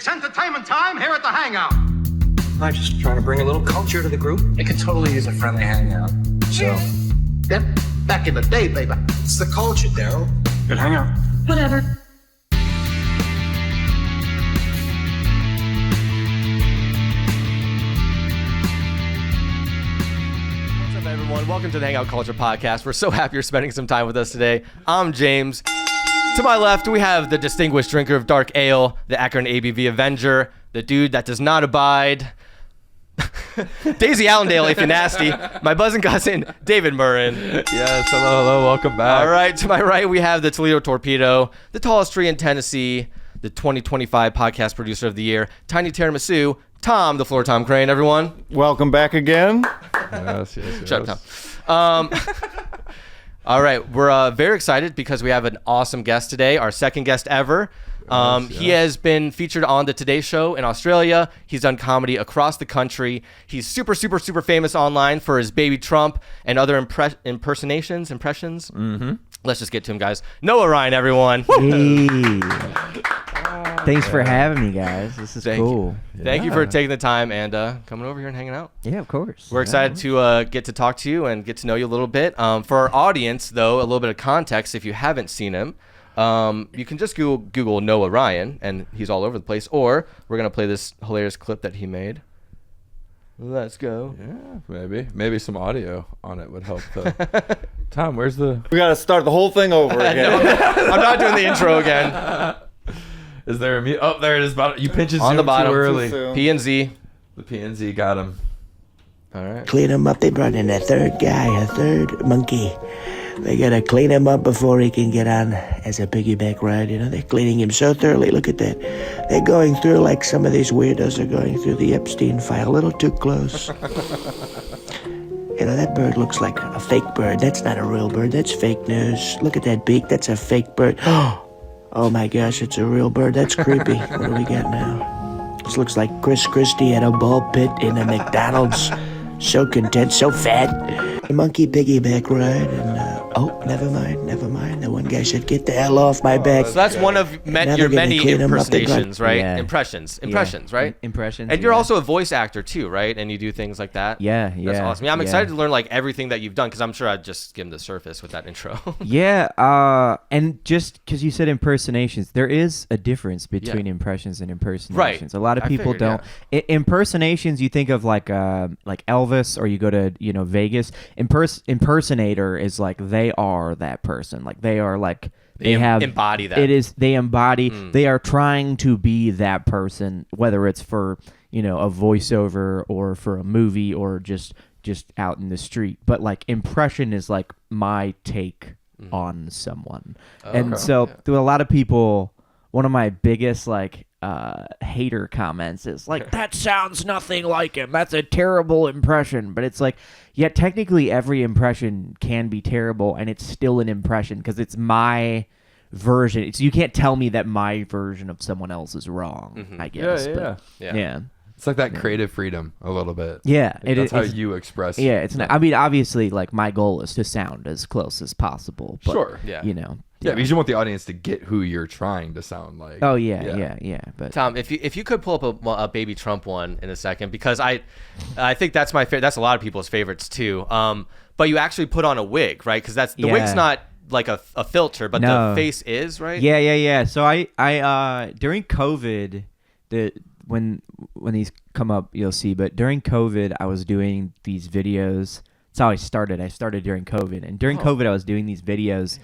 It's entertainment time here at the Hangout. I'm just trying to bring a little culture to the group. It could totally use a friendly hangout. So, Yep, back in the day, baby. it's the culture, Daryl. Good hangout. Whatever. What's up, everyone? Welcome to the Hangout Culture Podcast. We're so happy you're spending some time with us today. I'm James. To my left, we have the distinguished drinker of dark ale, the Akron ABV Avenger, the dude that does not abide, Daisy Allendale, if you're nasty, my buzzing cousin, David Murrin. Yes, hello, welcome back. All right, to my right, we have the Toledo Torpedo, the tallest tree in Tennessee, the 2025 Podcast Producer of the Year, Tiny Tiramisu, Tom, the floor Tom Crane, everyone. Welcome back again. Yes. Shut up, Tom. All right, we're very excited because we have an awesome guest today, our second guest ever. He has been featured on the Today Show in Australia. He's done comedy across the country. He's super famous online for his Baby Trump and other impressions. Mm-hmm. Let's just get to him, guys. Noah Ryan, everyone. Hey. Thanks for having me, guys. This is cool. Thank you for taking the time and coming over here and hanging out. Yeah, of course. We're excited to get to talk to you and get to know you a little bit. For our audience, though, a little bit of context, if you haven't seen him, you can just Google Noah Ryan, and he's all over the place. Or we're going to play this hilarious clip that he made. Let's go. Yeah, maybe some audio on it would help. Tom, where's the... We got to start the whole thing over again. No, I'm not doing the intro again. Is there a mute? Oh, there it is. You pinch on the bottom. too early. P and Z. The P and Z got him. All right. Clean him up. They brought in a third monkey. They gotta clean him up before he can get on as a piggyback ride. You know, they're cleaning him so thoroughly. Look at that. They're going through like some of these weirdos are going through the Epstein file. A little too close. You know, that bird looks like a fake bird. That's not a real bird. That's fake news. Look at that beak. That's a fake bird. Oh my gosh, it's a real bird. That's creepy. What do we got now? This looks like Chris Christie at a ball pit in a McDonald's. So content, so fat. A monkey piggyback ride, and never mind. The one guy said, "Get the hell off my back." So that's one of your many impersonations, right? Yeah. Impressions, right? Impressions. And you're also a voice actor too, right? And you do things like that. Yeah. That's awesome. Yeah, I'm excited to learn like everything that you've done because I'm sure I just skimmed the surface with that intro. Yeah. And just because you said impersonations, there is a difference between impressions and impersonations. Right. A lot of people don't. Impersonations, you think of like Elvis, or you go to Vegas. Impersonator is like they are that person. Like they are like they embody that. They embody. They are trying to be that person, whether it's for a voiceover or for a movie or just out in the street. But like impression is like my take on someone, and so to a lot of people, one of my biggest hater comments is like, that sounds nothing like him. That's a terrible impression. But it's like, yeah, technically every impression can be terrible, and it's still an impression because it's my version. You can't tell me that my version of someone else is wrong, I guess. Yeah. It's like that creative freedom a little bit. Yeah. That's how you express it. Yeah, it's not, I mean, obviously, like, my goal is to sound as close as possible. But, sure. Yeah. Yeah, because you want the audience to get who you're trying to sound like. Oh, yeah. But Tom, if you could pull up a Baby Trump one in a second, because I think that's my favorite. That's a lot of people's favorites too. But you actually put on a wig, right? Because the wig's not like a filter, but the face is, right? Yeah. So I during COVID, when these come up, you'll see. But during COVID, I was doing these videos. That's how I started. I started during COVID, and during COVID, I was doing these videos.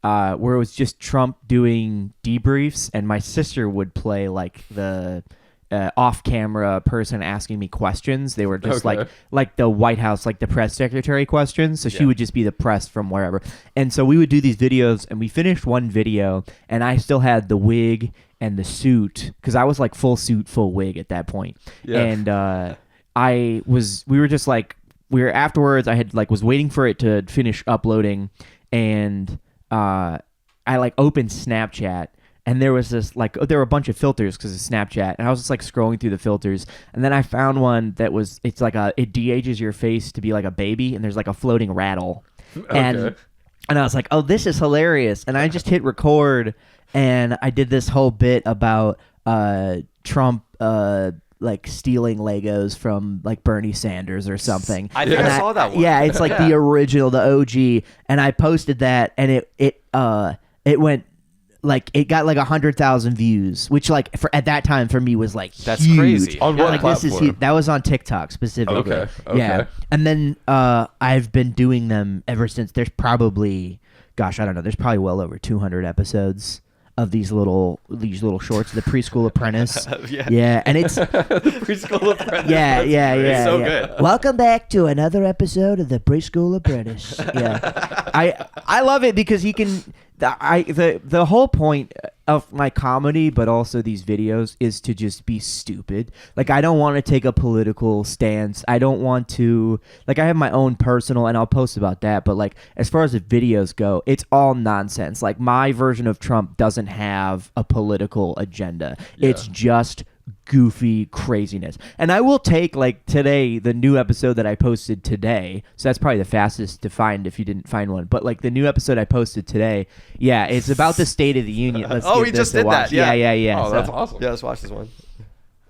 Where it was just Trump doing debriefs, and my sister would play like the off-camera person asking me questions. They were just like the White House, like the press secretary questions. So she would just be the press from wherever. And so we would do these videos, and we finished one video, and I still had the wig and the suit because I was like full suit, full wig at that point. Yeah. And we were afterwards. I had was waiting for it to finish uploading, and I opened Snapchat, and there was this there were a bunch of filters because of Snapchat, and I was just scrolling through the filters, and then I found one that was it de-ages your face to be like a baby, and there's a floating rattle, and I was like, oh, this is hilarious, and I just hit record, and I did this whole bit about Trump like stealing Legos from like Bernie Sanders or something. I think I saw that one. Yeah, it's like the original, the OG, and I posted that, and it went. Like it got like 100,000 views, which like for at that time for me was like that's huge. crazy. On what Like platform? that was on TikTok specifically. Okay. Yeah, and then I've been doing them ever since. There's probably, gosh, I don't know. There's probably well over 200 episodes of these little shorts. The Preschool Apprentice. Yeah, and it's Preschool Apprentice. yeah. So good. Welcome back to another episode of the Preschool Apprentice. Yeah, I love it because he can. The whole point of my comedy, but also these videos, is to just be stupid. Like, I don't want to take a political stance. I don't want to, like, I have my own personal, and I'll post about that, but like, as far as the videos go, it's all nonsense. Like, my version of Trump doesn't have a political agenda. It's just goofy craziness. And I will take, like, today, the new episode that I posted today, so that's probably the fastest to find if you didn't find one, but like the new episode I posted today, yeah, it's about the State of the Union. Let's Oh, give we this just a did watch. that, yeah. Oh, that's So- awesome. Yeah, let's watch this one.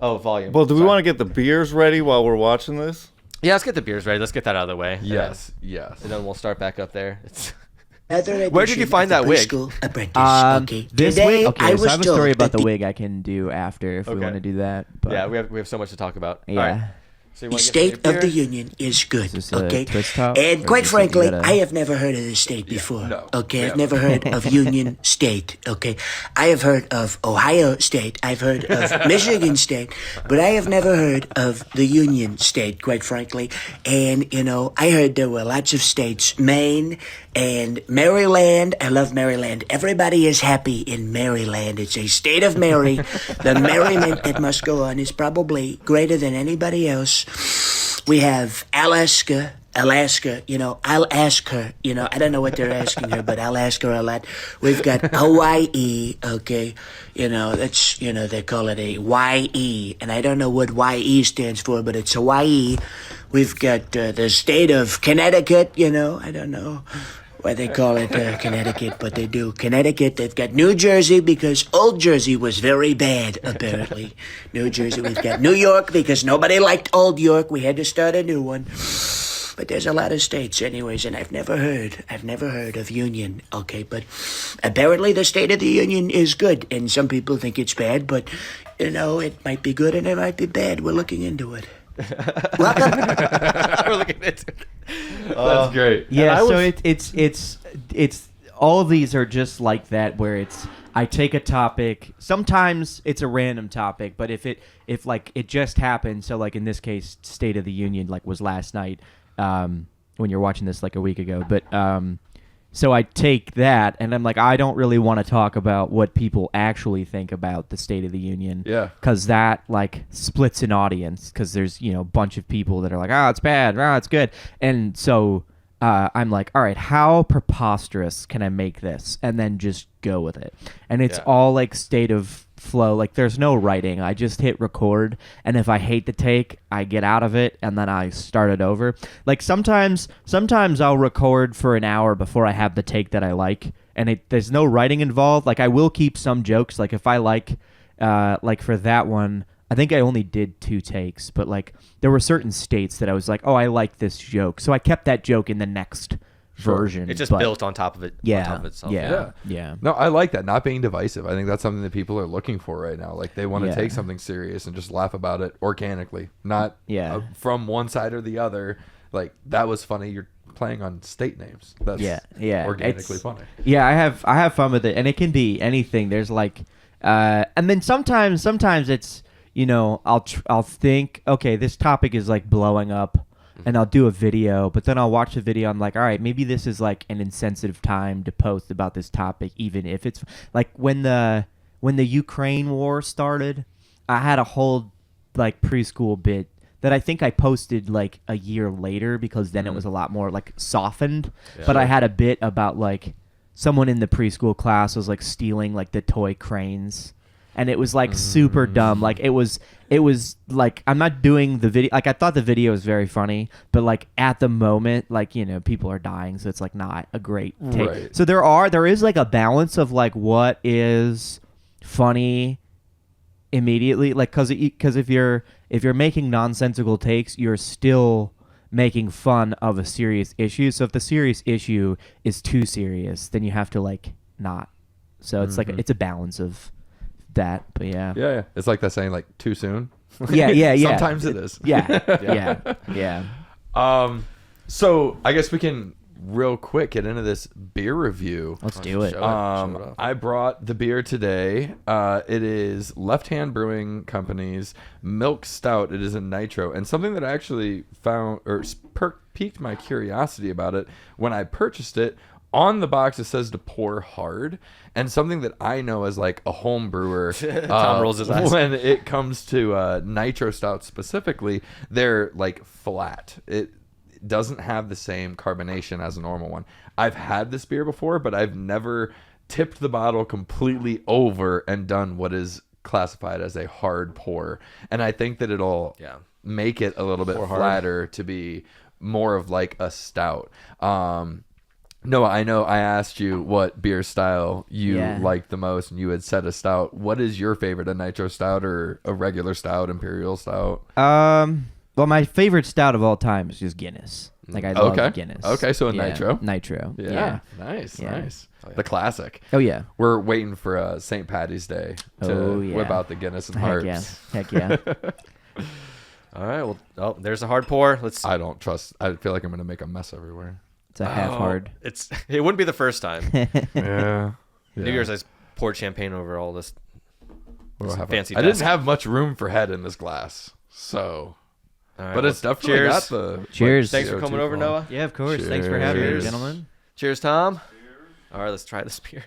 Oh, volume. Well, do we want to get the beers ready while we're watching this? Yeah, let's get the beers ready. Let's get that out of the way. Yes. And then we'll start back up there. Another Where did you edition find of the that wig? Preschool Apprentice. Okay. This Today, wig, okay, I so was I have a told story about that the wig I can do after if we Okay. want to do that. But Yeah, we have so much to talk about. yeah. All right. So you The wanna get State some of the beer? Union is good, Is this a okay? twist top, And or quite is it frankly, gotta- I have never heard of this state before, no, okay? we I've never heard of Union State, okay? I have heard of Ohio State, I've heard of Michigan State, but I have never heard of the Union State, quite frankly. And, you know, I heard there were lots of states, Maine and Maryland. I love Maryland. Everybody is happy in Maryland. It's a state of Mary. The merriment that must go on is probably greater than anybody else. We have Alaska, you know, I'll ask her, you know, I don't know what they're asking her, but I'll ask her a lot. We've got Hawaii, okay, you know, that's, you know, they call it a YE, and I don't know what YE stands for, but it's Hawaii. We've got the state of Connecticut, you know, I don't know why they call it Connecticut, but they do. Connecticut, they've got New Jersey because Old Jersey was very bad, apparently. New Jersey, we've got New York because nobody liked Old York. We had to start a new one. But there's a lot of states anyways, and I've never heard of Union, okay? But apparently the State of the Union is good, and some people think it's bad, but, you know, it might be good and it might be bad. We're looking into it. Welcome. We're looking at it. That's great. Yeah, And so I it's all of these are just like that, where it's I take a topic. Sometimes it's a random topic, but if like it just happened, so like in this case, State of the Union like was last night, when you're watching this like a week ago, but so I take that and I'm like, I don't really want to talk about what people actually think about the State of the Union. Yeah. Because that like splits an audience, because there's, you know, a bunch of people that are like, it's bad, it's good. And so I'm like, all right, how preposterous can I make this? And then just go with it. And it's all like state of flow. Like there's no writing. I just hit record, and if I hate the take, I get out of it and then I start it over. Like sometimes I'll record for an hour before I have the take that I like, and there's no writing involved. Like I will keep some jokes. Like if I like for that one, I think I only did 2 takes, but like there were certain states that I was like, oh, I like this joke, so I kept that joke in the next version. It just but- built on top of it. Yeah, On top of itself. yeah. No, I like that. Not being divisive. I think that's something that people are looking for right now. Like they want to Yeah. take something serious and just laugh about it organically, not from one side or the other. Like that was funny. You're playing on state names. That's organically funny. Yeah, I have fun with it, and it can be anything. There's like, and then sometimes it's, you know, I'll think, okay, this topic is like blowing up, and I'll do a video, but then I'll watch the video. I'm like, all right, maybe this is like an insensitive time to post about this topic, even if it's like when the Ukraine war started, I had a whole like preschool bit that I think I posted like a year later, because then it was a lot more like softened. But I had a bit about like someone in the preschool class was like stealing like the toy cranes. And it was like super dumb. Like it was like, I'm not doing the video. Like I thought the video was very funny, but like at the moment, like, you know, people are dying, so it's like not a great take. Right. So there is like a balance of like what is funny immediately, like because if you're making nonsensical takes, you're still making fun of a serious issue. So if the serious issue is too serious, then you have to like not. So it's like it's a balance of that. But yeah. It's like that saying like too soon. Yeah. Sometimes it is. Yeah. So I guess we can real quick get into this beer review. Let's do it. I brought the beer today. It is Left Hand Brewing Company's Milk Stout. It is a nitro, and something that I actually found or piqued my curiosity about it when I purchased it. On the box, it says to pour hard, and something that I know as like a home brewer, Tom rolls his eyes. when it comes to nitro stouts specifically, they're like flat. It doesn't have the same carbonation as a normal one. I've had this beer before, but I've never tipped the bottle completely over and done what is classified as a hard pour. And I think that it'll make it a little bit flatter to be more of like a stout. Noah, I know I asked you what beer style you like the most, and you had said a stout. What is your favorite, a nitro stout or a regular stout, imperial stout? Well, my favorite stout of all time is just Guinness. Like I love Guinness. Okay, so a nitro. Nitro. Yeah. Nice. The classic. Oh yeah. We're waiting for St. Patty's Day to whip out the Guinness and Hearts. Heck yeah. All right. Well, there's a hard pour. I don't trust. I feel like I'm going to make a mess everywhere. It's a half hard. It wouldn't be the first time. Yeah. New Year's, I poured champagne over all this fancy. I didn't have much room for head in this glass, so. Right, but it's definitely got the. Cheers. Thanks for coming over, Noah. Yeah, of course. Cheers. Thanks for having me, gentlemen. Cheers, Tom. All right, let's try this beer.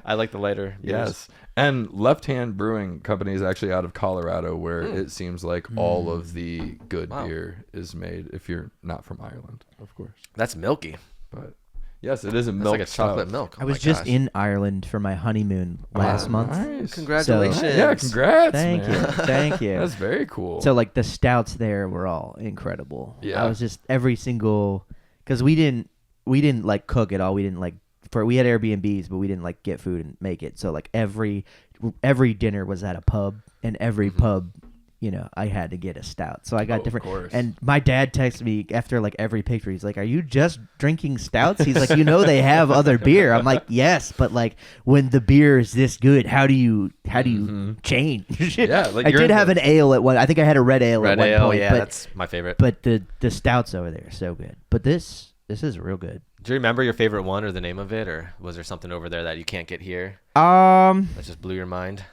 I like the lighter beers. Yes. And Left Hand Brewing Company is actually out of Colorado, where it seems like all of the good beer is made, if you're not from Ireland, of course. That's milky. But yes, it is a It's milk like a chocolate milk. I was just in Ireland for my honeymoon last month. Nice. Congratulations. Yeah, congrats. Thank man. you. Thank you. That's very cool. So like the stouts there were all incredible. Yeah. I was just every single, because we didn't like cook at all. We didn't like we had Airbnbs, but we didn't like get food and make it. So like every dinner was at a pub, and every pub, I had to get a stout. So I got different. Of course. And my dad texted me after like every picture. He's like, "Are you just drinking stouts?" He's like, they have other beer." I'm like, "Yes, but like when the beer is this good, how do you change?" Yeah, like I did have an ale at one. I think I had a red ale at one point. Yeah, but, that's my favorite. But the stouts over there are so good. But this is real good. Do you remember your favorite one or the name of it, or was there something over there that you can't get here? That just blew your mind.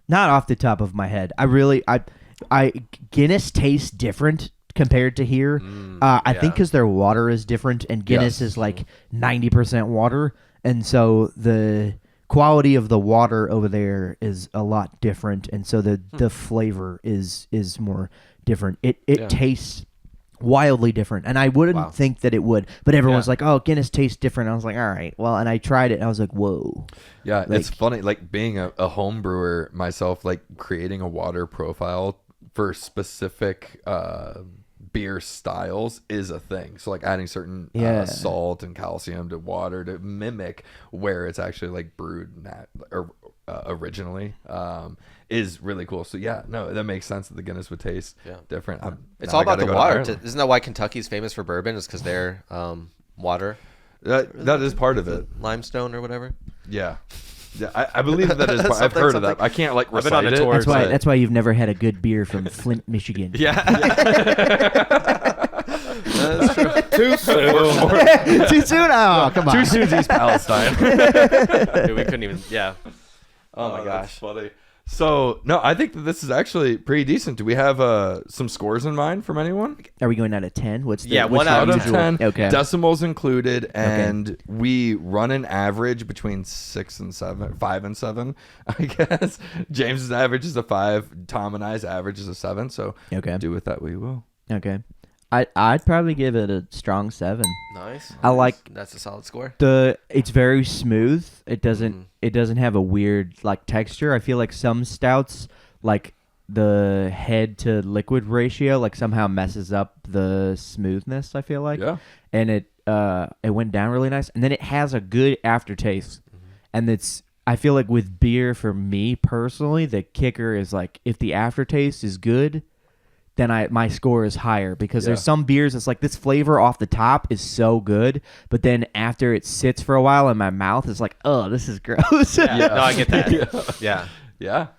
Not off the top of my head. I Guinness tastes different compared to here. I think because their water is different, and Guinness is like 90% water, and so the quality of the water over there is a lot different, and so the flavor is more different. It tastes wildly different, and I wouldn't think that it would, but everyone's like, "Oh, Guinness tastes different." I was like, "All right, well," and I tried it, and I was like, "Whoa." Yeah, it's funny, like being a home brewer myself, like creating a water profile for specific beer styles is a thing. So like adding certain salt and calcium to water to mimic where it's actually like brewed originally is really cool. So yeah, no, that makes sense that the Guinness would taste different. It's all about the water. Isn't that why Kentucky's famous for bourbon? Is because their water. That is part of it. Limestone or whatever. Yeah. I believe that is. I've heard of that. I can't like recite on a it. tour. That's why you've never had a good beer from Flint, Michigan. Yeah. That's true. Too soon. Too soon? Oh, come on. Too soon, East Palestine. Dude, we couldn't even. Yeah. Oh my gosh. That's funny. So no, I think that this is actually pretty decent. Do we have some scores in mind from anyone? Are we going out of 10? What's the, Yeah, what's 1 the out of usual? 10. Okay. Decimals included, and we run an average between 5 and 7. I guess James's average is a 5. Tom and I's average is a 7. So do with that we will. Okay. I'd probably give it a strong 7. Nice. I like That's a solid score. it's very smooth. It doesn't have a weird like texture. I feel like some stouts, like the head to liquid ratio, like somehow messes up the smoothness, I feel like. Yeah. And it went down really nice, and then it has a good aftertaste. And it's I feel like with beer, for me personally, the kicker is like if the aftertaste is good, then my score is higher because there's some beers that's like this flavor off the top is so good, but then after it sits for a while in my mouth, it's like, oh, this is gross. No, I get that. Yeah.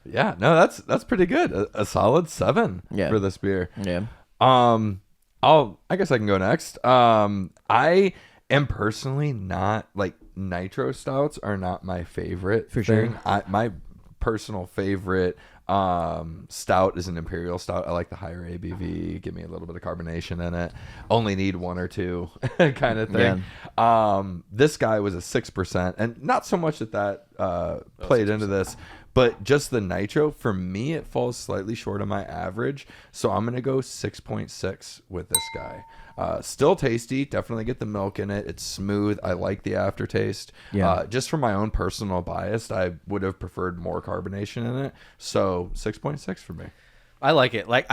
Yeah. No, that's pretty good. A solid 7 for this beer. Yeah. I guess I can go next. I am personally not like nitro stouts are not my favorite For thing. sure. My personal favorite stout is an imperial stout. I like the higher ABV, give me a little bit of carbonation in it, only need 1 or 2 kind of thing. This guy was a 6%, and not so much that played into this, but just the nitro for me, it falls slightly short of my average, so I'm gonna go 6.6 with this guy. Still tasty, definitely get the milk in it. It's smooth. I like the aftertaste. Just from my own personal bias, I would have preferred more carbonation in it. So 6.6 for me. I like it. Like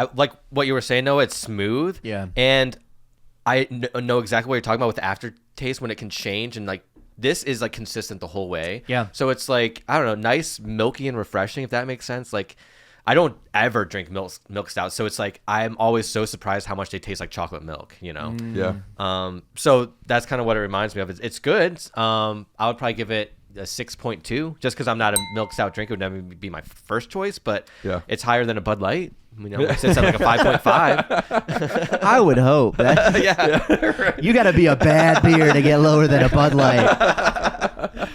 what you were saying, Noah. It's smooth. Yeah. And I know exactly what you're talking about with the aftertaste when it can change, and like this is like consistent the whole way. Yeah. So it's like, I don't know, nice, milky and refreshing, if that makes sense. Like I don't ever drink milk stout, so it's like I'm always so surprised how much they taste like chocolate milk, you know? Yeah. So that's kind of what it reminds me of. It's good. I would probably give it a 6.2 just because I'm not a milk stout drinker. It would never be my first choice, but it's higher than a Bud Light. You know, it sits at like a 5.5. I would hope. Right. You got to be a bad beer to get lower than a Bud Light.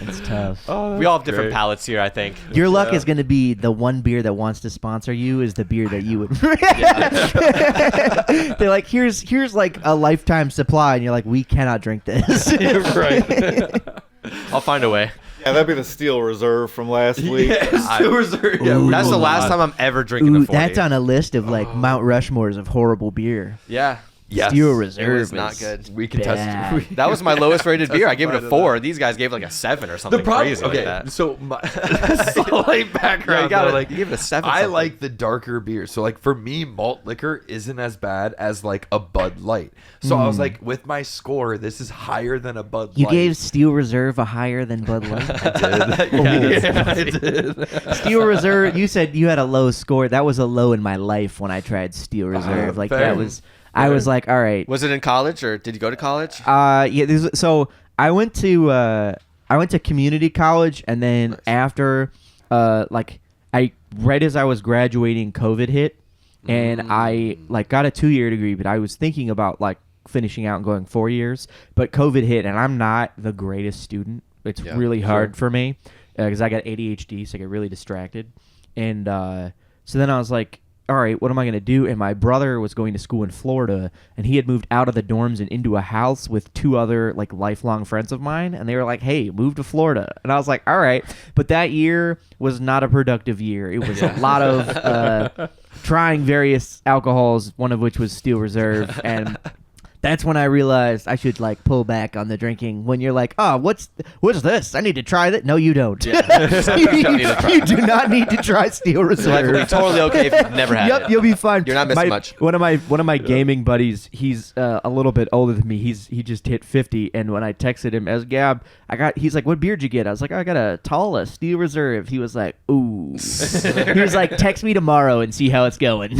It's tough. We all have different palates here, I think. Your luck is going to be the one beer that wants to sponsor you is the beer that you would. They're like, here's like a lifetime supply, and you're like, we cannot drink this. Right. I'll find a way. Yeah, that'd be the Steel Reserve from last week. Steel Reserve. That's the last time I'm ever drinking a 40. That's on a list of like Mount Rushmores of horrible beer. Yeah. Yes. Steel It Reserve was not is good. We can bad. test. That was my lowest rated beer. I gave it a 4. These guys gave like a 7 or something crazy like that. So my slight background. Yeah, like you give it a 7. I something. like the darker beer. So like for me, malt liquor isn't as bad as like a Bud Light. So I was like, with my score, this is higher than a Bud You Light. gave Steel Reserve a higher than Bud Light. I did. Steel Reserve. You said you had a low score. That was a low in my life when I tried Steel Reserve. Like fair. that was. I was like, all right. Was it in college or did you go to college? Yeah. So I went to community college, and then after, right as I was graduating, COVID hit, and I like got a 2-year degree, but I was thinking about like finishing out and going 4 years, but COVID hit, and I'm not the greatest student. It's really hard for me because I got ADHD, so I get really distracted, and so then I was like, all right, what am I going to do? And my brother was going to school in Florida, and he had moved out of the dorms and into a house with 2 other like lifelong friends of mine, and they were like, hey, move to Florida. And I was like, all right. But that year was not a productive year. It was a lot of trying various alcohols, one of which was Steel Reserve, and that's when I realized I should like pull back on the drinking. When you're like, oh, what's this? I need to try that. No, you don't. You don't need to try. You do not need to try Steel Reserve. It'll be totally okay if you've never had Yep, it. you'll be fine. You're not missing much. One of my gaming buddies, he's a little bit older than me. He just hit 50, and when I texted him as Gab, he's like, what beer'd you get? I was like, I got a Talla Steel Reserve. He was like, ooh. He was like, text me tomorrow and see how it's going.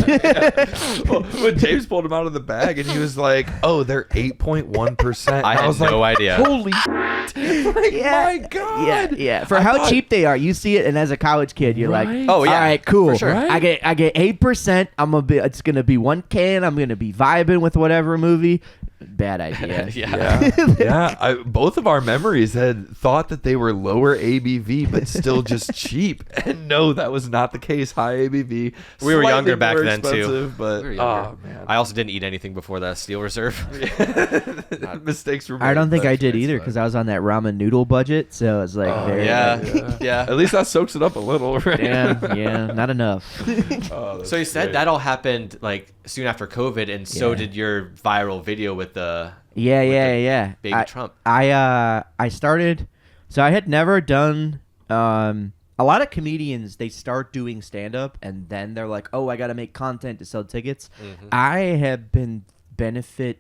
Well, when James pulled him out of the bag and he was like, "Oh, they're 8.1%." I had was no like, idea. Holy, my God! Yeah. For how cheap they are, you see it, and as a college kid, you're like, Oh, yeah. all right, cool. For sure. I get 8%. It's gonna be 1 can. I'm gonna be vibing with whatever movie. Bad idea. Yeah. Both of our memories had thought that they were lower ABV, but still just cheap. And no, that was not the case. High ABV. We were younger slightly back more then, too. expensive, But We were younger. oh man, I also didn't eat anything before that Steel Reserve. mistakes were made. I don't think I did That's either fine. because I was on that ramen noodle budget, so it's like very Yeah. At least that soaks it up a little, right? yeah, not enough. So you said that all happened like soon after COVID, and so Yeah. did your viral video with the Yeah. baby Trump. I started. So I had never done. A lot of comedians, they start doing stand up and then they're like, oh, I got to make content to sell tickets. I have been benefited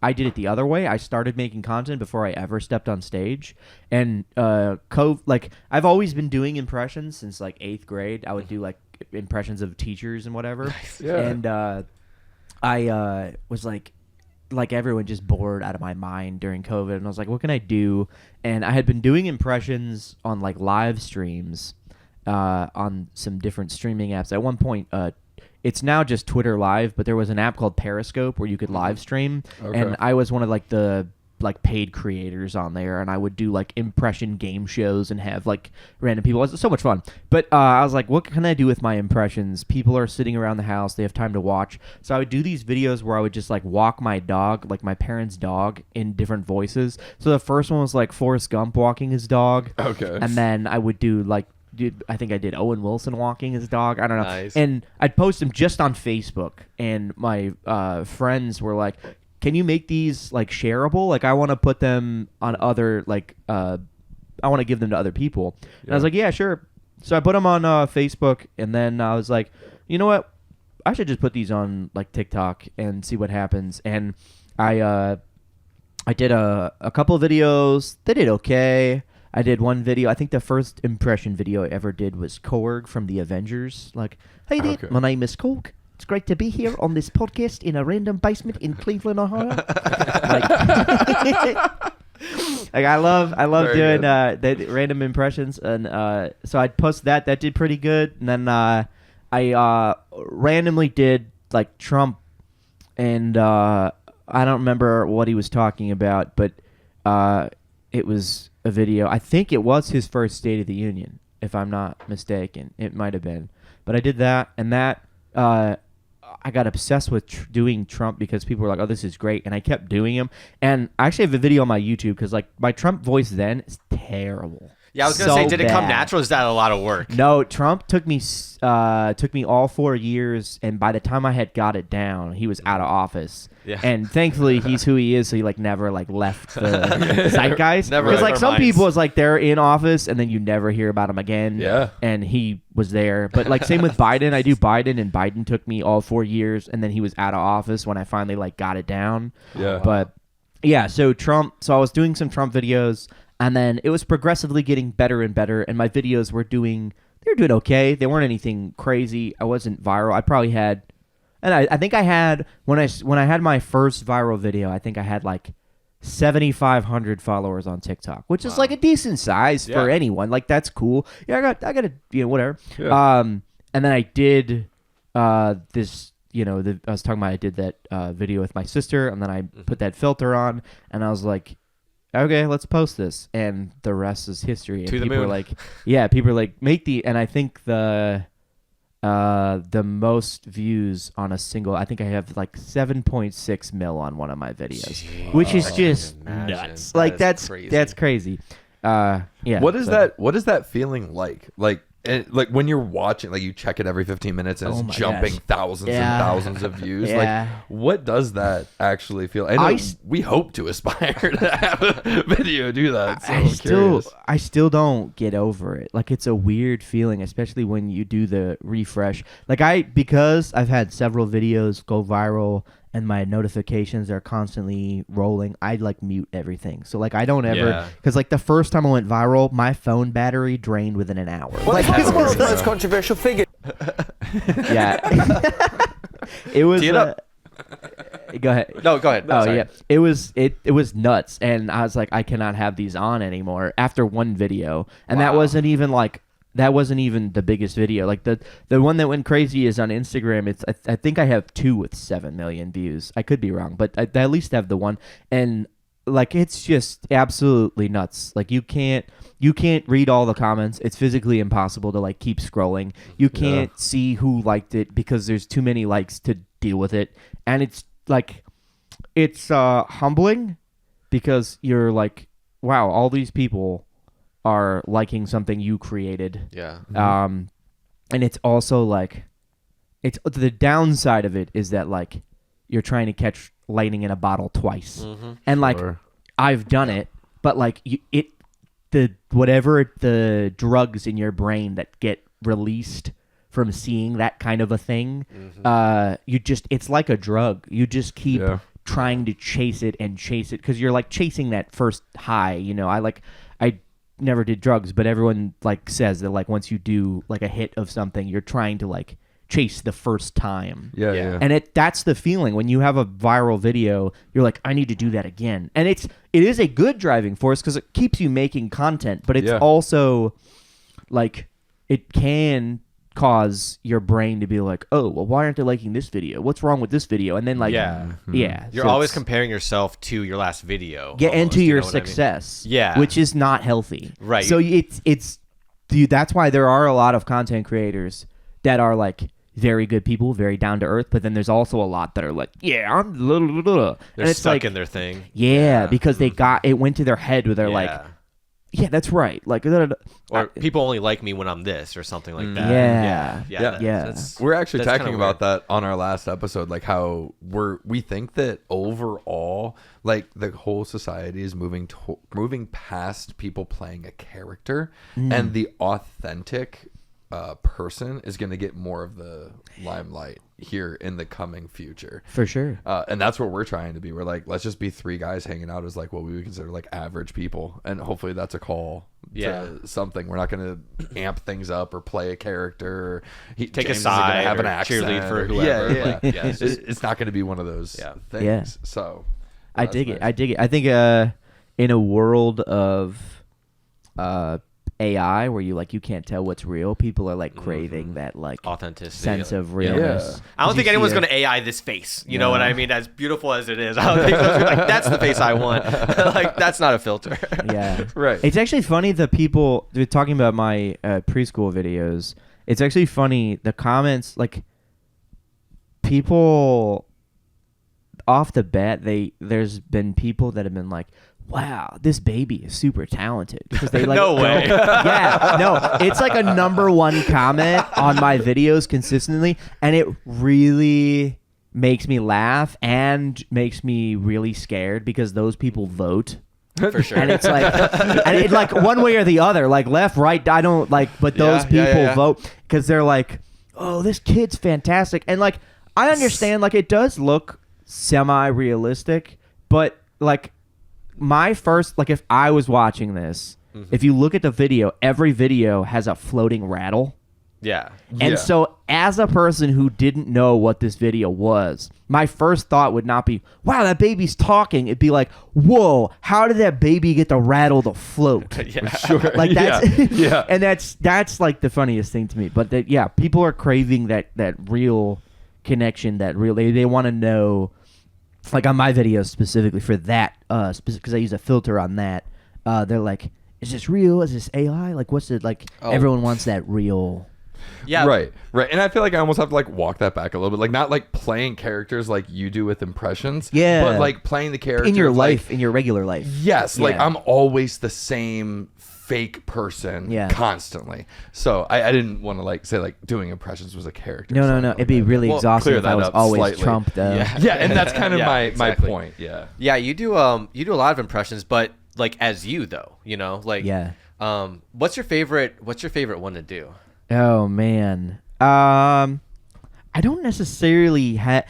I did it the other way. I started making content before I ever stepped on stage, and like I've always been doing impressions since like 8th grade. I would do like impressions of teachers and whatever. Yeah. And I was like everyone, just bored out of my mind during COVID, and I was like, what can I do? And I had been doing impressions on like live streams on some different streaming apps. At one point, it's now just Twitter Live, but there was an app called Periscope where you could live stream, and I was one of like the paid creators on there, and I would do like impression game shows and have like random people. It was so much fun. But I was like, what can I do with my impressions? People are sitting around the house, they have time to watch. So I would do these videos where I would just like walk my dog, like my parents' dog, in different voices. So the first one was like Forrest Gump walking his dog. Okay. And then I would do like, I think I did Owen Wilson walking his dog. I don't know. Nice. And I'd post them just on Facebook, and my friends were like, can you make these like shareable? Like I want to put them on other like I want to give them to other people. And I was like, yeah, sure. So I put them on Facebook, and then I was like, you know what? I should just put these on like TikTok and see what happens. And I did a couple of videos. They did okay. I did one video. I think the first impression video I ever did was Korg from the Avengers. Like, hey there, my name is Korg. It's great to be here on this podcast in a random basement in Cleveland, Ohio. like I love Very doing good. random impressions, and so I'd post that. That did pretty good. And then I randomly did like Trump, and I don't remember what he was talking about, but it was a video. I think it was his first State of the Union, if I'm not mistaken. It might have been, but I did that, and that I got obsessed with doing Trump because people were like, "Oh, this is great," and I kept doing him. And I actually have a video on my YouTube because like my Trump voice then is terrible. Yeah, I was gonna say, did it come natural? Or is that a lot of work? No, Trump took me all 4 years, and by the time I had got it down, he was out of office. Yeah. And thankfully, he's who he is, so he like never like left the zeitgeist. Never Because like left some our minds. people, it's like they're in office and then you never hear about him again. Yeah. And he was there, but like same with Biden. I do Biden, and Biden took me all 4 years, and then he was out of office when I finally like got it down. Yeah. But yeah, so Trump. So I was doing some Trump videos. And then it was progressively getting better and better, and my videos were doing okay. They weren't anything crazy. I wasn't viral. I probably had, and I think I had when I had my first viral video, I think I had like 7,500 followers on TikTok, which is like a decent size for anyone. Like that's cool. Yeah, I got a whatever. Yeah. And then I did this. I was talking about I did that video with my sister, and then I put that filter on, and I was like, okay, let's post this, and the rest is history. And To the people moon. Are like, yeah, people are like, make the, and I think the most views on a single, I think I have like 7.6 mil on one of my videos, which is just nuts. That Like is that's crazy. crazy. Yeah. What is so- What is that feeling like? Like when you're watching, like you check it every 15 minutes and Oh it's my jumping gosh. thousands Yeah. and thousands of views. Yeah. Like, what does that actually feel? I know we hope to aspire to have a video do that. So I'm curious. I still don't get over it. Like it's a weird feeling, especially when you do the refresh. Like because I've had several videos go viral and my notifications are constantly rolling, I like mute everything. So like I don't ever, because like the first time I went viral, my phone battery drained within an hour. Well, it's the world's most controversial figure. Yeah. It was. Tee it up. Go ahead. No, go ahead. Oh Sorry. yeah, it was nuts, and I was like, I cannot have these on anymore after one video, and that wasn't even the biggest video. Like the one that went crazy is on Instagram. It's I think I have 2 with 7 million views. I could be wrong, but I at least have the one, and like it's just absolutely nuts. Like you can't read all the comments. It's physically impossible to like keep scrolling. You can't see who liked it because there's too many likes to deal with it, and it's like it's humbling because you're like, wow, all these people are liking something you created. Yeah. And it's also like, it's the downside of it is that like you're trying to catch lightning in a bottle twice, and like I've done it, but like whatever the drugs in your brain that get released from seeing that kind of a thing, it's like a drug. You just keep trying to chase it because you're like chasing that first high. You know, I never did drugs, but everyone like says that like once you do like a hit of something, you're trying to like chase the first time. Yeah. And that's the feeling when you have a viral video. You're like, I need to do that again, and it is a good driving force because it keeps you making content, but it's also like it can cause your brain to be like, oh, well, why aren't they liking this video? What's wrong with this video? And then like, you're so always it's- comparing yourself to your last video. yeah, and almost, to you your know what I mean? success, Yeah. which is not healthy, Right. So it's dude, that's why there are a lot of content creators that are like very good people, very down to earth, but then there's also a lot that are like, yeah, I'm They're and it's stuck like, in their thing. yeah, because they got it went to their head where they're like, Yeah. yeah, that's right, like, Or people only like me when I'm this or something like that. Yeah. Yeah. Yeah. That's, We're actually that's talking kinda about that on our last episode, like how we think that overall, like the whole society is moving past people playing a character, and the authentic person is going to get more of the limelight here in the coming future. for sure. And that's what we're trying to be. We're like, let's just be three guys hanging out as like what we would consider like average people, and hopefully that's a call to something. We're not going to amp things up or play a character. Or Take James a isn't gonna side have an or accent cheerlead for or- whoever. Yeah. Like, yeah, it's just- It's not going to be one of those things. Yeah. So I that's dig nice. it. I dig it. I think in a world of AI where you can't tell what's real, people are like craving that like Authenticity. sense of Yeah. realness. I don't Did think you anyone's see going to AI this face. You know what I mean? As beautiful as it is, I don't think like, that's the face I want. Like, that's not a filter. Yeah. Right. It's actually funny the people they're talking about my preschool videos. It's actually funny the comments, like people off the bat, there's been people that have been like, wow, this baby is super talented because they like No way. Yeah, no, it's like a #1 comment on my videos consistently, and it really makes me laugh and makes me really scared because those people vote. For sure. And it's like, and it like one way or the other, like left, right. I don't like, but those people vote because they're like, oh, this kid's fantastic, and like I understand, like it does look semi-realistic, but like my first, like if I was watching this, if you look at the video, every video has a floating rattle. Yeah. And so as a person who didn't know what this video was, my first thought would not be, wow, that baby's talking. It'd be like, whoa, how did that baby get the rattle to float? Yeah. Sure. Like that's Yeah. and that's like the funniest thing to me. But that, yeah, people are craving that real connection, that real they want to know, like on my videos specifically for that because I use a filter on that, they're like, is this real? Is this AI? Like what's it like? Everyone wants that real. Yeah. Right. And I feel like I almost have to like walk that back a little bit, like not like playing characters like you do with impressions, Yeah. but like playing the character In your like, life, in your regular life. Yes, like Yeah. I'm always the same fake person constantly. So I didn't want to like say like doing impressions was a character. No, so no, no. It'd be really Well, exhausting clear if I that was up always slightly. Trump, though. Yeah, and that's kind of Yeah, my exactly. point. Yeah. Yeah, you do a lot of impressions, but like as you though, you know, like what's your favorite one to do? Oh man. I don't necessarily have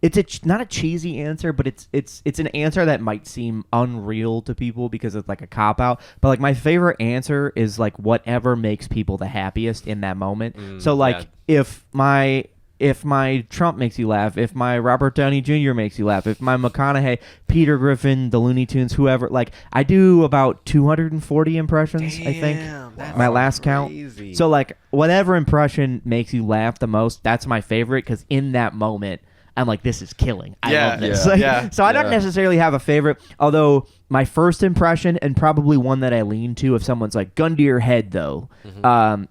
it's not a cheesy answer, but it's an answer that might seem unreal to people because it's like a cop out. But like my favorite answer is like whatever makes people the happiest in that moment. So like if my Trump makes you laugh, if my Robert Downey Jr. makes you laugh, if my McConaughey, Peter Griffin, the Looney Tunes, whoever, like I do about 240 impressions, I think. My last count. So like whatever impression makes you laugh the most, that's my favorite because in that moment, I'm like, this is killing. I love this. So I don't necessarily have a favorite, although my first impression and probably one that I lean to if someone's like gun to your head though,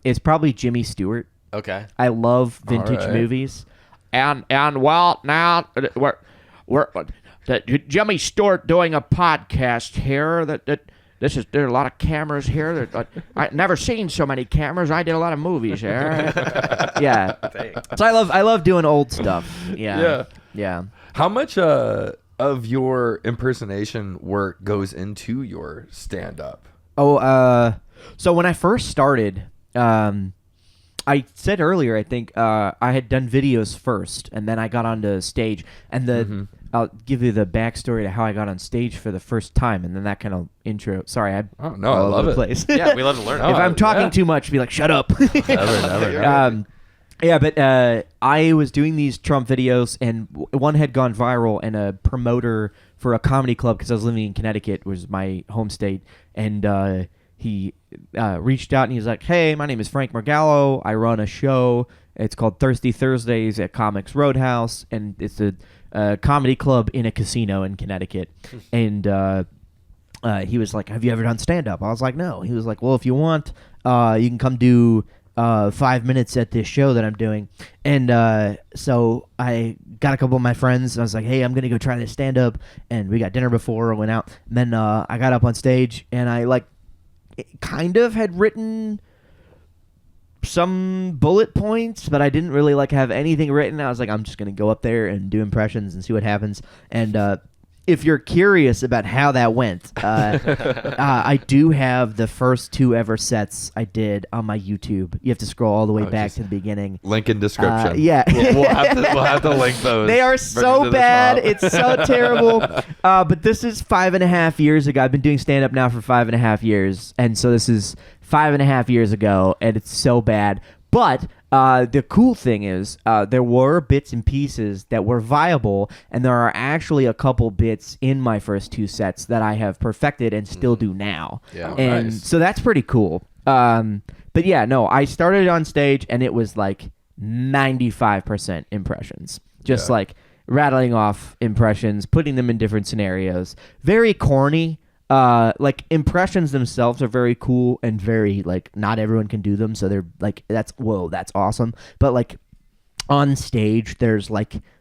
is probably Jimmy Stewart. Okay. I love vintage movies, and well now we're Jimmy Stewart doing a podcast here. There are a lot of cameras here. I've never seen so many cameras. I did a lot of movies here. Yeah. So I love doing old stuff. Yeah. How much of your impersonation work goes into your stand-up? So when I first started, I said earlier, I think I had done videos first, and then I got onto stage. And I'll give you the backstory to how I got on stage for the first time, and then that kind of intro. Sorry, I I love it. place. Yeah, we love to learn. If I'm talking too much, be like, shut up. Never. Yeah, but I was doing these Trump videos, and one had gone viral, and a promoter for a comedy club, because I was living in Connecticut, was my home state, and he reached out, and he was like, hey, my name is Frank Margallo. I run a show. It's called Thirsty Thursdays at Comics Roadhouse, and it's a comedy club in a casino in Connecticut. And he was like, have you ever done stand-up? I was like, no. He was like, well, if you want, you can come do 5 minutes at this show that I'm doing. And so I got a couple of my friends. I was like, hey, I'm going to go try this stand-up. And we got dinner before and went out. And then I got up on stage, and I kind of had written some bullet points, but I didn't really have anything written. I was like, I'm just going to go up there and do impressions and see what happens. And if you're curious about how that went, I do have the first 2 ever sets I did on my YouTube. You have to scroll all the way back to the beginning. Link in description. Yeah. we'll have to link those. They are so bad. top. It's so terrible. But this is 5.5 years ago. I've been doing stand-up now for 5.5 years. And so this is 5.5 years ago, and it's so bad. But the cool thing is there were bits and pieces that were viable, and there are actually a couple bits in my first 2 sets that I have perfected and still do now. Yeah, and nice. so that's pretty cool. But yeah, no, I started on stage, and it was 95% impressions. Just rattling off impressions, putting them in different scenarios. Very corny. Impressions themselves are very cool and very not everyone can do them, so they're that's awesome. But on stage there's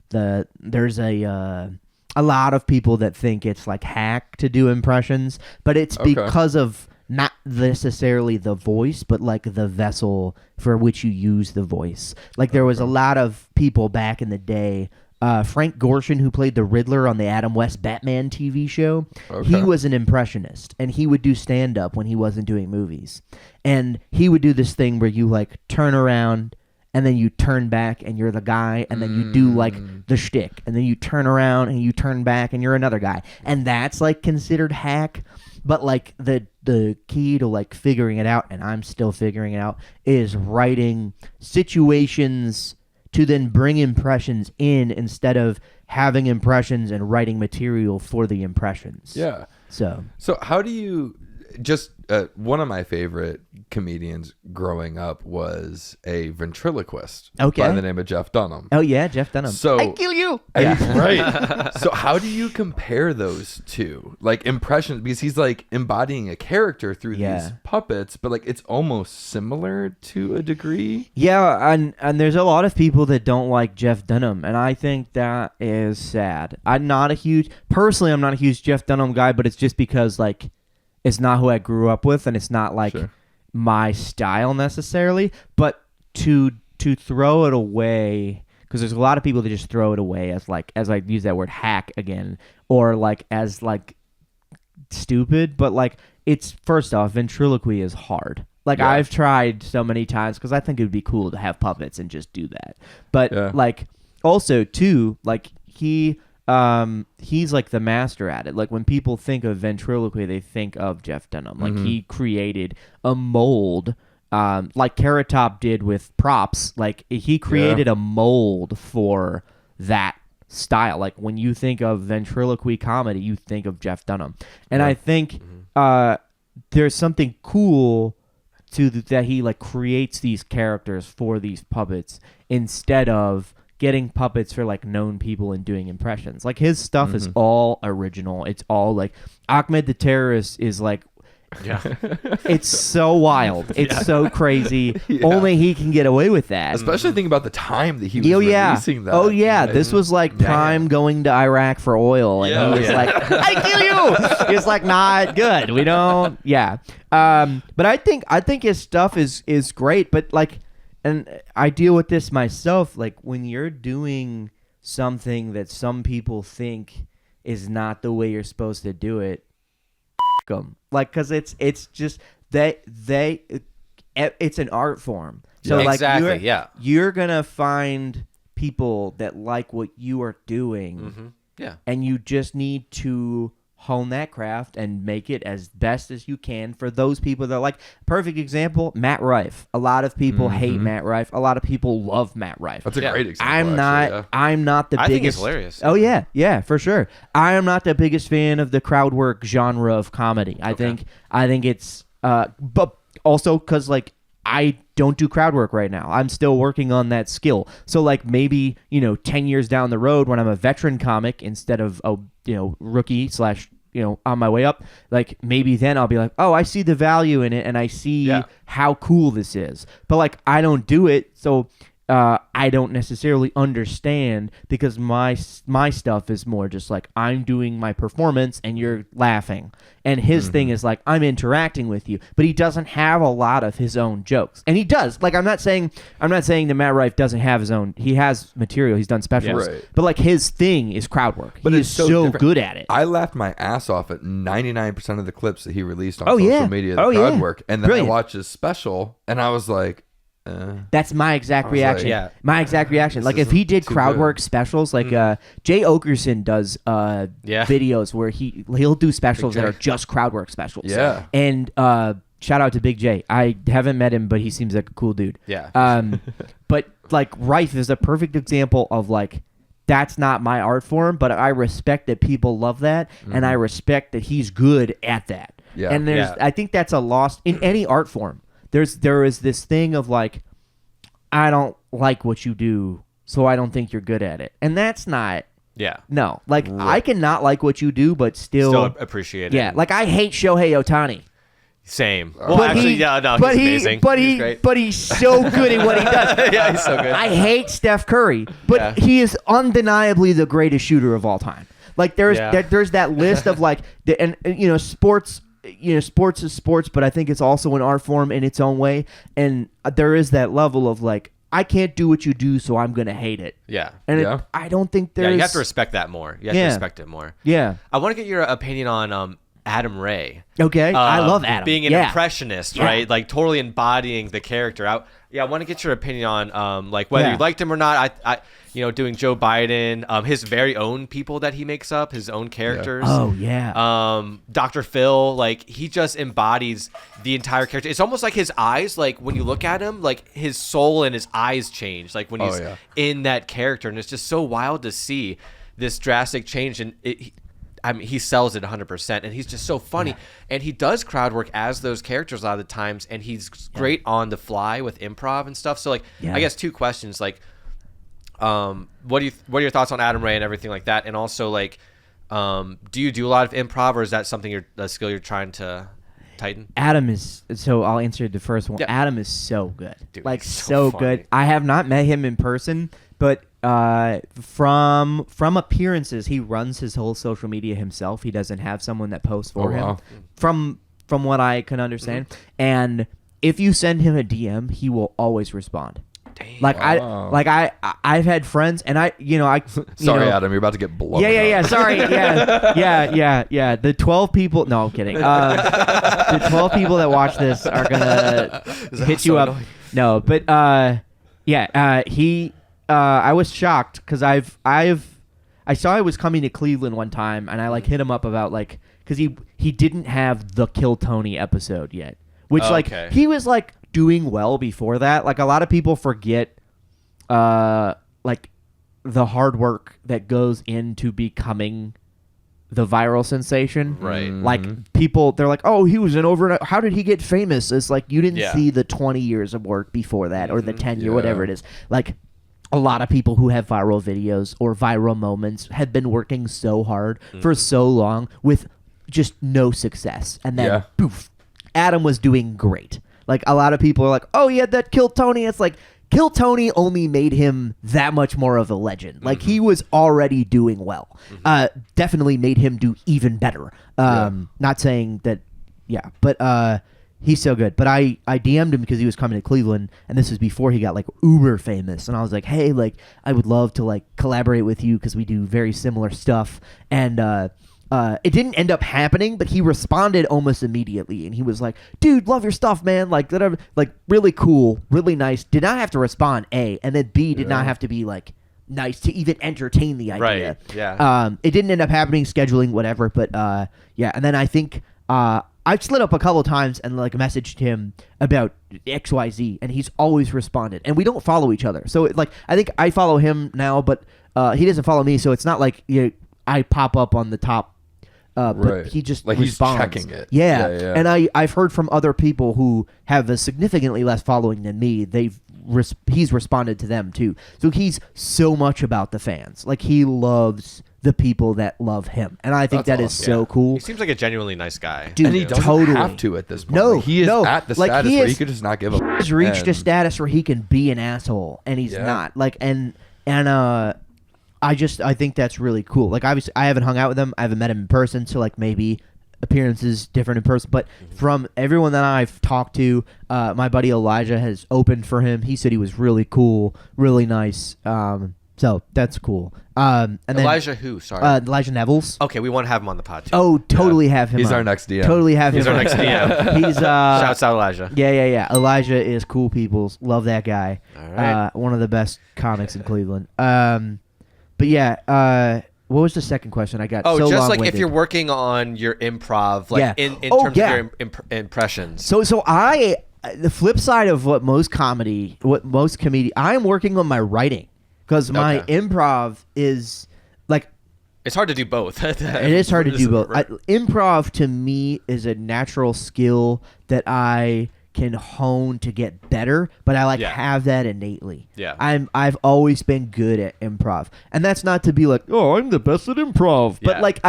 there's a lot of people that think it's hack to do impressions, but it's because of not necessarily the voice, but the vessel for which you use the voice. There was a lot of people back in the day. Frank Gorshin, who played the Riddler on the Adam West Batman TV show, he was an impressionist, and he would do stand-up when he wasn't doing movies. And he would do this thing where you, turn around, and then you turn back, and you're the guy, and then you do, the shtick. And then you turn around, and you turn back, and you're another guy. And that's, considered hack. But, the key to, figuring it out, and I'm still figuring it out, is writing situations to then bring impressions in instead of having impressions and writing material for the impressions. Yeah. So how do you one of my favorite comedians growing up was a ventriloquist by the name of Jeff Dunham. Oh yeah, Jeff Dunham. So I kill you. Right. So how do you compare those two? Impressions, because he's embodying a character through these puppets, but it's almost similar to a degree. Yeah, and there's a lot of people that don't like Jeff Dunham, and I think that is sad. I'm not a huge Jeff Dunham guy, but it's just because it's not who I grew up with, and it's not my style necessarily. But to throw it away, because there's a lot of people that just throw it away as I use that word hack again, or as stupid. But it's, first off, ventriloquy is hard. I've tried so many times because I think it would be cool to have puppets and just do that. But also too, he's the master at it. When people think of ventriloquy, they think of Jeff Dunham. He created a mold, like Carrot Top did with props. He created a mold for that style. When you think of ventriloquy comedy, you think of Jeff Dunham. And I think there's something cool to that he creates these characters for these puppets instead of getting puppets for known people and doing impressions. His stuff is all original. It's all Ahmed the Terrorist is it's so wild. It's so crazy. Only he can get away with that. Especially thinking about the time that he was releasing that. Oh yeah, this was Prime going to Iraq for oil, and he was I kill you. He was not good. We don't. Yeah. But I think his stuff is great. But and I deal with this myself. When you're doing something that some people think is not the way you're supposed to do it, them. Because it's just it's an art form. So exactly, you're gonna find people that like what you are doing, Yeah. And you just need to hone that craft and make it as best as you can for those people that are like, perfect example, Matt Rife. A lot of people hate Matt Rife. A lot of people love Matt Rife. That's a great example. I'm not the biggest. I think it's hilarious. Oh yeah, for sure. I am not the biggest fan of the crowd work genre of comedy. I think it's but also because like I don't do crowd work right now. I'm still working on that skill. So like maybe 10 years down the road when I'm a veteran comic instead of a rookie / on my way up, like maybe then I'll be like, oh, I see the value in it and I see how cool this is. But like I don't do it, so I don't necessarily understand because my stuff is more just like I'm doing my performance and you're laughing. And his thing is like I'm interacting with you, but he doesn't have a lot of his own jokes. And he does. Like I'm not saying that Matt Rife doesn't have his own. He has material. He's done specials. Right. But like his thing is crowd work. But he it's is so so different. good at it. I laughed my ass off at 99% of the clips that he released on Oh, social yeah. media, the Oh, crowd yeah. work. And then Brilliant. I watched his special and I was like, That's my exact was reaction. like, My exact reaction. Like if isn't he did too crowd good. work specials, like Jay Okerson does videos where he'll do specials that are just crowd work specials. Yeah. And shout out to Big J. I haven't met him, but he seems like a cool dude. Yeah. But like Rife is a perfect example of like that's not my art form, but I respect that people love that, and I respect that he's good at that. Yeah. And I think that's a lost in any art form. There is this thing of like, I don't like what you do, so I don't think you're good at it. And that's not, no. Like, I can not like what you do, but still appreciate it. Yeah, like I hate Shohei Ohtani. Same. Well, actually, he's amazing. He's great. But he's so good at what he does. Yeah, he's so good. I hate Steph Curry, but he is undeniably the greatest shooter of all time. Like there's that list of like, sports. Sports is sports, but I think it's also an art form in its own way. And there is that level of like, I can't do what you do, so I'm gonna hate it. Yeah. And I don't think there's. Yeah, you have to respect that more. You have to respect it more. Yeah. I want to get your opinion on Adam Ray. Okay, I love Adam. Being an impressionist, right? Like totally embodying the character. I want to get your opinion on like whether you liked him or not. I doing Joe Biden, his very own people that he makes up, his own characters. Oh yeah. Dr. Phil, like he just embodies the entire character. It's almost like his eyes, like when you look at him, like his soul and his eyes change, like when he's in that character, and it's just so wild to see this drastic change. And he sells it 100%, and he's just so funny. And he does crowd work as those characters a lot of the times, and he's great on the fly with improv and stuff. So like, I guess two questions, like, what are your thoughts on Adam Ray and everything like that? And also like, do you do a lot of improv, or is that something a skill you're trying to tighten? Adam is, so I'll answer the first one. Yeah. Adam is so good. Dude, like he's so so good. funny. I have not met him in person, but from appearances, he runs his whole social media himself. He doesn't have someone that posts for him. Wow. From what I can understand. And if you send him a DM, he will always respond. Like I've had friends, and sorry, Adam, you're about to get blown. Yeah. Sorry. Yeah. The 12 people. No, I'm kidding. The 12 people that watch this are gonna hit you up. Annoying? No, but he. I was shocked because I saw he was coming to Cleveland one time, and I like hit him up about like because he didn't have the Kill Tony episode yet, which like he was like doing well before that. Like a lot of people forget like the hard work that goes into becoming the viral sensation. Right. Like people, they're like, oh, he was an overnight. How did he get famous? It's like you didn't see the 20 years of work before that or the 10 year, whatever it is. Like a lot of people who have viral videos or viral moments have been working so hard for so long with just no success. And then poof, Adam was doing great. Like a lot of people are like, oh yeah, that Kill Tony. It's like Kill Tony only made him that much more of a legend. Like he was already doing well. Definitely made him do even better. Not saying that, but he's so good. But I DM'd him because he was coming to Cleveland, and this was before he got like uber famous. And I was like, hey, like I would love to like collaborate with you because we do very similar stuff. And it didn't end up happening, but he responded almost immediately, and he was like, dude, love your stuff, man. Like, really cool, really nice. Did not have to respond, A, and then B, did not have to be like nice to even entertain the idea. Right, yeah. It didn't end up happening, scheduling, whatever, but yeah. And then I think I've slid up a couple times and like messaged him about XYZ, and he's always responded. And we don't follow each other, so like I think I follow him now, but he doesn't follow me, so it's not like I pop up on the top. But he just like responds. he's checking it. Yeah. Yeah. And I've heard from other people who have a significantly less following than me. He's responded to them too. So he's so much about the fans. Like he loves the people that love him, and I think That's that is awesome. so cool. He seems like a genuinely nice guy. Dude, And he doesn't totally have to at this point. No, Like, he is no. at the Like, status he where is- he could just not give a He's reached a and- status where he can be an asshole, and he's Yeah. not. Like, and I think that's really cool. Like, obviously, I haven't hung out with him. I haven't met him in person, so like maybe appearances different in person. But from everyone that I've talked to, my buddy Elijah has opened for him. He said he was really cool, really nice. So that's cool. And then Elijah who? Sorry. Elijah Nevels. Okay, we want to have him on the pod too. Oh, totally have him. He's on. our next DM. Totally have He's him. our on. next DM. He's Shouts out Elijah. Yeah. Elijah is cool peoples. Love that guy. All right. One of the best comics in Cleveland. But yeah, what was the second question? I got Oh, so just like if long-winded. you're working on your improv, like Yeah. in Oh, terms yeah. of your impressions. So the flip side of what most comedy, I'm working on my writing because my Okay. improv is like It's hard to do both. it is hard to do both. Improv to me is a natural skill that I can hone to get better, but I Yeah. have that innately. Yeah. I've always been good at improv, and that's not to be like, oh, I'm the best at improv, but Yeah. like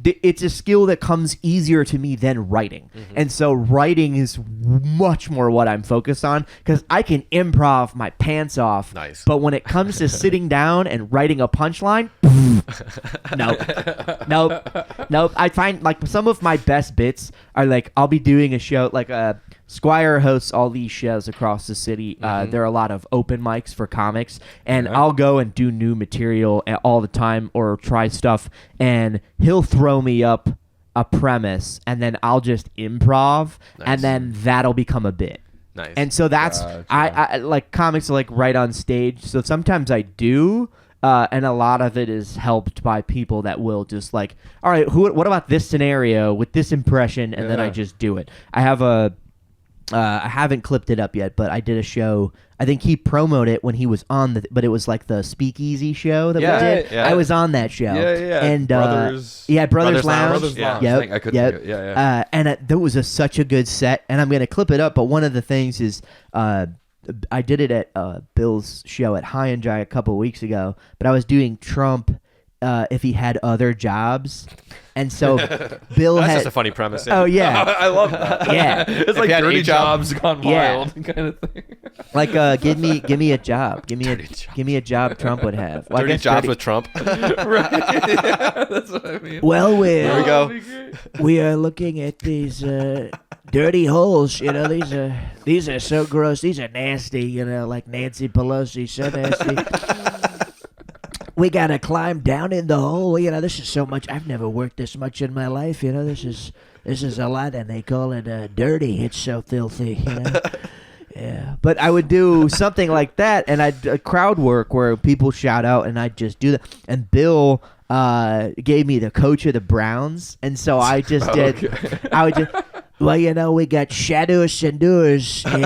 it's a skill that comes easier to me than writing, and so writing is much more what I'm focused on because I can improv my pants off. Nice. But when it comes to sitting down and writing a punchline, nope. I find like some of my best bits are like I'll be doing a show like Squire hosts all these shows across the city. There are a lot of open mics for comics, and I'll go and do new material all the time or try stuff, and he'll throw me up a premise, and then I'll just improv, and then that'll become a bit. Nice. And so that's I like comics are like right on stage. So sometimes I do, and a lot of it is helped by people that will just like, all right, what about this scenario with this impression, and then I just do it. I have I haven't clipped it up yet, but I did a show. I think he promoted it when he was on but it was like the Speakeasy show that we did. Yeah. I was on that show. Yeah. And Brothers. Brothers Lounge. Brothers Lounge. Yep. I think I couldn't Yep. think of it. Yeah. And there was such a good set, and I'm going to clip it up, but one of the things is I did it at Bill's show at High and Dry a couple weeks ago, but I was doing Trump if he had other jobs. And so Bill That's had... just a funny premise. Oh, yeah. I love that. Yeah. It's like you had Dirty a job- Jobs gone Yeah. wild kind of thing. Like, give me a job. Give me a job Trump would have. Well, I Dirty guess jobs with Trump. That's what I mean. Well, There we go. we are looking at these dirty holes. You know, these are so gross. These are nasty. You know, like Nancy Pelosi, so nasty. We gotta climb down in the hole. You know, this is so much. I've never worked this much in my life. You know, this is a lot, and they call it dirty. It's so filthy. You know. Yeah, but I would do something like that, and I'd crowd work where people shout out, and I'd just do that. And Bill gave me the coach of the Browns, and so I just did. I would just, well, you know, we got shadows and doers, and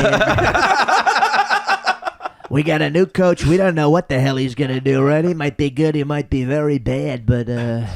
we got a new coach. We don't know what the hell he's gonna do. Right? He might be good. He might be very bad, but yeah,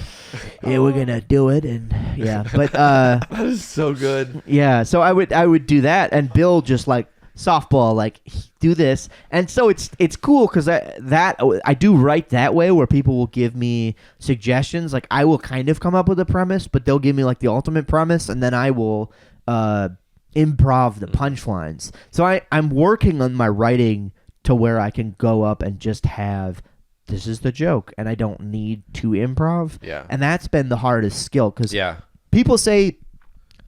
we're gonna do it, and yeah, but That is so good. yeah. So I would do that, and Bill just like softball, like do this, and so it's cool because I do write that way where people will give me suggestions. Like I will kind of come up with a premise, but they'll give me like the ultimate premise, and then I will improv the punchlines. So I'm working on my writing to where I can go up and just have this is the joke, and I don't need to improv. Yeah. And that's been the hardest skill because Yeah. people say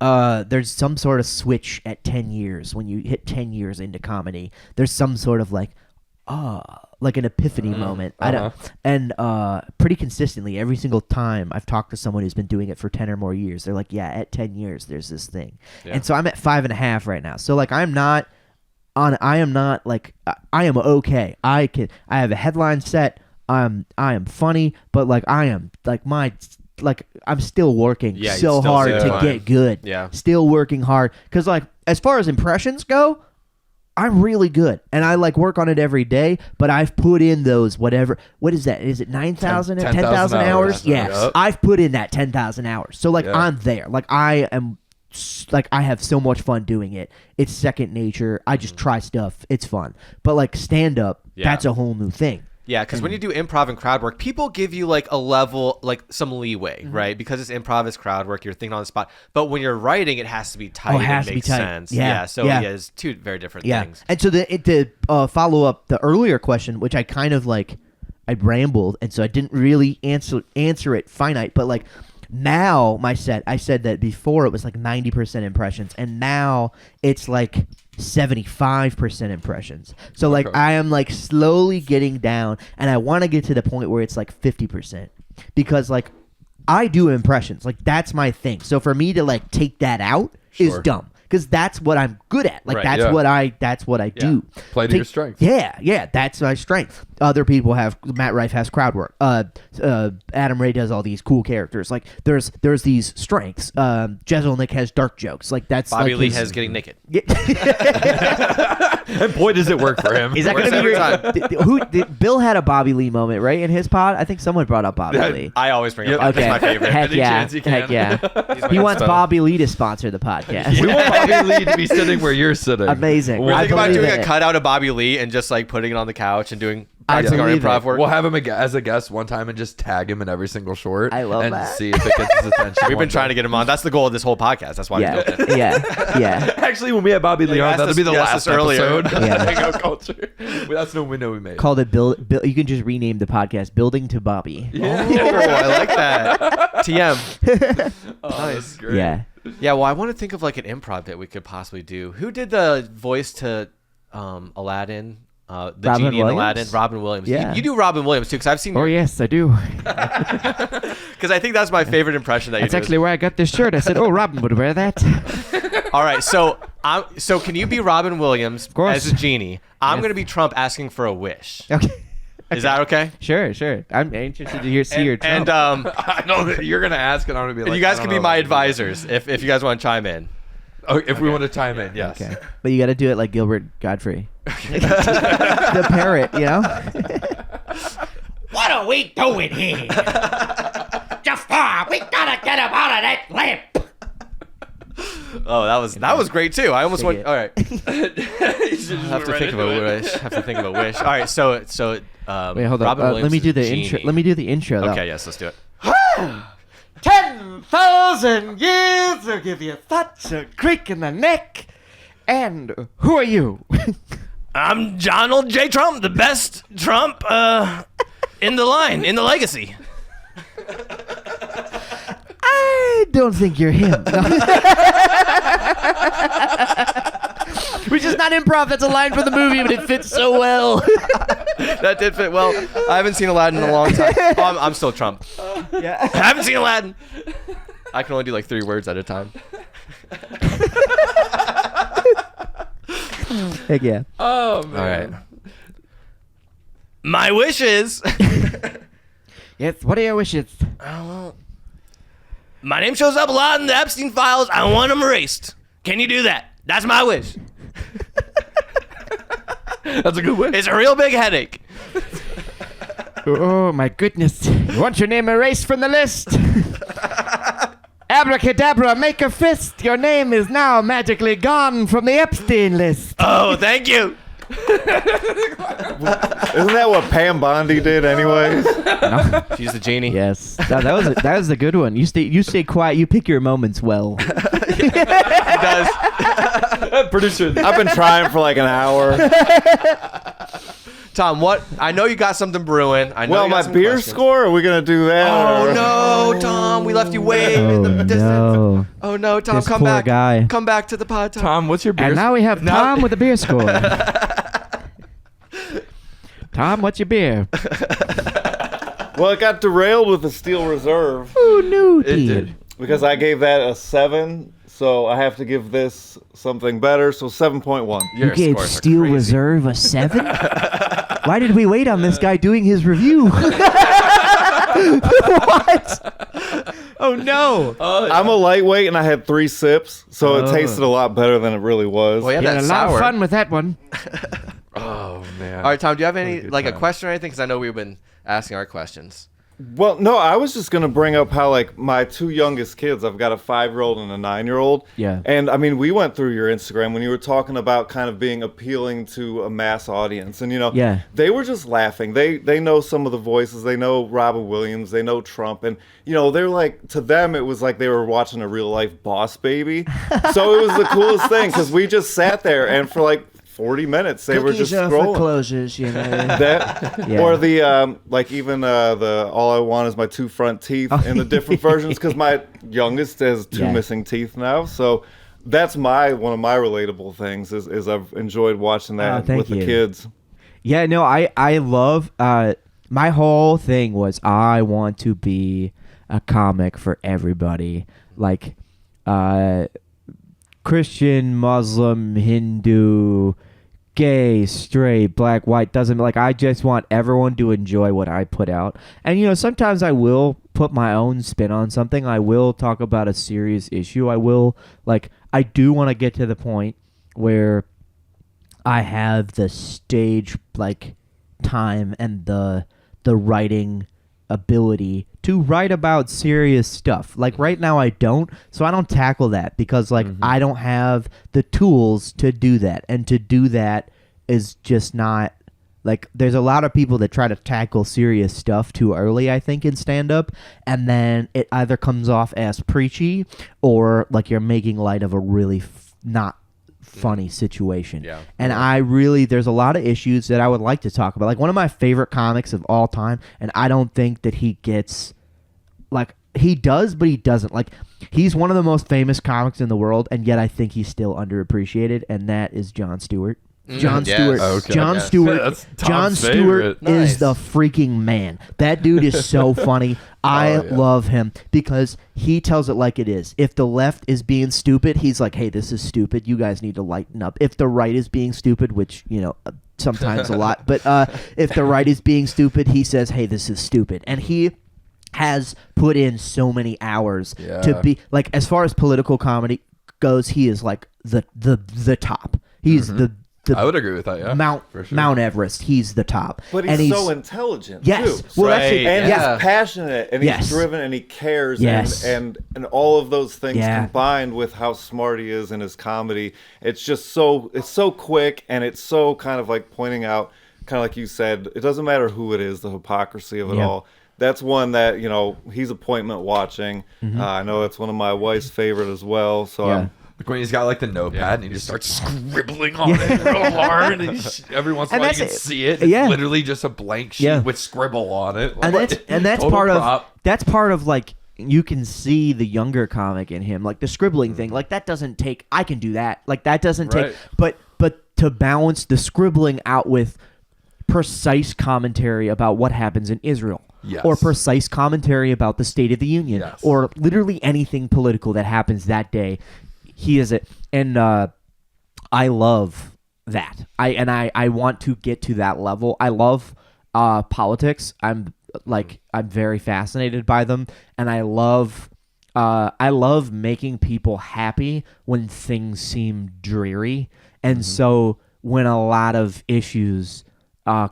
there's some sort of switch at 10 years. When you hit 10 years into comedy, there's some sort of like an epiphany moment. I don't, and pretty consistently every single time I've talked to someone who's been doing it for 10 or more years, they're like, yeah, at 10 years there's this thing. Yeah. And so I'm at 5.5 right now. So like I am not like I am okay. I have a headline set. I am funny, but like I am like I'm still working Yeah, so you're still hard so to fine. get good. Yeah. Still working hard because like as far as impressions go, I'm really good and I like work on it every day. But I've put in those what is that? Is it 9,000 or 10,000 hours? Yeah, Yep. I've put in that 10,000 hours. So like Yeah. I'm there. Like I am. Like I have so much fun doing it. It's second nature. I just try stuff. It's fun. But like stand up, Yeah. that's a whole new thing. Yeah, because when you do improv and crowd work, people give you like a level, like some leeway, right? Because it's improv, it's crowd work, you're thinking on the spot. But when you're writing, it has to be tight. it has and to be makes tight. sense. Yeah, So yeah. it's two very different Yeah. things. And so to follow up the earlier question, which I kind of like, I rambled, and so I didn't really answer it finite, but like now my set, I said that before it was like 90% impressions, and now it's like 75% impressions. So like I am like slowly getting down, and I want to get to the point where it's like 50%, because like I do impressions, like that's my thing. So for me to like take that out is dumb, because that's what I'm good at. Like Right, that's what I do. Play to your strengths. Yeah, that's my strength. Other people have, Matt Rife has crowd work. Adam Ray does all these cool characters. Like there's these strengths. Jezelnik has dark jokes. Like that's Bobby like Lee his- has getting naked. And boy, does it work for him. Is that going to be every your, time. Bill had a Bobby Lee moment, right, in his pod? I think someone brought up Bobby Lee. I always bring it up. Okay. That's my favorite. Heck yeah. chance he can. Heck yeah. He's my He wants inspo. Bobby Lee to sponsor the podcast. We want Bobby Lee to be sitting where you're sitting. Amazing. We're I thinking about believe doing in a it. cutout of Bobby Lee and just like putting it on the couch and doing I practicing our believe improv it. work. We'll have him as a guest one time and just tag him in every single short. I love and that. see if it gets his attention. We've been trying to get him on. That's the goal of this whole podcast. That's why we Yeah, built it. yeah. Actually, when we had Bobby Lee you on, asked that'll us- be the you asked last us earlier. episode. Yeah. Hangout culture. Well, that's no window we made. Called it Bill. You can just rename the podcast "Building to Bobby." Oh, I like that. TM. Nice. Great. Yeah. Yeah, well, I want to think of like an improv that we could possibly do. Who did the voice to Aladdin? The Robin genie in Williams? Aladdin? Robin Williams. Yeah. You do Robin Williams too, because I've seen. Oh yes, I do. Because I think that's my favorite impression that you That's do. actually where I got this shirt. I said, "Oh, Robin would wear that." All right, so can you be Robin Williams course. as a genie? I'm Yes. going to be Trump asking for a wish. Okay. Is that okay? Sure. I'm interested to see your Trump. And I know that you're gonna ask, and I'm gonna be like, you guys I can don't be know. my advisors if you guys want to chime in. Oh, if we want to chime in, yes. Okay. But you got to do it like Gilbert Godfrey. The parrot, you know? What are we doing here? Jafar, we gotta get him out of that lamp. Oh, that was great too. I almost Take went. it. All right. Have to think of a wish. Have to think of a wish. All right. So Wait, hold on. Robin Williams Let me do the is intro. genie. Let me do the intro. Though. Okay. Yes. Let's do it. 10,000 years will give you such a creak in the neck. And who are you? I'm Donald J. Trump, the best Trump in the line, in the legacy. I don't think you're him. Which is not improv. That's a line from the movie, but it fits so well. That did fit well. I haven't seen Aladdin in a long time. Oh, I'm still Trump. Yeah. I haven't seen Aladdin. I can only do like 3 words at a time. Heck yeah. Oh man. All right. My wish is. Yes. What are your wishes? My name shows up a lot in the Epstein files. I want them erased. Can you do that? That's my wish. That's a good wish. It's a real big headache. Oh my goodness! You want your name erased from the list? Abracadabra, make a fist. Your name is now magically gone from the Epstein list. Oh, thank you. Isn't that what Pam Bondi did, anyways? She's the genie. Yes, that was a good one. You stay quiet. You pick your moments well. He does. Producer. I've been trying for like an hour. Tom, what? I know you got something brewing. I know Well, you got my some beer questions. score? Are we going to do that? Oh or- no, Tom, we left you way in the distance. no! Oh no, Tom, This come poor back. guy. Come back to the pod, Tom. Tom, what's your beer? And now we have Tom with a beer score. Tom, what's your beer? Well, it got derailed with the Steel Reserve Oh no, It did. because I gave that a 7, so I have to give this something better, so 7.1. You Your gave scores are Steel crazy. Reserve a 7? Why did we wait on this guy doing his review? What? Oh no! I'm a lightweight, and I had 3 sips, so it tasted a lot better than it really was. Well, yeah, You had that's a lot sour. of fun with that one. Oh man. All right, Tom, do you have any good like a time. question or anything? Because I know we've been asking our questions. Well, no, I was just going to bring up how, like, my 2 youngest kids, I've got a 5-year-old and a 9-year-old. Yeah. And, I mean, we went through your Instagram when you were talking about kind of being appealing to a mass audience. And, Yeah. they were just laughing. They know some of the voices. They know Robin Williams. They know Trump. And, they're like, to them, it was like they were watching a real-life Boss Baby. So it was the coolest thing because we just sat there and for, like, 40 minutes they were just Cookies are for scrolling. closers, That Yeah. or the like even the all I want is my 2 front teeth in the different versions because my youngest has 2 Yeah. missing teeth now, so that's one of my relatable things is I've enjoyed watching that thank with the you. kids. Yeah, no, I love my whole thing was I want to be a comic for everybody. Like Christian, Muslim, Hindu, gay, straight, black, white, doesn't like I just want everyone to enjoy what I put out. And sometimes I will put my own spin on something. I will talk about a serious issue. I do want to get to the point where I have the stage time and the writing ability to write about serious stuff. Like right now I don't, so I don't tackle that because I don't have the tools to do that. And to do that is just not there's a lot of people that try to tackle serious stuff too early, I think, in stand-up, and then it either comes off as preachy or like you're making light of a really not funny situation. Yeah. And there's a lot of issues that I would like to talk about. Like one of my favorite comics of all time, and I don't think that he gets he does, but he doesn't. He's one of the most famous comics in the world, and yet I think he's still underappreciated, and that is John Stewart. John yes. Stewart. Okay. John Yes. Stewart. That's Tom's John Stewart favorite. Nice. is the freaking man. That dude is so funny. I love him because he tells it like it is. If the left is being stupid, he's like, "Hey, this is stupid. You guys need to lighten up." If the right is being stupid, which sometimes a lot, but if the right is being stupid, he says, "Hey, this is stupid," and he has put in so many hours to be as far as political comedy goes, he is the top. He's the I would agree with that. Yeah, for sure. Mount Everest. He's the top. But and he's so intelligent yes. too. Well, Right. And Yeah. he's passionate, and he's Yes. driven, and he cares, Yes. and all of those things Yeah. combined with how smart he is in his comedy, it's so quick, and it's so kind of pointing out, kind of like you said, it doesn't matter who it is, the hypocrisy of it Yeah. all. That's one that he's appointment watching. I know that's one of my wife's favorite as well. So Yeah. I'm Like when he's got the notepad and he just starts scribbling on it real hard, and every once in a while you can see it. It's literally just a blank sheet with scribble on it. And that's Total part prop. of you can see the younger comic in him, the scribbling thing. That doesn't take. I can do that. That doesn't take. But to balance the scribbling out with precise commentary about what happens in Israel. Yes. Or precise commentary about the State of the Union, Yes. or literally anything political that happens that day. He is it, and I love that. I want to get to that level. I love politics. I'm very fascinated by them, and I love making people happy when things seem dreary, and so when a lot of issues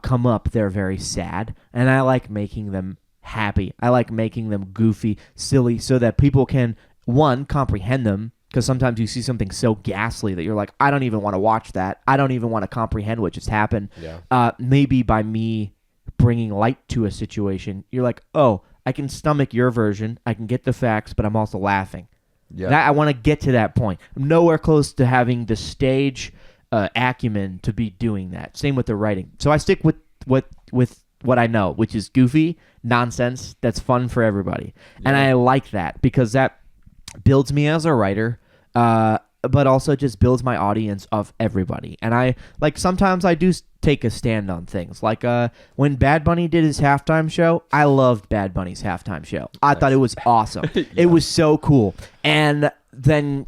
come up, they're very sad, and I like making them happy. I like making them goofy, silly, so that people can, one, comprehend them, because sometimes you see something so ghastly that you're like, I don't even want to watch that. I don't even want to comprehend what just happened. Yeah. Maybe by me bringing light to a situation, you're like, oh, I can stomach your version. I can get the facts, but I'm also laughing. Yeah. I want to get to that point. I'm nowhere close to having the stage acumen to be doing that. Same with the writing. So I stick with what I know, which is goofy nonsense that's fun for everybody. And I like that because that builds me as a writer, but also just builds my audience of everybody. And I sometimes I do take a stand on things. When Bad Bunny did his halftime show, I loved Bad Bunny's halftime show. I thought it was awesome. It was so cool. And then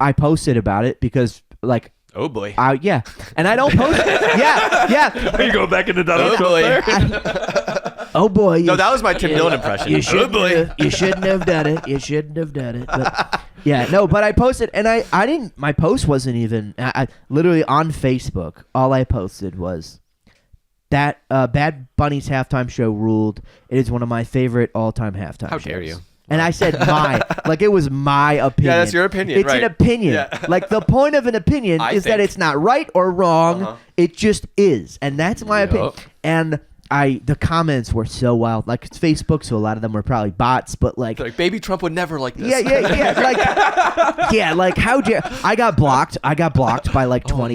I posted about it because Oh boy. Yeah, and I don't post. Yeah. Are you going back into Donald Trump there? Oh boy. No, that was my Tim Dillon impression. You Oh shouldn't, boy. you shouldn't have done it. You shouldn't have done it. But Yeah, no, but I posted, and I didn't. My post wasn't even. I literally on Facebook. All I posted was that Bad Bunny's halftime show ruled. It is one of my favorite all-time halftime. How shows. dare you? And I said like it was my opinion. Yeah, that's your opinion, It's right. an opinion. Yeah. Like the point of an opinion I is that think. it's not right or wrong. Uh-huh. It just is, and that's my opinion. And the comments were so wild. Like it's Facebook, so a lot of them were probably bots. But like, Like baby Trump would never like this. yeah. Like, yeah, like how dare I got blocked. I got blocked by like 20,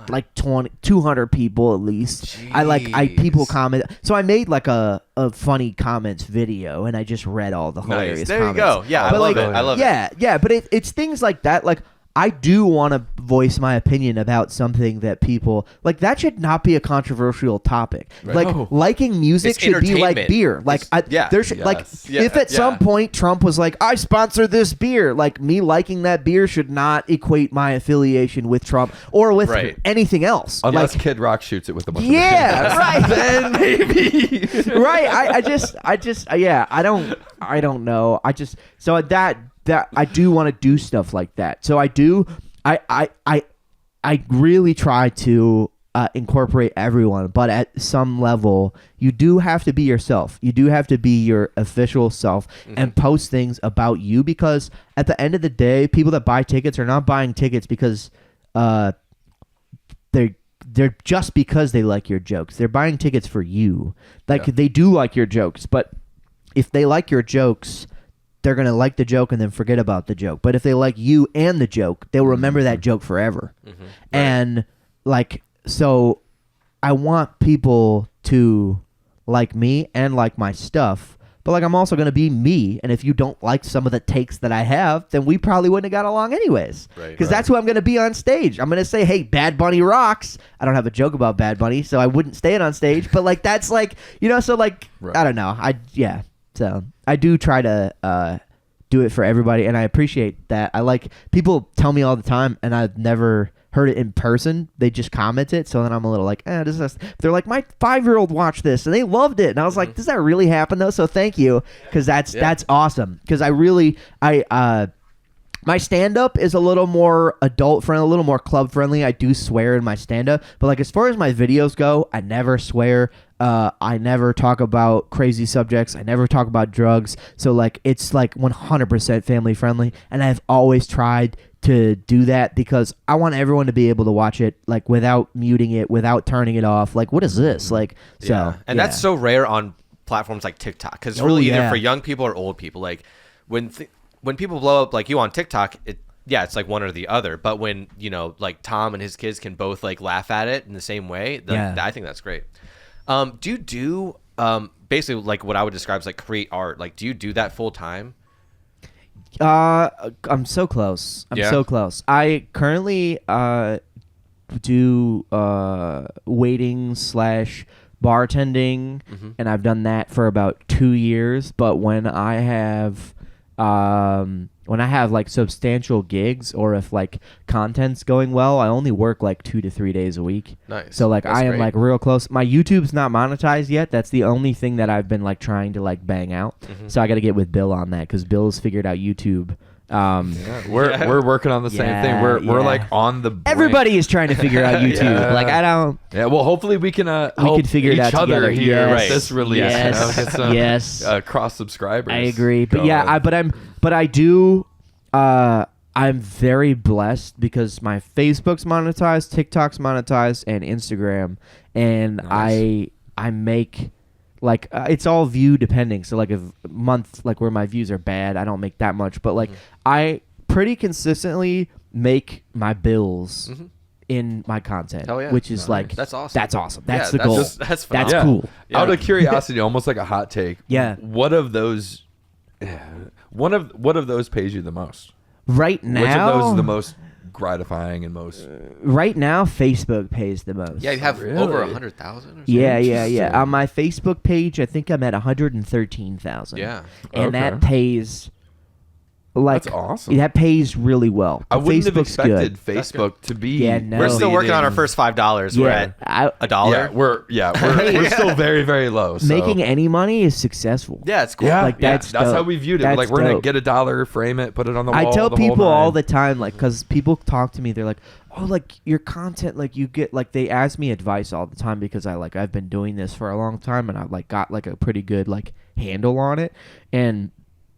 my 200 people at least. I people Jeez. comment. So I made like a funny comments video, and I just read all the hilarious There comments. you go. Yeah, I But, love like, it. I love yeah, it. Yeah, but it's things like that. Like I do want to voice my opinion about something that people like. That should not be a controversial topic. Like liking music It's should be like entertainment. beer. Like there should like Yes. if at some point Trump was like, I sponsor this beer, like me liking that beer should not equate my affiliation with Trump or with Right. anything else. Unless like, Kid Rock shoots it with a bunch yeah, of right. then maybe. Right. I just yeah, I don't know. So that I do want to do stuff like that. So I really try to incorporate everyone, but at some level you do have to be yourself. You do have to be your official self and post things about you, because at the end of the day, people that buy tickets are not buying tickets because they're just because they like your jokes. They're buying tickets for you. Like they do like your jokes, but if they like your jokes, they're going to like the joke and then forget about the joke. But if they like you and the joke, they'll remember that joke forever. And like, so I want people to like me and like my stuff, but like I'm also going to be me. And if you don't like some of the takes that I have, then we probably wouldn't have got along anyways. Because that's who I'm going to be on stage. I'm going to say, hey, Bad Bunny rocks. I don't have a joke about Bad Bunny, so I wouldn't say it on stage. But like, that's like, so like, I don't know. So I do try to do it for everybody, and I appreciate that. I like people tell me all the time, and I've never heard it in person. They just comment it, so then I'm a little like, they're like, my 5-year-old watched this and they loved it, and I was like, does that really happen though? So thank you, because that's awesome. Because my stand-up is a little more adult-friendly, a little more club-friendly. I do swear in my stand-up. But, like, as far as my videos go, I never swear. I never talk about crazy subjects. I never talk about drugs. So, like, it's, like, 100% family-friendly. And I've always tried to do that because I want everyone to be able to watch it, like, without muting it, without turning it off. Like, what is this? Like, And that's so rare on platforms like TikTok, because it's really either for young people or old people. Like, when people blow up like you on TikTok, it's like one or the other. But when, like Tom and his kids can both like laugh at it in the same way, I think that's great. Do you do basically like what I would describe as like create art? Like, do you do that full time? I'm so close. So close. I currently do waiting / bartending, and I've done that for about 2 years. But when I have like substantial gigs, or if like content's going well, I only work like 2 to 3 days a week. Nice. So like That's I am great. like real close. My YouTube's not monetized yet. That's the only thing that I've been like trying to like bang out. So I got to get with Bill on that, because Bill's figured out YouTube. We're working on the same thing. We're like on the brink. Everybody is trying to figure out YouTube. Yeah. Like I don't. Yeah, well, hopefully we can help could figure it each out other together. here Yes. with this release. Yes. Get some Yes. cross subscribers. I agree, but going. I'm very blessed because my Facebook's monetized, TikTok's monetized, and Instagram, and I make like it's all view depending. So like if a month like where my views are bad, I don't make that much, but like I pretty consistently make my bills in my content. Hell yeah. Which is like That's awesome. That's awesome. That's Yeah, the goal. that's That's phenomenal. cool. Yeah. Out of curiosity, almost like a hot take. Yeah. What of those? What of those pays you the most? Right now, Which of those is the most gratifying and most? Right now, Facebook pays the most. Yeah, you have over 100,000. Yeah. On my Facebook page, I think I'm at 113,000. Yeah. and that pays Like That's awesome. That pays really well. I wouldn't have Facebook's expected good. Facebook to be. Yeah, no. We're still working on our leading- first $5. We're Yeah, at $1. We're still very, very low. So. Making any money is successful. Yeah, it's cool. Yeah, Like, that's that's how dope. we viewed it. That's Like we're gonna dope. get $1, frame it, put it on the wall. I tell the whole people all nine. the time, like, because people talk to me, they're like, "Oh, like your content, like you get, like they ask me advice all the time because I've been doing this for a long time and I've like got like a pretty good like handle on it, and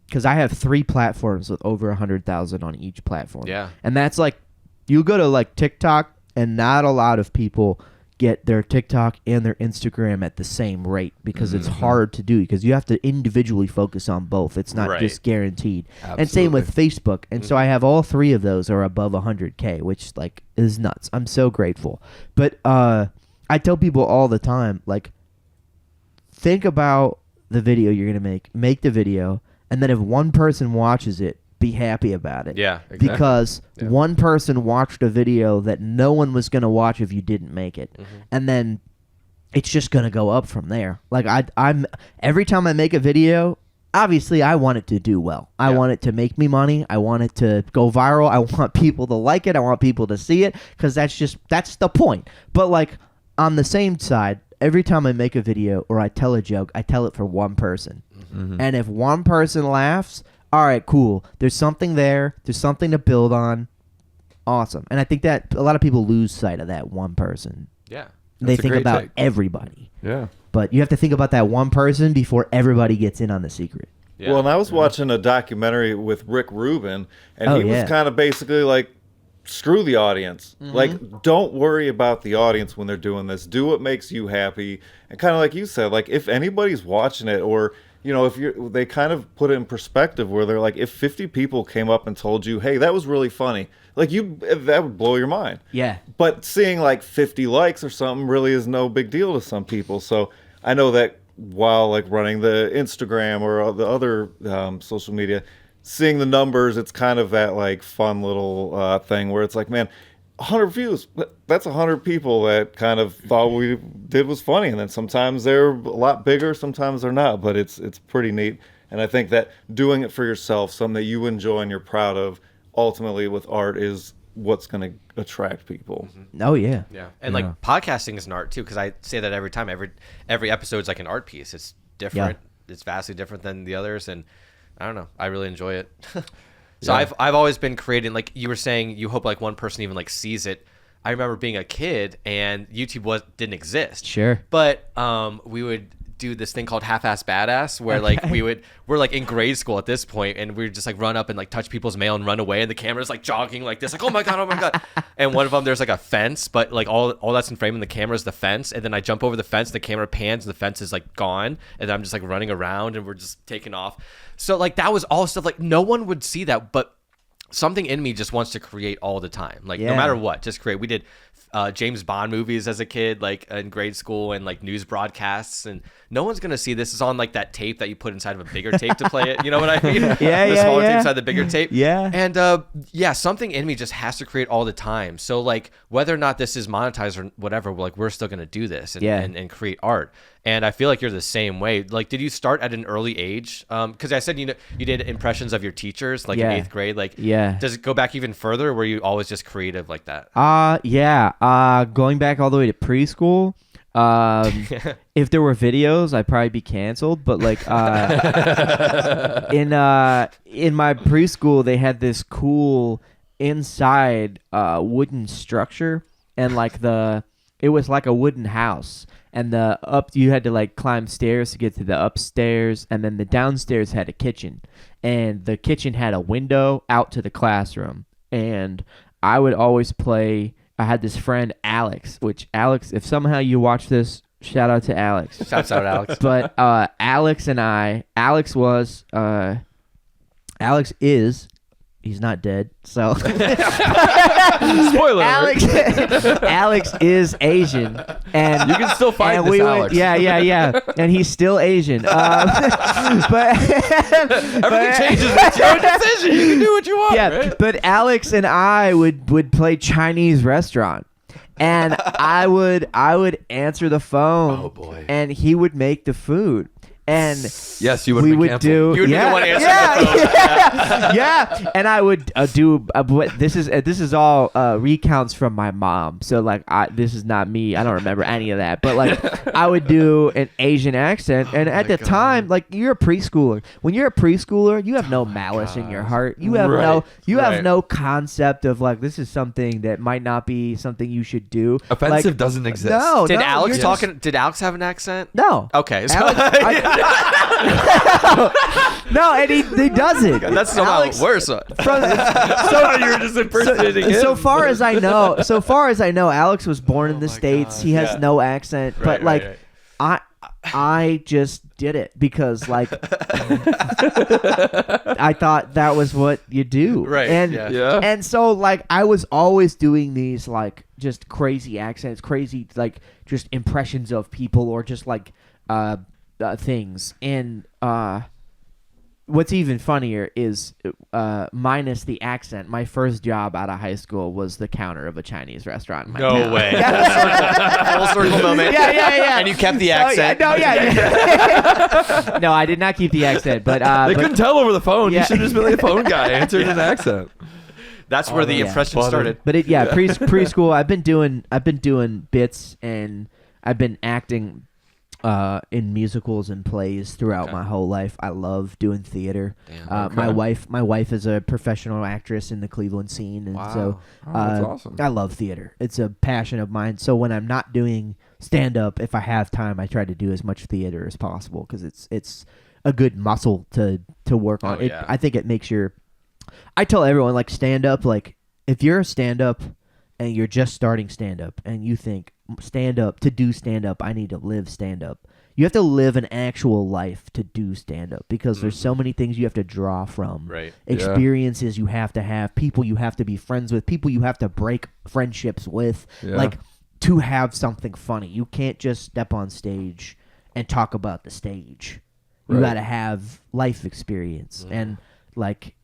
because I have 3 platforms with over 100,000 on each platform. Yeah. And that's like, you go to like TikTok, and not a lot of people get their TikTok and their Instagram at the same rate because it's hard to do because you have to individually focus on both. It's not Right. just guaranteed. And same with Facebook. And so I have all 3 of those are above 100K, which like is nuts. I'm so grateful. But I tell people all the time, like, think about the video you're going to make the video, and then if one person watches it, be happy about it. Yeah, exactly. Because one person watched a video that no one was going to watch if you didn't make it. And then it's just going to go up from there. Like I'm every time I make a video, obviously I want it to do well. I want it to make me money. I want it to go viral. I want people to like it. I want people to see it because that's the point. But like on the same side, every time I make a video or I tell a joke, I tell it for one person. And if one person laughs, all right, cool. There's something there. There's something to build on. Awesome. And I think that a lot of people lose sight of that one person. Yeah. They That's a think great about take. everybody. Yeah. But you have to think about that one person before everybody gets in on the secret. Yeah. Well, and I was watching a documentary with Rick Rubin, and he was kind of basically like, screw the audience. Like, don't worry about the audience when they're doing this. Do what makes you happy. And kind of like you said, like, if anybody's watching it, or, you know, they kind of put it in perspective where they're like, if 50 people came up and told you, hey, that was really funny, like, that would blow your mind. Yeah. But seeing like 50 likes or something really is no big deal to some people. So I know that while like running the Instagram or the other social media, seeing the numbers, it's kind of that like fun little thing where it's like, man, 100 views, that's 100 people that kind of thought we did was funny. And then sometimes they're a lot bigger, sometimes they're not, but it's pretty neat. And I think that doing it for yourself, something that you enjoy and you're proud of, ultimately with art is what's going to attract people. Oh, yeah. Yeah. And like podcasting is an art too, because I say that every time. Every episode's like an art piece. It's different. It's vastly different than the others, and I don't know. I really enjoy it. So I've always been creating, like you were saying, you hope like one person even like sees it. I remember being a kid and YouTube didn't exist. Sure. But we would do this thing called half-ass badass where like we're like in grade school at this point, and we would just like run up and like touch people's mail and run away, and the camera's like jogging like this, like oh my god. And one of them, there's like a fence, but like all that's in frame in the camera is the fence, and then I jump over the fence, the camera pans, and the fence is like gone, and I'm just like running around and we're just taking off. So like that was all stuff like no one would see that, but something in me just wants to create all the time, like no matter what, just create. We did James Bond movies as a kid, like in grade school, and like news broadcasts, and no one's gonna see this. Is on like that tape that you put inside of a bigger tape to play it. You know what I mean? The smaller tape inside the bigger tape. Yeah. And something in me just has to create all the time. So like whether or not this is monetized or whatever, like we're still gonna do this and create art. And I feel like you're the same way. Like, did you start at an early age? Because I said you did impressions of your teachers, like in 8th grade. Like, does it go back even further? Or were you always just creative like that? Going back all the way to preschool. If there were videos, I'd probably be canceled. But like in my preschool, they had this cool inside wooden structure, and like it was like a wooden house. And you had to like climb stairs to get to the upstairs, and then the downstairs had a kitchen, and the kitchen had a window out to the classroom. And I would always play. I had this friend Alex, if somehow you watch this, shout out to Alex. Shouts out Alex. But Alex is. He's not dead, so Spoiler alert. Alex is Asian, and You can still find this Alex. and he's still Asian. But Everything changes. It's your decision. You can do what you want. yeah, right? but Alex and I would play Chinese restaurant, and I would answer the phone. Oh, boy. And he would make the food. And Yes, you would we be would canceled. do. You would be the yeah, one answering the phone. yeah. And I would do. This is all recounts from my mom. So like, this is not me. I don't remember any of that. But like, I would do an Asian accent, and at the time, like, you're a preschooler. When you're a preschooler, you have no malice in your heart. You have Right. no concept of like, this is something that might not be something you should do. Offensive Like, doesn't exist. No, Did no, Alex you're talk? just- Did Alex have an accent? No. Okay. So Alex, no, and he doesn't. that's somehow Alex, worse. From, You were just impersonating him. so far as I know, Alex was born in the States. He has no accent, but like, I just did it because like I thought that was what you do, Right, And yeah. and so like I was always doing these like just crazy accents, crazy like just impressions of people or just like things. And what's even funnier is minus the accent, my first job out of high school was the counter of a Chinese restaurant in my No town. way. Full circle moment. Yeah. And you kept the accent. No, I did not keep the accent, but They couldn't tell over the phone. Yeah. You should have just been like a phone guy answered an accct. That's where the yeah. impression started. But preschool. I've been doing bits, and I've been acting in musicals and plays throughout my whole life. I love doing theater. My wife is a professional actress in the Cleveland scene, and so that's awesome. I love theater. It's a passion of mine. So when I'm not doing stand up, if I have time, I try to do as much theater as possible because it's a good muscle to work on. yeah. I think it makes your. I tell everyone like stand up. Like if you're a stand up and you're just starting stand up and you think stand up, I need to live stand up. You have to live an actual life to do stand up because there's so many things you have to draw from. Right. Experiences you have to have, people you have to be friends with, people you have to break friendships with. Yeah. Like to have something funny. You can't just step on stage and talk about the stage. You Right. got to have life experience and like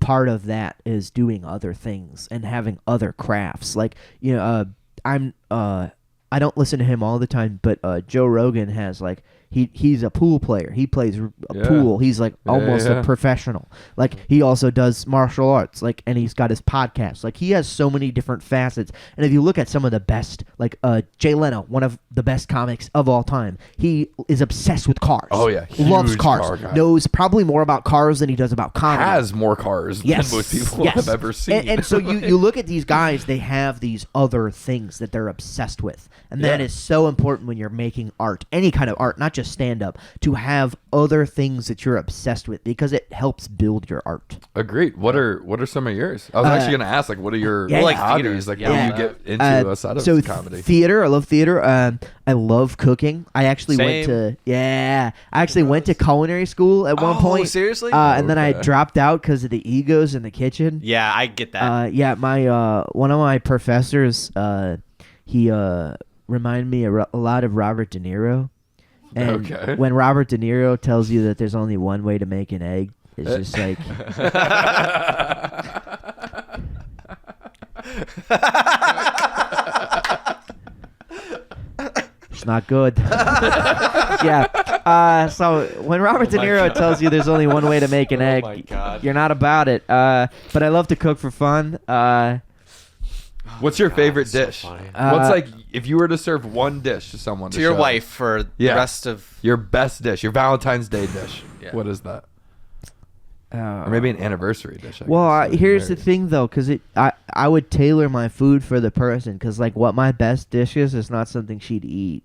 part of that is doing other things and having other crafts. Like, you know, I don't listen to him all the time, but Joe Rogan has like he's a pool player. He plays pool. He's like almost a professional. Like he also does martial arts. Like, and he's got his podcast. Like he has so many different facets. And if you look at some of the best, like Jay Leno, one of the best comics of all time, he is obsessed with cars. Oh, yeah. Loves Huge cars. car guy. Knows probably more about cars than he does about comedy. Has more cars than most people have ever seen. And so you look at these guys, they have these other things that they're obsessed with. And that is so important when you're making art, any kind of art, not just stand-up, to have other things that you're obsessed with because it helps build your art. Agreed. What are some of yours? I was actually going to ask, like, what are your Yeah, like hobbies? theater. Like, Yeah. what do you get into outside of so comedy? Theater, I love theater. I love cooking. I actually went Same. to culinary school at one Oh, point. seriously? And then I Okay. dropped out because of the egos in the kitchen. Yeah, I get that. My one of my professors, he reminded me a lot of Robert De Niro. And Okay. when Robert De Niro tells you that there's only one way to make an egg, it's just like it's not good. Yeah. So when Robert De Niro tells you there's only one way to make an egg, my God. you're not about it. But I love to cook for fun. What's your favorite that's so dish? funny. What's like if you were to serve one dish to someone To your show, wife for the rest of. your best dish, your Valentine's Day dish? Yeah. What is that? Or maybe an anniversary dish. Here's the thing though, because I would tailor my food for the person, because like what my best dish is not something she'd eat.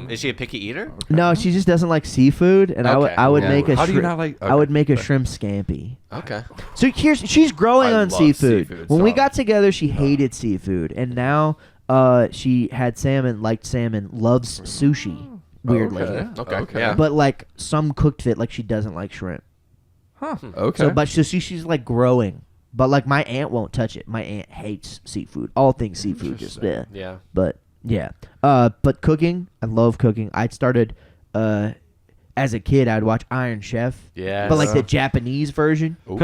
Is she a picky eater? No, she just doesn't like seafood, and Okay. I would make a How do you shrimp. not like? I would make a shrimp scampi. Okay. So she's growing I on love seafood. seafood, When we so- got together, she hated seafood, and now she had salmon, liked salmon, loves sushi. Weirdly, Okay. Yeah. but like some cooked fit, like she doesn't like shrimp. Okay. So, but she's like growing. But like my aunt won't touch it. My aunt hates seafood. All things seafood, just there. Yeah. But yeah. But cooking, I love cooking. I started as a kid, I'd watch Iron Chef. Yes. But like the Japanese version. Ooh.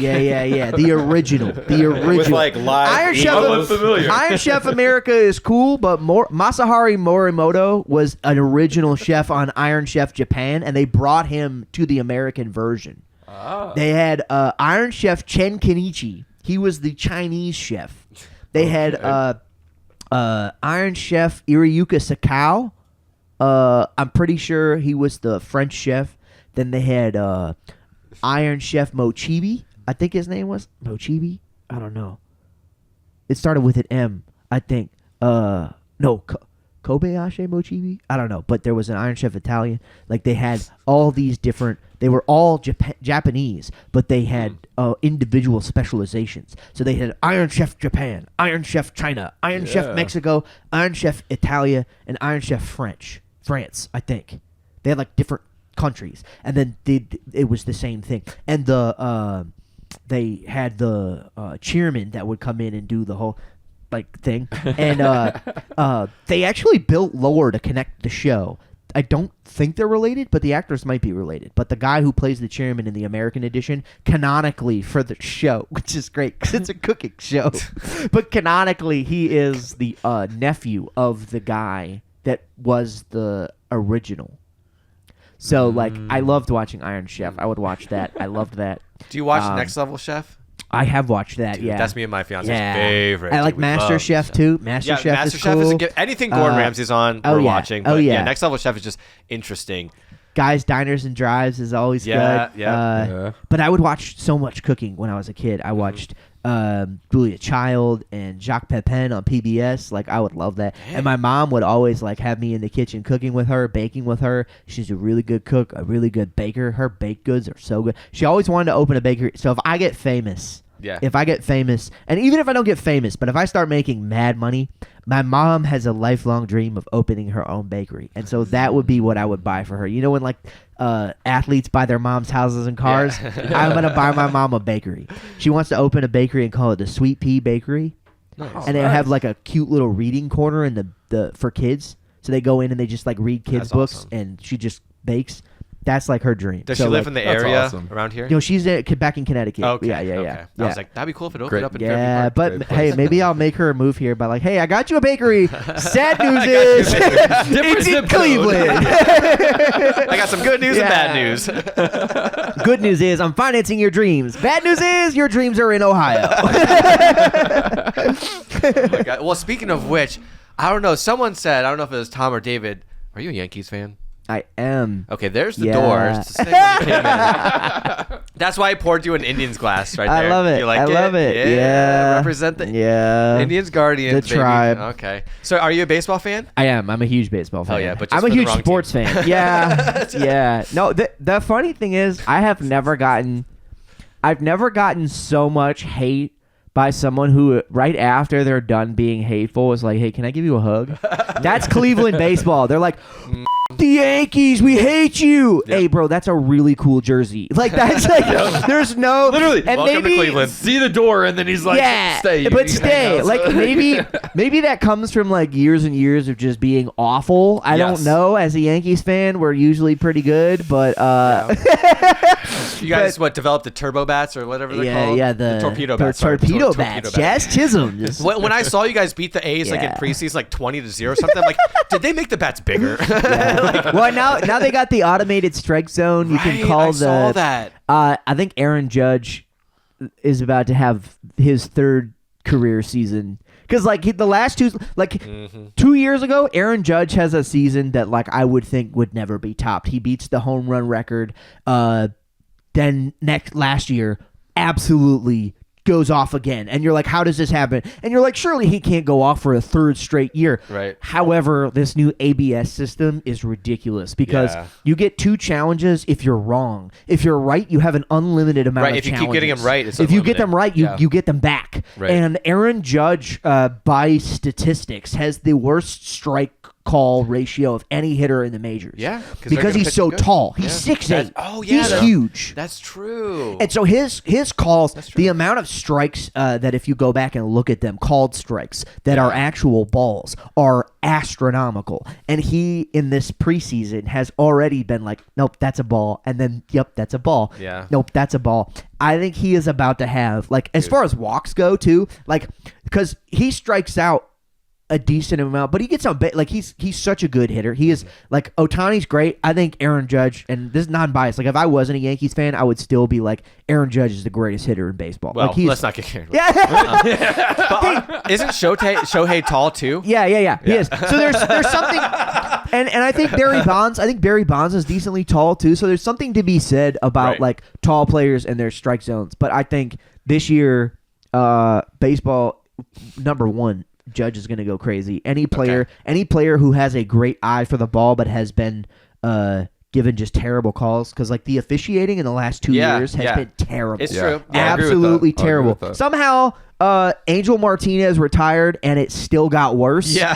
Yeah. The original. With like live Iron Chef, Oh, familiar. Iron Chef America is cool, but Masahiro Morimoto was an original chef on Iron Chef Japan, and they brought him to the American version. They had Iron Chef Chen Kenichi. He was the Chinese chef. They had Iron Chef Iriyuka Sakao. I'm pretty sure he was the French chef. Then they had Iron Chef Mochibi. I think his name was Mochibi. I don't know. It started with an M, I think. No, Kobayashi Mochibi? I don't know. But there was an Iron Chef Italian. Like they had all these different. They were all Japanese, but they had individual specializations. So they had Iron Chef Japan, Iron Chef China, Iron Chef Mexico, Iron Chef Italia, and Iron Chef France, I think. They had like different countries, and then it was the same thing. And they had the chairman that would come in and do the whole like thing, and they actually built lore to connect the show. I don't think they're related, but the actors might be related. But the guy who plays the chairman in the American edition, canonically for the show, which is great because it's a cooking show, but canonically he is the nephew of the guy that was the original. So, like, I loved watching Iron Chef. I would watch that. I loved that. Do you watch Next Level Chef? I have watched that, Dude, yeah. that's me and my fiance's favorite. I like Dude, we Master love Chef, too. Master Chef Master is Chef cool. is a good. Anything Gordon Ramsay's on, we're watching. But yeah. Next Level Chef is just interesting. Guys, Diners and Drives is always good. Yeah. But I would watch so much cooking when I was a kid. I watched Julia Child and Jacques Pepin on PBS. Like, I would love that. And my mom would always like have me in the kitchen cooking with her, baking with her. She's a really good cook, a really good baker. Her baked goods are so good. She always wanted to open a bakery. So if I get famous, and even if I don't get famous, but if I start making mad money, my mom has a lifelong dream of opening her own bakery. And so that would be what I would buy for her. You know when like athletes buy their mom's houses and cars? I'm going to buy my mom a bakery. She wants to open a bakery and call it the Sweet Pea Bakery. Nice. And they have like a cute little reading corner in the for kids. So they go in and they just like read kids' books, awesome. and she just bakes. That's like her dream. Does So, she live like, in the that's area awesome. around here? You know, she's back in Connecticut. Okay. Yeah. Okay. I was like, that'd be cool if it opened Great. up in Fairview Yeah, Park. but Great hey, place. maybe I'll make her move here by like, hey, I got you a bakery. Sad news is it's in Cleveland. I got some good news and bad news. Good news is I'm financing your dreams. Bad news is your dreams are in Ohio. Oh my God. Well, speaking of which, I don't know. Someone said, I don't know if it was Tom or David, are you a Yankees fan? I am. Okay, there's the Yeah. doors. To say when you came in. That's why I poured you an Indians glass right there. I love it. You like I love it. Yeah. Represent the Indians Guardians. The baby. tribe. Okay. So are you a baseball fan? I am. I'm a huge baseball fan. Oh, yeah, but just I'm a for the huge wrong sports team. fan. Yeah. Yeah. No, the funny thing is I've never gotten so much hate by someone who right after they're done being hateful is like, hey, can I give you a hug? That's Cleveland baseball. They're like, the Yankees, we hate you. Hey, bro, that's a really cool jersey. Like, that's like, there's no... Literally, and welcome to maybe, Cleveland. See the door, and then he's like, yeah, stay. but You can hang stay. out. Like, maybe that comes from, like, years and years of just being awful. I Yes. don't know. As a Yankees fan, we're usually pretty good, but... You guys, developed the turbo bats or whatever they're called? the torpedo bats. sorry. Torpedo Torpedo bats. Jazz Chisholm. Just, When I saw you guys beat the A's like in Yeah. preseason, like 20-0 or something, I'm like, did they make the bats bigger? well, now they got the automated strike zone. You can Right, call I the. saw that. I think Aaron Judge is about to have his third career season. Because like the last two, like 2 years ago, Aaron Judge has a season that like I would think would never be topped. He beats the home run record. Then last year, absolutely goes off again, and you're like, how does this happen? And you're like, surely he can't go off for a third straight year. Right. However, this new ABS system is ridiculous because Yeah. you get 2 challenges if you're wrong. If you're right, you have an unlimited amount Right, of if you keep challenges. getting them right, it's if you get unlimited. them right, Yeah. you get them back. Right. And Aaron Judge, by statistics, has the worst strike call ratio of any hitter in the majors. Yeah, 'cause they're because gonna he's pitch so good. tall. He's Yeah. 6'8". Oh, yeah, he's that's- huge. That's true. And so his calls, the amount of strikes that if you go back and look at them, called strikes that are actual balls are astronomical. And he in this preseason has already been like, nope, that's a ball, and then yep, that's a ball. Yeah. Nope, that's a ball. I think he is about to have like as far as walks go too, like because he strikes out a decent amount, but he gets on like he's such a good hitter. He is like Ohtani's great. I think Aaron Judge, and this is non-biased. Like if I wasn't a Yankees fan, I would still be like Aaron Judge is the greatest hitter in baseball. Well, like he's, let's not get carried away. Yeah. Isn't Shohei tall too? Yeah. He is. So there's something, and I think Barry Bonds is decently tall too. So there's something to be said about like tall players and their strike zones. But I think this year, baseball number one, Judge is going to go crazy. Any player who has a great eye for the ball but has been given just terrible calls because like the officiating in the last 2 years has been terrible. It's true. Yeah, I agree with Absolutely that. I agree terrible. with that. Somehow Angel Martinez retired and it still got worse. Yeah.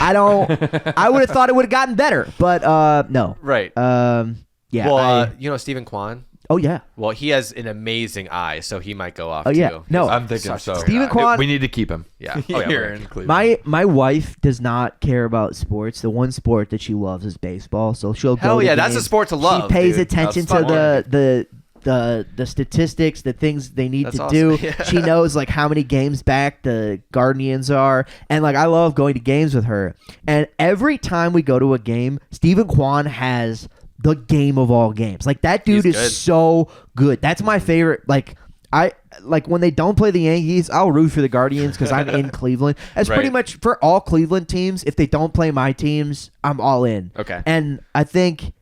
I would have thought it would have gotten better, but no. Right. Yeah. Well, you know Stephen Kwan? Oh yeah. Well, he has an amazing eye, so he might go off Oh, yeah. too. No. I'm thinking Such a so. great Stephen eye. Kwan- We need to keep him. Yeah. Oh, yeah, Here right. in Cleveland. My wife does not care about sports. The one sport that she loves is baseball. So she'll Hell go to yeah, that's a games. sport to love, She pays dude. attention That's to fun. the statistics, the things they need That's to awesome. do. Yeah. She knows like how many games back the Guardians are, and like I love going to games with her. And every time we go to a game, Stephen Kwan has the game of all games. Like that dude He's is good. so good. That's my favorite. Like I like when they don't play the Yankees, I'll root for the Guardians because I'm in Cleveland. That's pretty Right. much for all Cleveland teams. If they don't play my teams, I'm all in. Okay. And I think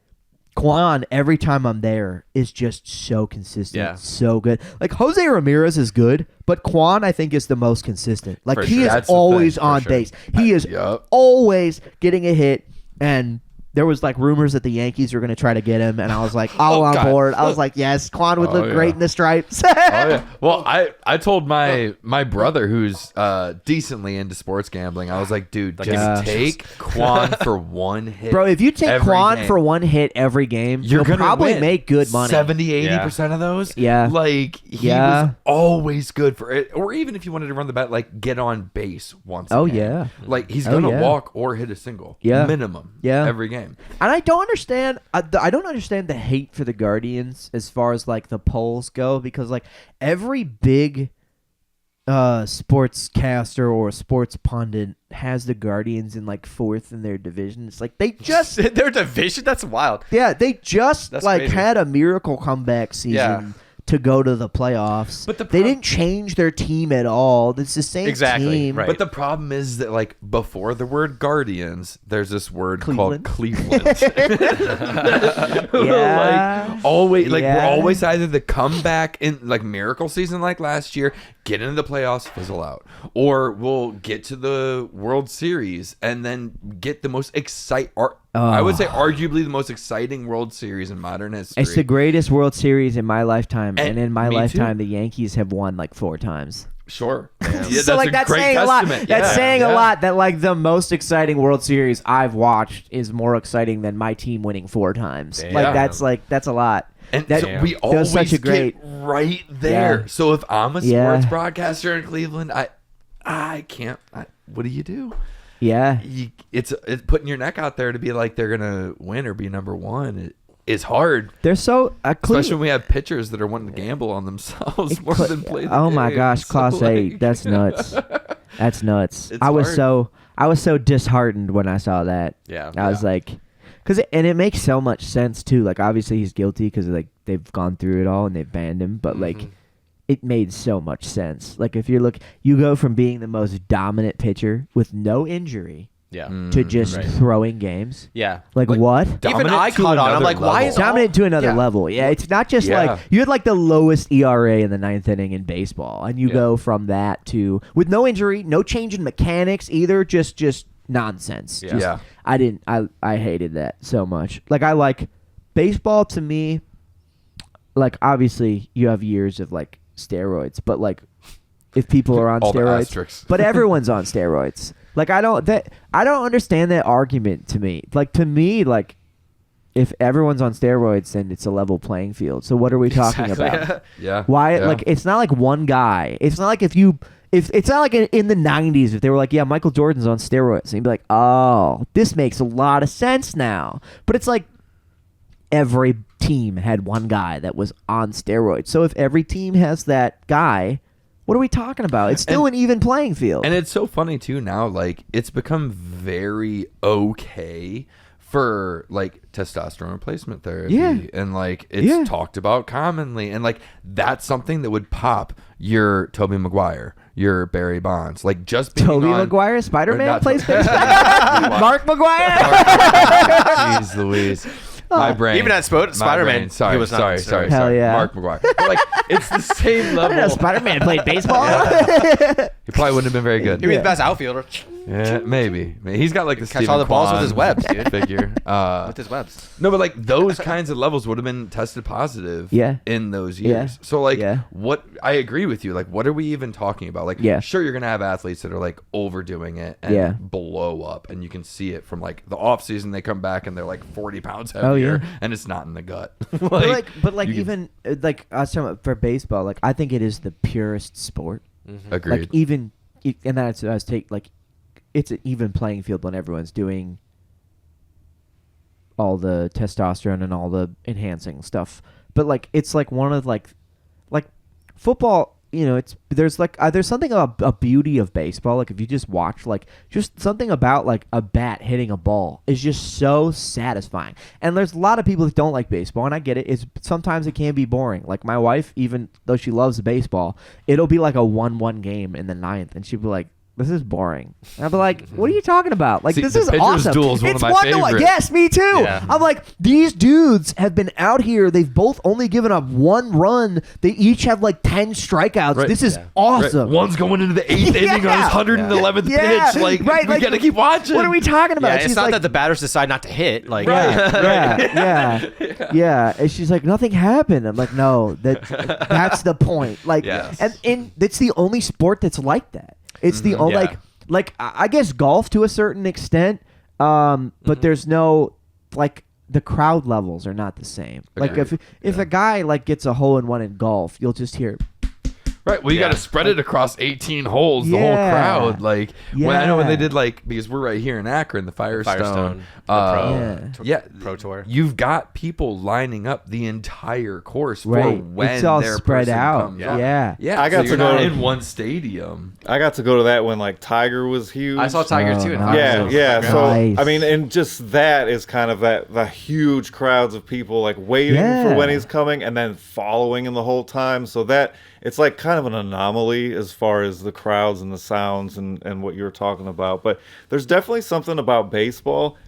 Kwan, every time I'm there, is just so consistent. Yeah. So good. Like Jose Ramirez is good, but Kwan I think is the most consistent. Like For he sure. is That's the always thing, for on sure. base. He is Yup. always getting a hit, and there was like rumors that the Yankees were going to try to get him, and I was like, all on God. board. I was like, yes, Kwan would look yeah. great in the stripes. Oh yeah. Well, I told my brother who's decently into sports gambling. I was like, dude, just take Kwan for one hit. Bro, if you take every Kwan game. for one hit every game, You're you'll gonna probably win make good money. 70-80% of those. Yeah. Like he Yeah. was always good for it. Or even if you wanted to run the bet, like get on base once. Oh, a game. yeah. Like he's Oh, gonna yeah. walk or hit a single. Yeah. Minimum. Yeah. Every game. And I don't understand. I don't understand the hate for the Guardians as far as like the polls go, because like every big sportscaster or sports pundit has the Guardians in like fourth in their division. It's like they just Their division? That's wild. they just That's like crazy. had a miracle comeback season. Yeah. To go to the playoffs, But the they prob- didn't change their team at all. It's the same Exactly, team. right. But the problem is that like before the word Guardians, there's this word Cleveland. called Cleveland. Yeah. Like always like Yeah. we're always either the comeback in like miracle season like last year, get into the playoffs, fizzle out. Or we'll get to the World Series and then get the most I would say arguably the most exciting World Series in modern history. It's the greatest World Series in my lifetime, and in my me lifetime, too. the Yankees have won like 4 times. Sure. So like that's saying a lot. That's saying a lot. That like the most exciting World Series I've watched is more exciting than my team winning 4 times. Damn. Like that's a lot. And That- so we that always was such a great. get right there. Yeah. So if I'm a Yeah. sports broadcaster in Cleveland, I can't. What do you do? Yeah. It's putting your neck out there to be like they're gonna win or be number one. It's hard, They're so especially when we have pitchers that are wanting to gamble on themselves more than play. The Oh my game. gosh, So, Class A. like- That's nuts. That's nuts. It's I was hard. so disheartened when I saw that. Yeah. I was like, and it makes so much sense too. Like obviously he's guilty because like they've gone through it all and they've banned him, but like it made so much sense. Like if you go from being the most dominant pitcher with no injury Yeah. to just Right. throwing games. Yeah. Like what? Even Dominant I to caught on. I'm another like, why level. is Dominant to another Yeah. level. Yeah, it's not just Yeah. like you had like the lowest ERA in the 9th inning in baseball, and you go from that to with no injury, no change in mechanics either, just nonsense. Yeah. Just- Yeah. I hated that so much. Like I like baseball to me. Like obviously you have years of like steroids, but like if people are on All the steroids, asterisks. but everyone's on steroids. Like I don't understand that argument to me. Like to me, like if everyone's on steroids, then it's a level playing field. So what are we talking about? Yeah. Why? Yeah. Like it's not like one guy. It's not like if it's not like in the 90s if they were like, yeah, Michael Jordan's on steroids, and you'd be like, oh, this makes a lot of sense now. But it's like every team had one guy that was on steroids. So if every team has that guy, what are we talking about? It's still an even playing field. And it's so funny too now, like it's become very okay for like testosterone replacement therapy, and like it's talked about commonly, and like that's something that would pop your Tobey Maguire, your Barry Bonds, like just being Tobey on, Maguire, Spider-Man not plays Tobey- baseball. Mark Maguire. Jeez Louise. My brain. Even at My Spider-Man, brain. Sorry, he was not sorry, on sorry, steroids. Hell sorry. yeah. Mark Maguire. But like, it's the same I didn't know level. Spider-Man played baseball. He probably wouldn't have been very good. He'd be the best outfielder Yeah, maybe. He's got like the Catch all the balls with his webs, dude. figure. with his webs. No, but like those kinds of levels would have been tested positive in those years. So like what I agree with you. Like what are we even talking about? Like sure you're gonna have athletes that are like overdoing it and blow up, and you can see it from like the off season. They come back and they're like 40 pounds heavier and it's not in the gut. but you even like I was talking about for baseball, like I think it is the purest sport. Agreed. Like even and that's I was take like it's an even playing field when everyone's doing all the testosterone and all the enhancing stuff. But like it's like one of like football, you know, it's there's something about a beauty of baseball. Like if you just watch, like just something about like a bat hitting a ball is just so satisfying. And there's a lot of people that don't like baseball, and I get it. It's sometimes it can be boring. Like my wife, even though she loves baseball, it'll be like a 1-1 game in the ninth, and she'll be like, this is boring. And I'll be like, what are you talking about? Like, See, this the is pitcher's awesome. duel is one It's of my 1-1. favorite. Yes, me too. Yeah. I'm like, these dudes have been out here. They've both only given up 1 run. They each have like 10 strikeouts. Right. This is Right. awesome. One's going into the 8th inning on his 111th Yeah. pitch. Like, Right, we like, gotta keep watching. What are we talking about? Yeah, it's She's not like, that the batters decide not to hit. Like, yeah. And she's like, nothing happened. I'm like, no, that's the point. Like, Yes. and it's the only sport that's like that. It's the only like I guess golf to a certain extent, but there's no like the crowd levels are not the same. Like if a guy like gets a hole in one in golf, you'll just hear. Right. Well, you got to spread it across 18 holes, the whole crowd. Like, when I know when they did like, because we're right here in Akron, the Firestone, Pro Tour. You've got people lining up the entire course for Right. when It's all their spread person out. comes up. Yeah. Yeah. I got so to you're go not to- in one stadium. I got to go to that when like Tiger was huge. I saw Tiger too. Yeah. So Nice. I mean, and just that is kind of the huge crowds of people like waiting for when he's coming and then following him the whole time. So that it's like kind of an anomaly as far as the crowds and the sounds and what you were talking about. But there's definitely something about baseball.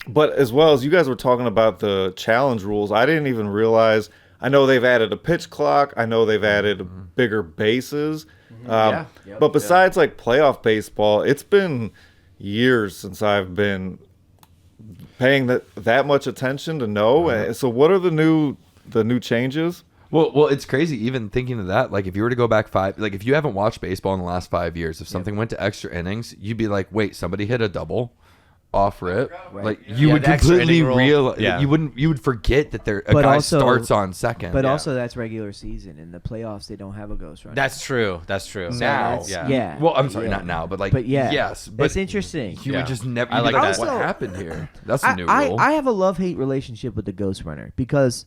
But as well as you guys were talking about the challenge rules, I didn't even realize. I know they've added a pitch clock. I know they've added bigger bases. But besides like playoff baseball, it's been years since I've been paying that much attention to know. So what are the new changes? Well, it's crazy even thinking of that. Like, if you were to go back if you haven't watched baseball in the last 5 years, if something went to extra innings, you'd be like, wait, somebody hit a double off rip. Like, you would the extra completely inning rule. realize. Yeah. You would forget that a But guy also- starts on second. But also that's regular season. In the playoffs, they don't have a ghost runner. That's true. now. yeah. Well, I'm sorry, not now, but like, But yeah. yes. But It's interesting. you would just never. I You'd be like like, that. what happened here? That's a new I rule. have a love-hate relationship with the Ghost Runner because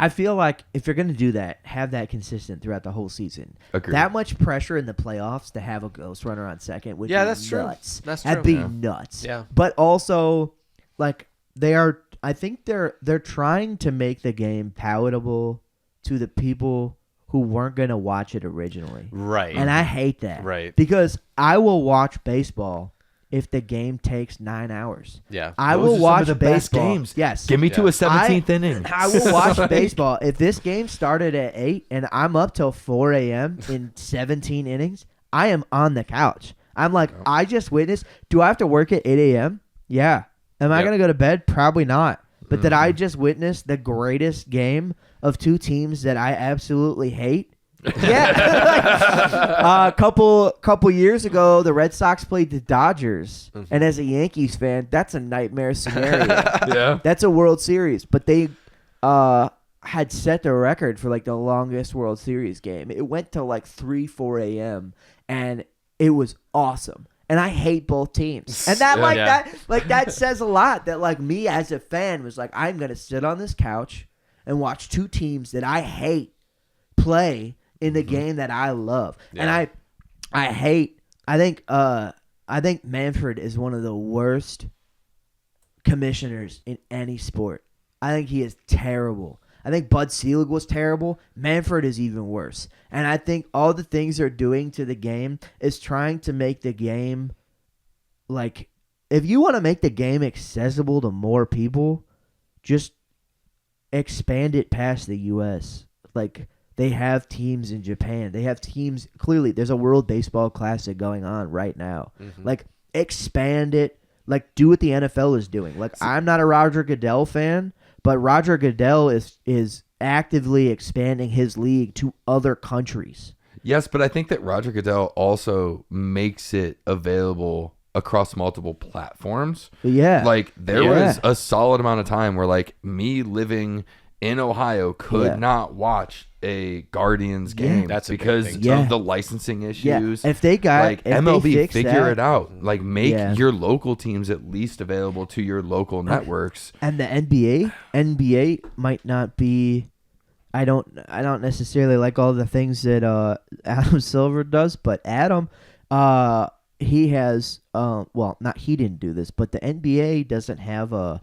I feel like if you're going to do that, have that consistent throughout the whole season. Agreed. That much pressure in the playoffs to have a Ghost Runner on second would be that's true. nuts. That's That'd true. be Yeah. nuts. Yeah. But also, like, I think they're trying to make the game palatable to the people who weren't going to watch it originally. Right. And I hate that. Right. Because I will watch baseball if the game takes 9 hours. Yeah. I Those will are some watch of the best baseball. games. Yes. Give me to a 17th inning. I will watch baseball. If this game started at 8 and I'm up till 4 a.m. in 17 innings, I am on the couch. I'm like, I just witnessed. Do I have to work at 8 a.m.? Yeah. Am I going to go to bed? Probably not. But did I just witness the greatest game of two teams that I absolutely hate? Yeah. A couple years ago, the Red Sox played the Dodgers, and as a Yankees fan, that's a nightmare scenario. Yeah. That's a World Series, but they had set the record for like the longest World Series game. It went to like 4 a.m. and it was awesome. And I hate both teams. And that says a lot that like me as a fan was like, I'm going to sit on this couch and watch two teams that I hate play in the game that I love. Yeah. And I think Manfred is one of the worst commissioners in any sport. I think he is terrible. I think Bud Selig was terrible. Manfred is even worse. And I think all the things they're doing to the game is trying to make the game, like, if you want to make the game accessible to more people, just expand it past the U.S. Like, they have teams in Japan. They have teams, clearly, there's a World Baseball Classic going on right now. Mm-hmm. Like, expand it. Like, do what the NFL is doing. Like, I'm not a Roger Goodell fan, but Roger Goodell is actively expanding his league to other countries. Yes, but I think that Roger Goodell also makes it available across multiple platforms. Yeah. Like, there was a solid amount of time where, like, me living in Ohio could not watch a Guardians game because of the licensing issues. If they got like if MLB, they fix figure that, it out. Like, make your local teams at least available to your local networks. And the NBA might not be. I don't necessarily like all the things that Adam Silver does, but Adam, he has well, not he didn't do this, but the NBA doesn't have an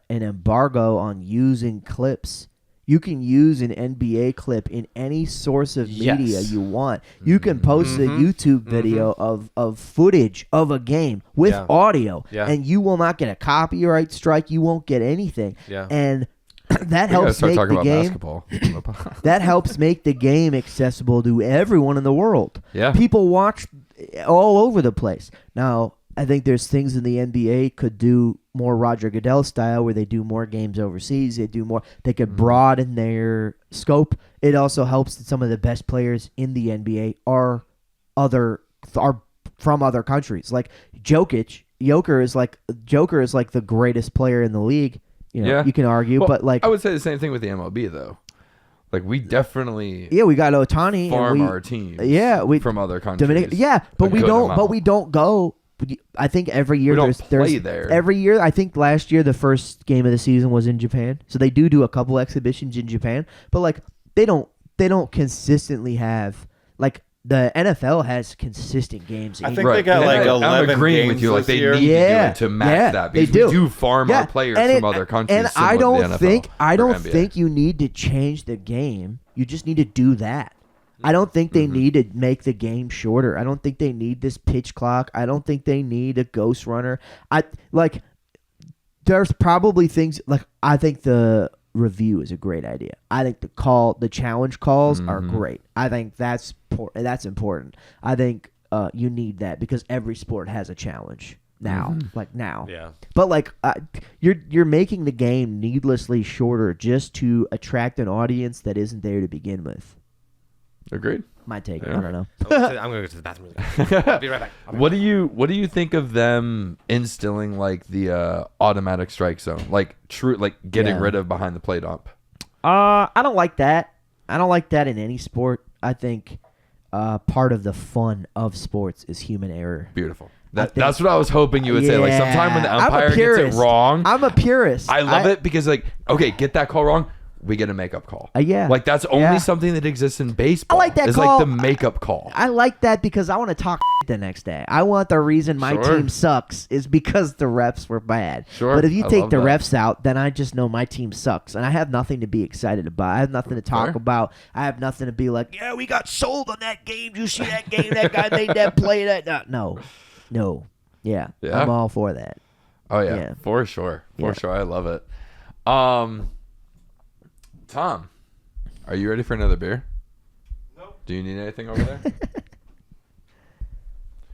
embargo on using clips. You can use an NBA clip in any source of media you want. You can post a YouTube video of footage of a game with audio, and you will not get a copyright strike. You won't get anything. Yeah. And that helps make the game. Basketball. That helps make the game accessible to everyone in the world. Yeah. People watch all over the place. Now, I think there's things in the NBA could do more Roger Goodell style where they do more games overseas. They do more. They could broaden their scope. It also helps that some of the best players in the NBA are from other countries. Like Joker is like the greatest player in the league. You know, you can argue, Well, but like I would say the same thing with the MLB though. Like, we definitely we got Ohtani farm and our teams from other countries. But we don't go. I think every year there's there. Every year, I think last year the first game of the season was in Japan, so they do a couple exhibitions in Japan. But like they don't consistently have like the NFL has consistent games. I think they got like 11 I'm agreeing games with you. Like, they year. need to do it to match that because we do farm our players from other countries. And I don't think NBA. think you need to change the game. You just need to do that. I don't think they need to make the game shorter. I don't think they need this pitch clock. I don't think they need a ghost runner. There's probably things like I think the review is a great idea. I think the challenge calls are great. I think that's important. I think you need that because every sport has a challenge now. Yeah. But like you're making the game needlessly shorter just to attract an audience that isn't there to begin with. Agreed. My take. I don't know. I'm gonna go to the bathroom. I'll be right back. What do you think of them instilling like the automatic strike zone, like getting rid of behind the plate ump? I don't like that. I don't like that in any sport. I think part of the fun of sports is human error. Beautiful. That's what I was hoping you would say. Like, sometime when the umpire gets it wrong, I'm a purist. I love it because like, okay, get that call wrong, we get a makeup call. Like, that's only something that exists in baseball. I like that is call. like the makeup call. I like that because I want to talk the next day. I want the reason my team sucks is because the refs were bad. But if you take the refs out, then I just know my team sucks, and I have nothing to be excited about. I have nothing to talk about. I have nothing to be like, yeah, we got sold on that game. Did you see that game? That guy made that play. No. Yeah. I'm all for that. Oh yeah. For sure. I love it. Tom, are you ready for another beer? Nope. Do you need anything over there?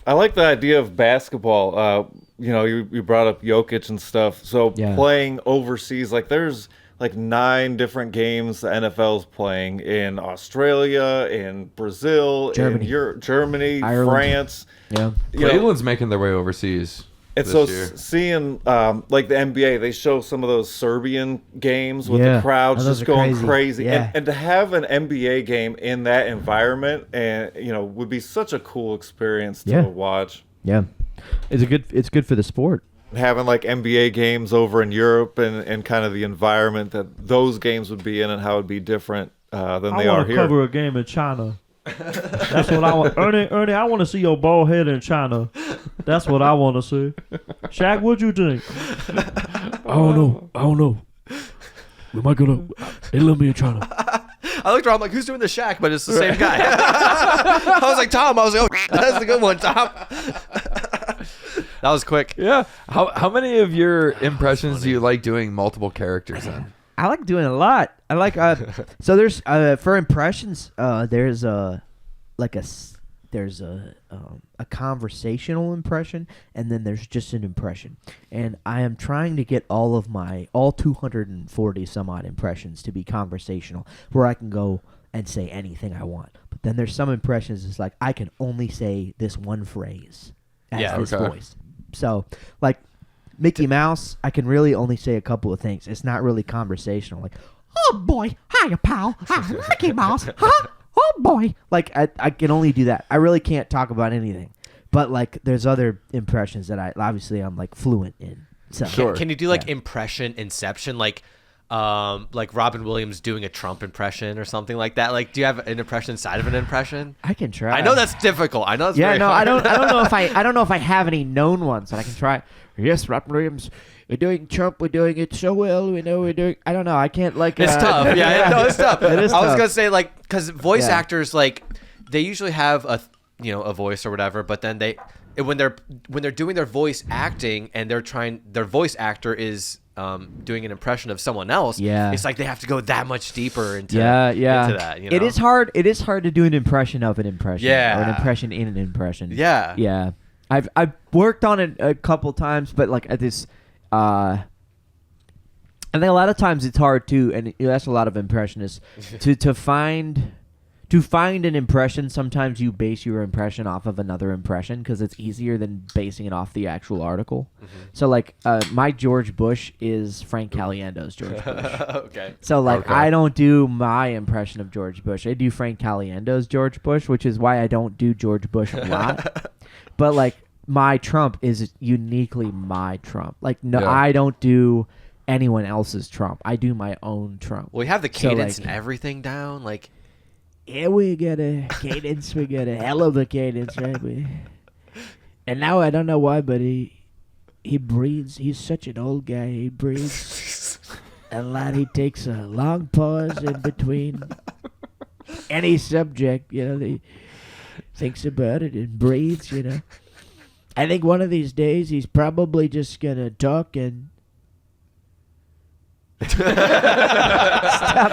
I like the idea of basketball. You brought up Jokic and stuff. So playing overseas, like there's like 9 different games the NFL's playing in Australia, in Brazil, Germany. in Germany, Ireland. France. Yeah. You know, England's making their way overseas. and this so year. seeing like the NBA, they show some of those Serbian games with Yeah. the crowds Oh, those just are going crazy. crazy, Yeah. and to have an NBA game in that environment, and would be such a cool experience to Yeah. watch. Yeah. It's good for the sport. Having like NBA games over in Europe and kind of the environment that those games would be in and how it'd be different than they are here. a game in China. That's what I want. Ernie, I want to see your bald head in China. That's what I want to see. Shaq, what'd you think? I don't know. We might go to. They love me in China. I looked around, I'm like, who's doing the Shaq? But it's the same guy. I was like, Tom. I was like, oh, that's the good one, Tom. That was quick. Yeah. How many of your impressions do you like doing multiple characters in? I like doing a lot. I like so there's for impressions there's a conversational impression, and then there's just an impression. And I am trying to get all 240 some odd impressions to be conversational, where I can go and say anything I want. But then there's some impressions it's like I can only say this one phrase as this voice. So like Mickey Mouse, I can really only say a couple of things. It's not really conversational. Like, oh boy, hiya pal, Mickey Mouse, huh? Oh boy. Like I can only do that. I really can't talk about anything. But like, there's other impressions that I'm like fluent in. So Can you do like impression inception, like Robin Williams doing a Trump impression or something like that? Like, do you have an impression inside of an impression? I can try. I know that's difficult. I know that's yeah. very No, hard. I don't know if I have any known ones, but I can try. Yes, Robin Williams. We're doing Trump. We're doing it so well. We know we're doing. I don't know. I can't like. It's tough. Yeah, no, it's tough. It is I was tough. gonna say like because voice actors like they usually have a voice or whatever, but then when they're doing their voice acting and their voice actor is doing an impression of someone else. Yeah. It's like they have to go that much deeper into into that. You know? It is hard. It is hard to do an impression of an impression. Yeah. Or an impression in an impression. Yeah. Yeah. I've worked on it a couple times, but like at this, I think a lot of times it's hard too, and that's a lot of impressionists to find an impression. Sometimes you base your impression off of another impression because it's easier than basing it off the actual article. Mm-hmm. So like my George Bush is Frank Caliendo's George Bush. Okay. So like I don't do my impression of George Bush. I do Frank Caliendo's George Bush, which is why I don't do George Bush a lot. But like my Trump is uniquely my Trump. Like no, I don't do anyone else's Trump. I do my own Trump. Well, you have the cadence and everything down, like. Yeah, we got a cadence. We got a hell of a cadence, right? And now I don't know why, but he breathes. He's such an old guy. He breathes a lot. He takes a long pause in between any subject. He thinks about it and breathes. I think one of these days he's probably just gonna talk and. Stop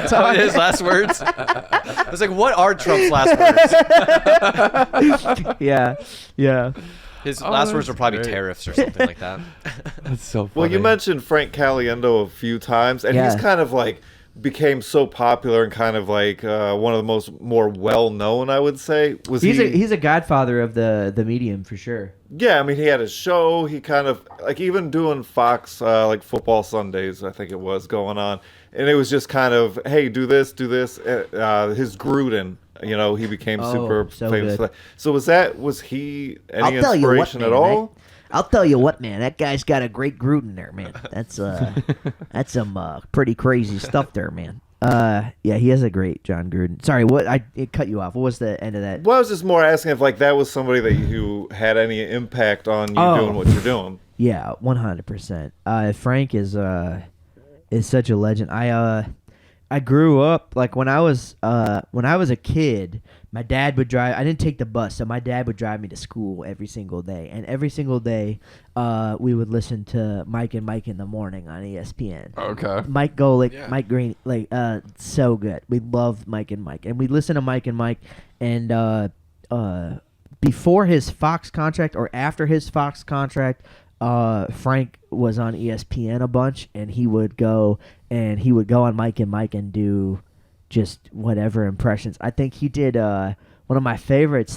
talking. His last words. I was like, what are Trump's last words? Yeah. His last words were probably tariffs or something like that. That's so funny. Well, you mentioned Frank Caliendo a few times, and he's kind of like became so popular and kind of like one of the more well-known, I would say. He's a godfather of the medium for sure. Yeah, I mean, he had his show. He kind of like even doing Fox like Football Sundays, I think it was going on, and it was just kind of, hey, do this. His Gruden, he became super famous for that. So was he any inspiration at all? I'll tell you what, man. That guy's got a great Gruden there, man. That's some pretty crazy stuff there, man. Yeah, he has a great John Gruden. Sorry, it cut you off. What was the end of that? Well, I was just more asking if like that was somebody that you had any impact on you doing what you're doing. Yeah, 100%. Frank is such a legend. I grew up like when I was a kid. My dad would drive. I didn't take the bus, so my dad would drive me to school every single day. And every single day, we would listen to Mike and Mike in the Morning on ESPN. Okay. Mike Golick, Mike Green, so good. We loved Mike and Mike, and we listened to Mike and Mike. And before his Fox contract or after his Fox contract, Frank was on ESPN a bunch, and he would go on Mike and Mike and do just whatever impressions. I think he did one of my favorite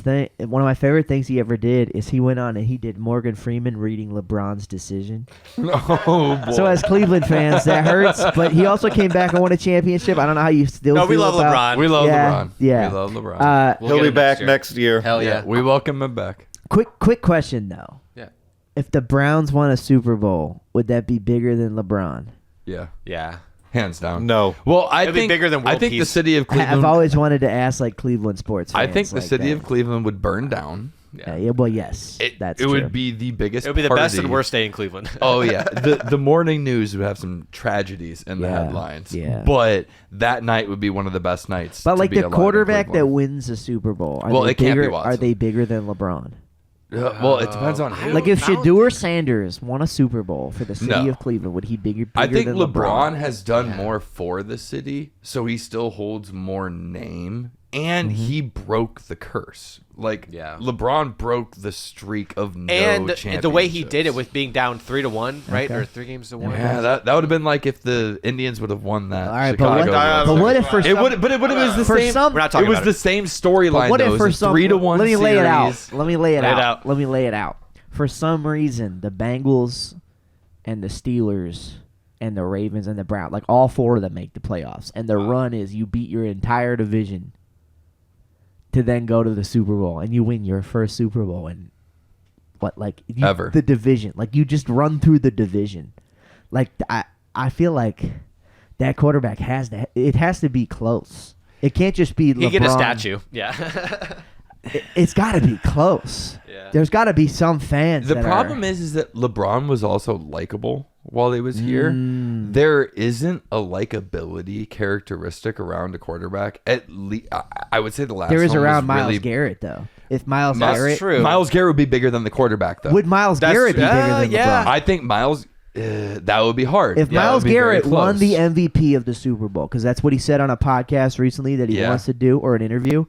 things he ever did is he went on and he did Morgan Freeman reading LeBron's decision. Oh boy. So as Cleveland fans, that hurts. But he also came back and won a championship. I don't know how you still. No, feel we love about, LeBron. We love LeBron. Yeah, We love LeBron. We'll He'll get be him back next year. Hell yeah. We welcome him back. Quick question though. Yeah. If the Browns won a Super Bowl, would that be bigger than LeBron? Yeah. Yeah. Hands down. No. Well, I It'd be think bigger than I world think the peace. city of Cleveland. I've always wanted to ask like Cleveland sports I fans. think the like city that. of Cleveland would burn down. Yeah, well, yes, that's it true. would be the biggest. It would be the party. best and worst day in Cleveland. Oh yeah, the morning news would have some tragedies in the Yeah, headlines. yeah. But that night would be one of the best nights. But to like be the alive in quarterback that Cleveland. wins a Super Bowl, are Well, they it can't be bigger? Watson. Are they bigger than LeBron? Well, it depends on who. Like if I don't Shador Sanders won a Super Bowl for the city No. of Cleveland, would he bigger I think than LeBron has done more for the city, so he still holds more name, and he broke the curse. Like, Yeah. LeBron broke the streak of no And the way he championships. did it with being down 3-1, right? Okay. Or 3-1. Yeah, that would have been like if the Indians would have won that. All right, Chicago. but what if for it some, would, but it was the for same. some, We're not talking It was about the it. same storyline. but what though. if It for was a some? 3-1 Let me lay it out. series. Let me lay it Lay it out. out. Let me lay it out. For some reason, the Bengals and the Steelers and the Ravens and the Browns, like all four of them, make the playoffs, and the run is you beat your entire division to then go to the Super Bowl, and you win your first Super Bowl and Ever. the division, like you just run through the division. Like I feel like that quarterback has to. It has to be close. It can't just be. He get a LeBron. statue. Yeah. It's got to be close. Yeah. There's got to be some fans. The problem is that LeBron was also likable while he was here. There isn't a likability characteristic around a quarterback. At least I would say the last there is one was around Miles really, Garrett though. If Miles That's Garrett, true. Miles Garrett would be bigger than the quarterback, though. would Miles That's Garrett be true. bigger than Yeah. LeBron? I think Miles. That would be hard. If Yeah, it Miles would be very Garrett won close. the MVP of the Super Bowl, because that's what he said on a podcast recently that he Yeah. wants to do, or an interview,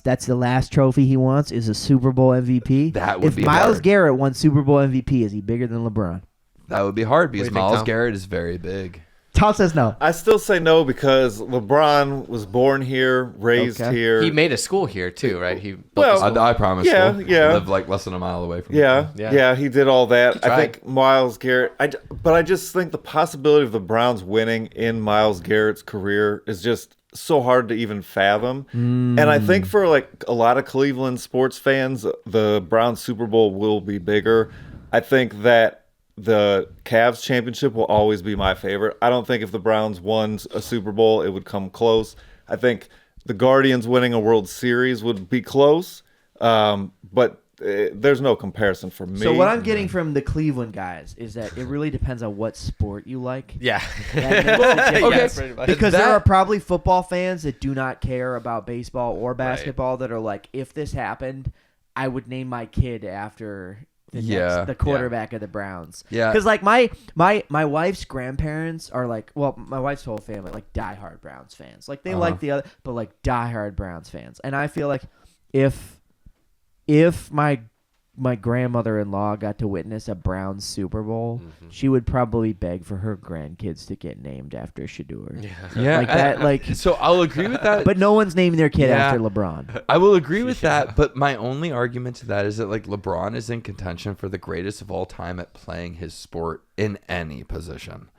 that's the last trophy he wants is a Super Bowl MVP. That would if be Miles hard. Garrett won Super Bowl MVP, is he bigger than LeBron? That would be hard because do you think, Miles Tom? Garrett is very big. Tom says no. I still say no because LeBron was born here, raised Okay. here. He made a school here too, right? He built Well, a school. I promise. Yeah, you. yeah. I live like less than a mile away from. Yeah, Yeah. yeah, he did all that. I tried. think Miles Garrett. But I just think the possibility of the Browns winning in Miles Garrett's career is just so hard to even fathom. And I think for like a lot of Cleveland sports fans, the Browns Super Bowl will be bigger. I think that the Cavs championship will always be my favorite. I don't think if the Browns won a Super Bowl, it would come close. I think the Guardians winning a World Series would be close. But there's no comparison for me. So what I'm getting from the Cleveland guys is that it really depends on what sport you like. Yeah. That makes a difference. Yes, pretty much. Because there That- are probably football fans that do not care about baseball or basketball that are like, if this happened, I would name my kid after the quarterback of the Browns. Yeah. Because like my wife's grandparents are like, well, my wife's whole family like diehard Browns fans. Like they like the other, but like diehard Browns fans. And I feel like if my grandmother-in-law got to witness a Browns Super Bowl, she would probably beg for her grandkids to get named after Shador. Yeah, Like that, like- so I'll agree with that. But no one's naming their kid Yeah. after LeBron. I will agree with that, but my only argument to that is that like LeBron is in contention for the greatest of all time at playing his sport in any position.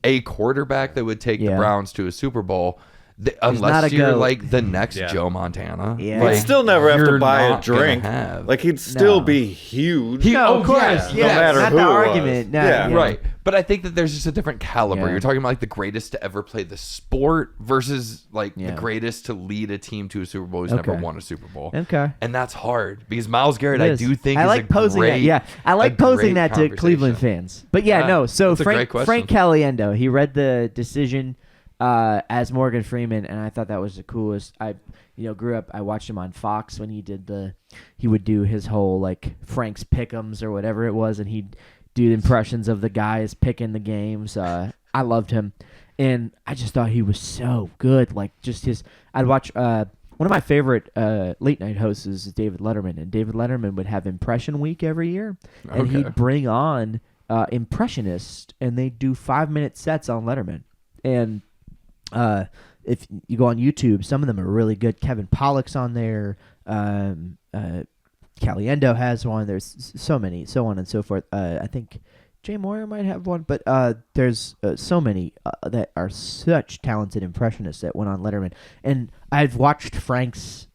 A quarterback that would take the Yeah. Browns to a Super Bowl, not unless a you're goat. like the next Yeah. Joe Montana, Yeah. like, He'd still never have to you're buy a not gonna drink. have. Like he'd still No. be huge. No, Oh, of course. yeah. Yeah, No matter not who the it was. argument. No, Yeah. yeah. Right. But I think that there's just a different caliber. Yeah. You're talking about like the greatest to ever play the sport versus like Yeah. the greatest to lead a team to a Super Bowl who's never Okay. won a Super Bowl. Okay. And that's hard because Miles Garrett, It I is. do think I is like a posing great, that. Yeah, I like a posing great that to conversation. Cleveland fans. But yeah, Yeah, no. So that's a great Frank question. Caliendo, he read the decision as Morgan Freeman, and I thought that was the coolest. I grew up. I watched him on Fox when he would do his whole like Frank's Pick'ems or whatever it was, and he'd do impressions of the guys picking the games. I loved him, and I just thought he was so good. Like just I'd watch one of my favorite late night hosts is David Letterman, and David Letterman would have Impression Week every year, and he'd bring on impressionists, and they do 5-minute sets on Letterman. And if you go on YouTube, some of them are really good. Kevin Pollak's on there. Caliendo has one. There's so many, so on and so forth. I think Jay Moyer might have one, but there's so many that are such talented impressionists that went on Letterman. And I've watched Frank's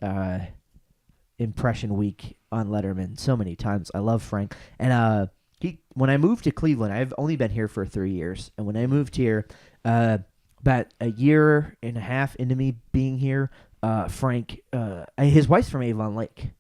Impression Week on Letterman so many times. I love Frank. And when I moved to Cleveland, I've only been here for 3 years. And when I moved here, about a year and a half into me being here, Frank, his wife's from Avon Lake.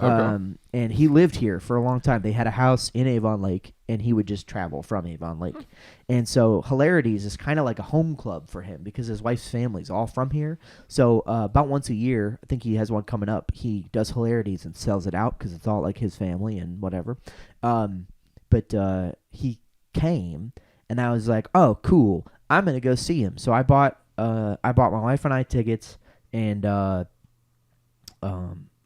And he lived here for a long time. They had a house in Avon Lake, and he would just travel from Avon Lake. And so Hilarities is kind of like a home club for him because his wife's family's all from here. So about once a year, I think he has one coming up, he does Hilarities and sells it out because it's all like his family and whatever. But he came, and I was like, oh, cool. I'm going to go see him. So I bought my wife and I tickets, and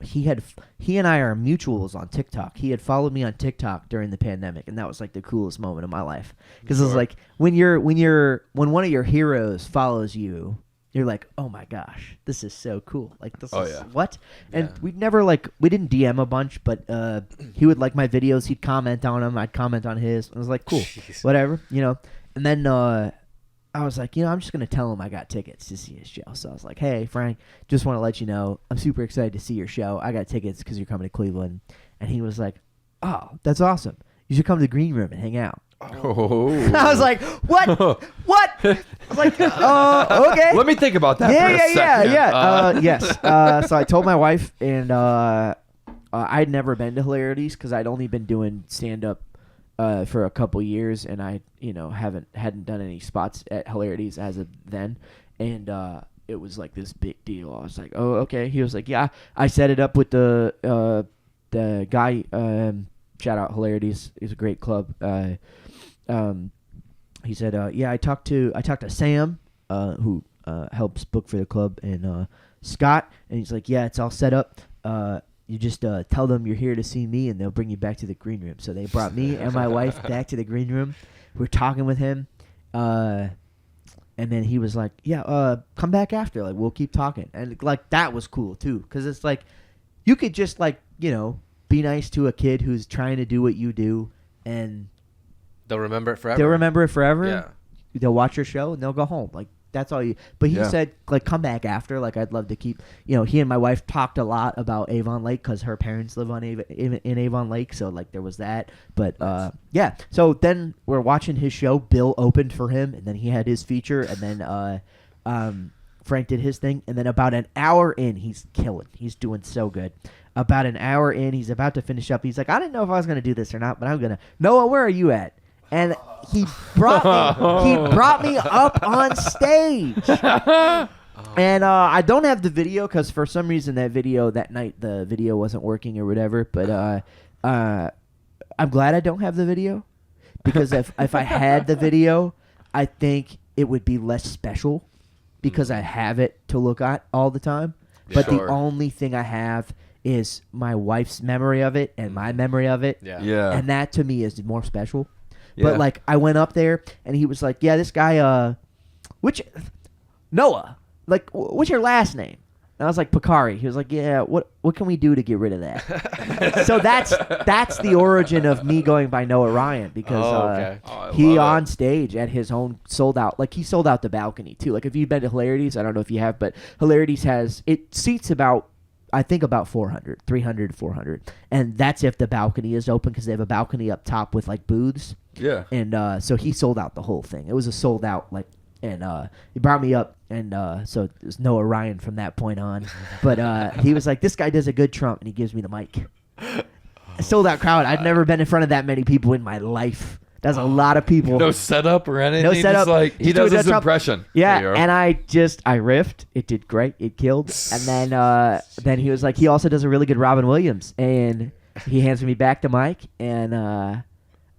he and I are mutuals on TikTok. He had followed me on TikTok during the pandemic, and that was like the coolest moment of my life. Because it was like when one of your heroes follows you, you're like, oh my gosh, this is so cool. Like this is what? And we didn't DM a bunch, but he would like my videos, he'd comment on them, I'd comment on his. I was like, cool, whatever, And then I was like, I'm just going to tell him I got tickets to see his show. So I was like, hey, Frank, just want to let you know, I'm super excited to see your show. I got tickets because you're coming to Cleveland. And he was like, oh, that's awesome. You should come to the green room and hang out. Oh. I was like, what? What? I was like, okay. Let me think about that for a second. Yes. So I told my wife, and I'd never been to Hilarities because I'd only been doing stand-up for a couple years, and I, hadn't done any spots at Hilarities as of then, and it was like this big deal. I was like, oh, okay. He was like, yeah, I set it up with the guy. Shout out Hilarities. It's a great club. He said, yeah, I talked to Sam, who helps book for the club, and Scott, and he's like, yeah, it's all set up. You just tell them you're here to see me, and they'll bring you back to the green room. So they brought me and my wife back to the green room. We're talking with him, and then he was like, yeah, come back after. Like, we'll keep talking. And, like, that was cool, too, because it's like you could just, like, be nice to a kid who's trying to do what you do, and they'll remember it forever. Yeah. They'll watch your show, and they'll go home. Like, that's all you. But he said, like, come back after. Like, I'd love to keep. He and my wife talked a lot about Avon Lake because her parents live on in Avon Lake. So, like, there was that. But yeah. So then we're watching his show. Bill opened for him, and then he had his feature, and then Frank did his thing, and then about an hour in, he's killing. He's doing so good. About an hour in, he's about to finish up. He's like, I didn't know if I was going to do this or not, but I'm going to. Noah, where are you at? And he brought me up on stage. And I don't have the video because for some reason that night the video wasn't working or whatever. But I'm glad I don't have the video because if I had the video, I think it would be less special because I have it to look at all the time. But the only thing I have is my wife's memory of it and my memory of it. Yeah. And that to me is more special. Yeah. But like I went up there and he was like, yeah, this guy, Noah, like, what's your last name? And I was like, Picari. He was like, yeah, what can we do to get rid of that? So that's the origin of me going by Noah Ryan because he on stage at his own sold out. Like he sold out the balcony too. Like if you've been to Hilarities, I don't know if you have, but Hilarities it seats about, I think about 300 to 400. And that's if the balcony is open because they have a balcony up top with like booths. Yeah. And so he sold out the whole thing. It was a sold out like. And he brought me up, and so it was Noah Ryan from that point on. But he was like, this guy does a good Trump, and he gives me the mic. A sold-out crowd. I'd never been in front of that many people in my life. That's a lot of people. No setup or anything? No setup. Like, he does his impression. Yeah, and I riffed. It did great. It killed. And then he was like, he also does a really good Robin Williams. And he hands me back the mic, and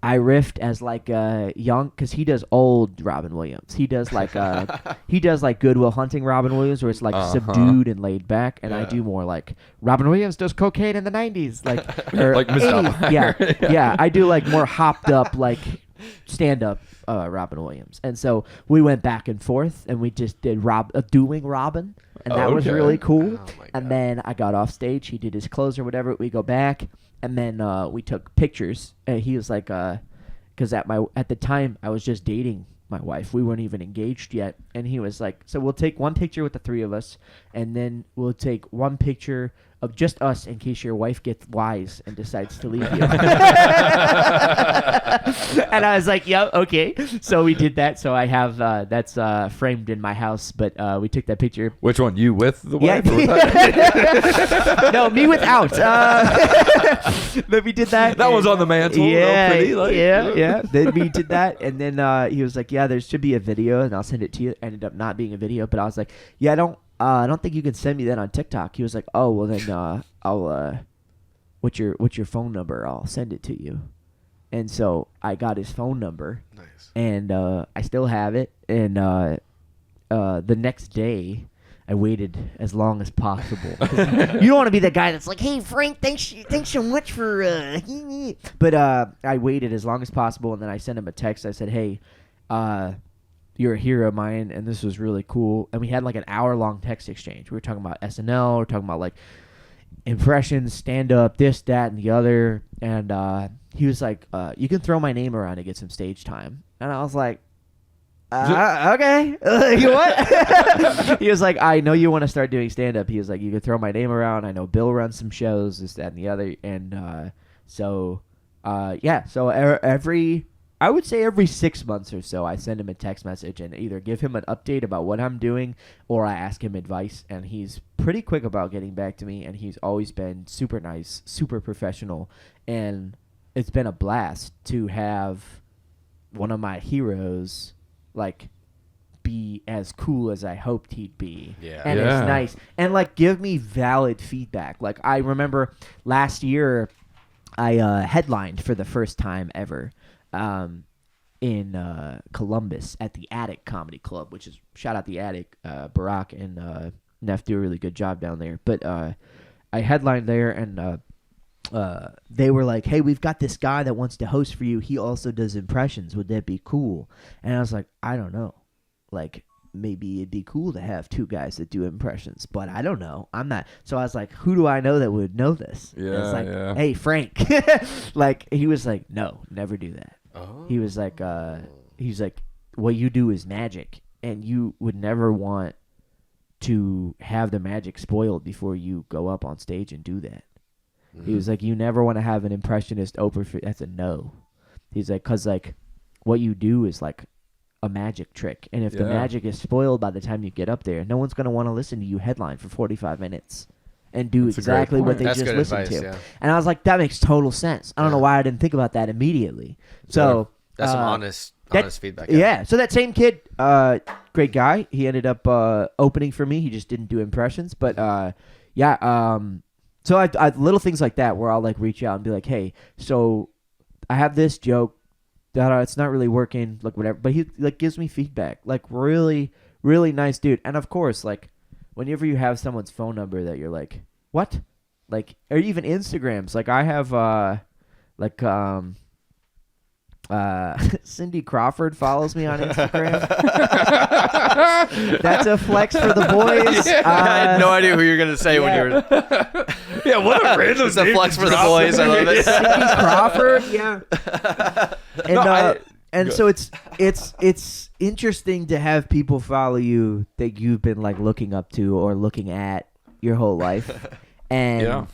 I riffed as like a young, because he does old Robin Williams. He does like Good Will Hunting Robin Williams, where it's like subdued and laid back, and I do more like Robin Williams does cocaine in the 90s, like Like Miss 80s. Doubtfire. Yeah. I do like more hopped up like stand up Robin Williams, and so we went back and forth, and we just did dueling Robin, and that was really cool. And then I got off stage. He did his close or whatever. We go back. And then we took pictures. And he was like, because at the time I was just dating my wife. We weren't even engaged yet. And he was like, so we'll take one picture with the three of us, and then we'll take one picture of just us in case your wife gets wise and decides to leave you. And I was like, yeah, okay. So we did that. So I have that's framed in my house. But we took that picture. Which one? You with the wife? Yeah. No, me without. But we did that. That was on the mantle. Yeah, pretty, like, yeah. Then we did that, and then he was like, "Yeah, there should be a video, and I'll send it to you." Ended up not being a video, but I was like, "Yeah, I don't think you can send me that on TikTok." He was like, "Oh, well then, I'll what's your phone number? I'll send it to you." And so I got his phone number. Nice. And I still have it. And the next day, I waited as long as possible. You don't want to be the guy that's like, "Hey, Frank, thanks so much for." But I waited as long as possible, and then I sent him a text. I said, "Hey, you're a hero of mine, and this was really cool." And we had like an hour-long text exchange. We were talking about SNL. We were talking about like impressions, stand-up, this, that, and the other. And he was like, "You can throw my name around to get some stage time." And I was like, okay. You what? He was like, "I know you want to start doing stand-up." He was like, "You can throw my name around. I know Bill runs some shows, this, that, and the other." And so I would say every 6 months or so, I send him a text message and either give him an update about what I'm doing, or I ask him advice. And he's pretty quick about getting back to me, and he's always been super nice, super professional. And it's been a blast to have one of my heroes like be as cool as I hoped he'd be. Yeah. And Yeah. it's nice. And like give me valid feedback. Like I remember last year I headlined for the first time ever in Columbus at the Attic Comedy Club, which is, shout out the Attic, Barack and Neff do a really good job down there. But I headlined there, and they were like, "Hey, we've got this guy that wants to host for you. He also does impressions. Would that be cool?" And I was like, "I don't know. Like, maybe it'd be cool to have two guys that do impressions, but I don't know. I'm not." So I was like, "Who do I know that would know this?" And it's like, "Hey, Frank." Like, he was like, "No, never do that." Oh. He was like, "What you do is magic, and you would never want to have the magic spoiled before you go up on stage and do that." He was like, "You never want to have an impressionist open for." That's a no. He's like, "'Cause like what you do is like a magic trick, and if the magic is spoiled by the time you get up there, no one's gonna want to listen to you headline for 45 minutes and do exactly what they That's just good listened advice, to." yeah. And I was like, "That makes total sense." I don't know why I didn't think about that immediately. So That's some honest feedback. Yeah. So that same kid, great guy. He ended up opening for me. He just didn't do impressions, but so I little things like that where I'll like reach out and be like, "Hey, so I have this joke that it's not really working, like whatever." But he like gives me feedback, like really, really nice dude. And of course, like whenever you have someone's phone number that you're like, "What?" Like, or even Instagrams. Like I have Cindy Crawford follows me on Instagram. That's a flex for the boys. I had no idea who you were gonna say when you were. Yeah, what a random It's a flex for the boys. I love it. Cindy Crawford, yeah. And so it's interesting to have people follow you that you've been like looking up to or looking at your whole life, and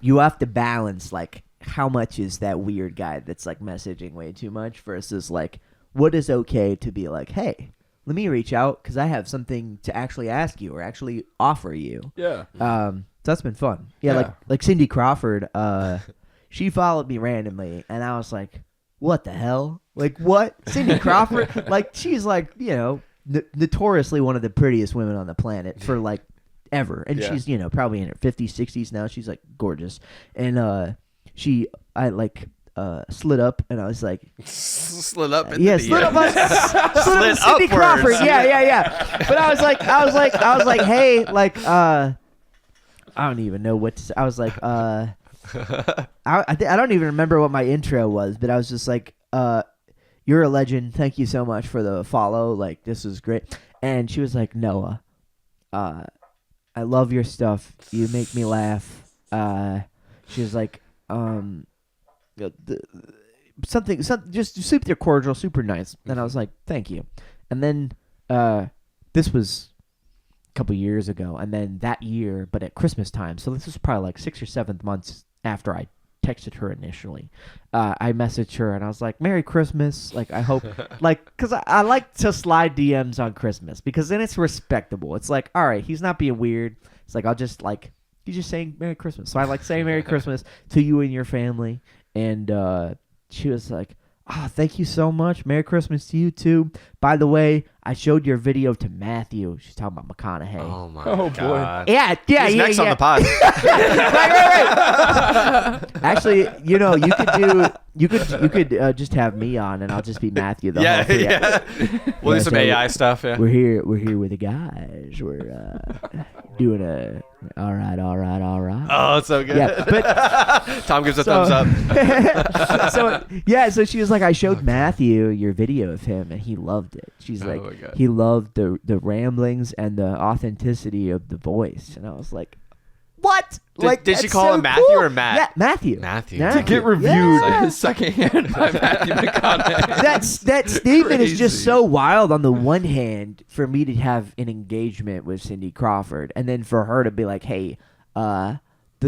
you have to balance like how much is that weird guy that's like messaging way too much versus like what is okay to be like, "Hey, let me reach out because I have something to actually ask you or actually offer you." Yeah. So that's been fun. Yeah. Like Cindy Crawford, she followed me randomly, and I was like, "What the hell? Like what?" Cindy Crawford, like she's like, you know, notoriously one of the prettiest women on the planet for like ever, and she's, you know, probably in her 50s, 60s now. She's like gorgeous, and slid up, and I was like, slid up. yeah, slid up, slid up, Cindy Crawford, yeah. But I was like, hey, like, I don't even know what to say. I was like, I don't even remember what my intro was, but I was just like, you're a legend. Thank you so much for the follow. Like, this is great. And she was like, Noah, I love your stuff. You make me laugh. She was like, something, just super cordial, super nice. And I was like, thank you. And then this was a couple years ago. And then that year, but at Christmas time, so this was probably like 6th or 7th months after I texted her initially, I messaged her and I was like, Merry Christmas. Like, I hope, like, because I like to slide DMs on Christmas because then it's respectable. It's like, all right, he's not being weird. It's like, I'll just like, he's just saying Merry Christmas. So I like saying Merry Christmas to you and your family. And she was like, oh, thank you so much. Merry Christmas to you too. By the way, I showed your video to Matthew. She's talking about McConaughey. Oh my God. Yeah. He's next on the pod. right. Actually, you know, you could just have me on, and I'll just be Matthew the whole thing. Yeah. We'll do some AI stuff. Yeah. We're here with the guys. We're doing a all right. Oh, it's so good. Yeah, but Tom gives a thumbs up. So she was like, I showed Matthew your video of him, and he loved it. She's like, he loved the ramblings and the authenticity of the voice, and I was like, what? Did she call him Matthew or Matt? Yeah, Matthew. To get reviewed secondhand by Matthew McConaughey. That statement is just so wild. On the one hand, for me to have an engagement with Cindy Crawford, and then for her to be like, hey, the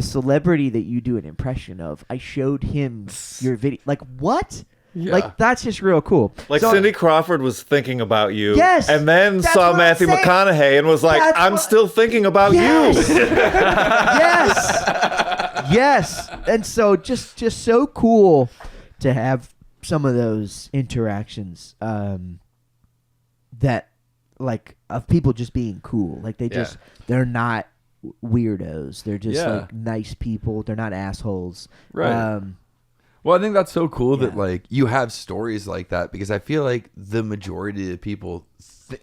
celebrity that you do an impression of, I showed him your video. Like, what? Yeah. Like, that's just real cool. Like, So- Cindy Crawford was thinking about you. Yes, And then that's saw what I'm Matthew saying. McConaughey and was like, That's I'm what- still thinking about Yes. you. Yes. And so just so cool to have some of those interactions that, like, of people just being cool. Like, they're not weirdos. They're just like nice people. They're not assholes. Right. Well, I think that's so cool that like you have stories like that, because I feel like the majority of people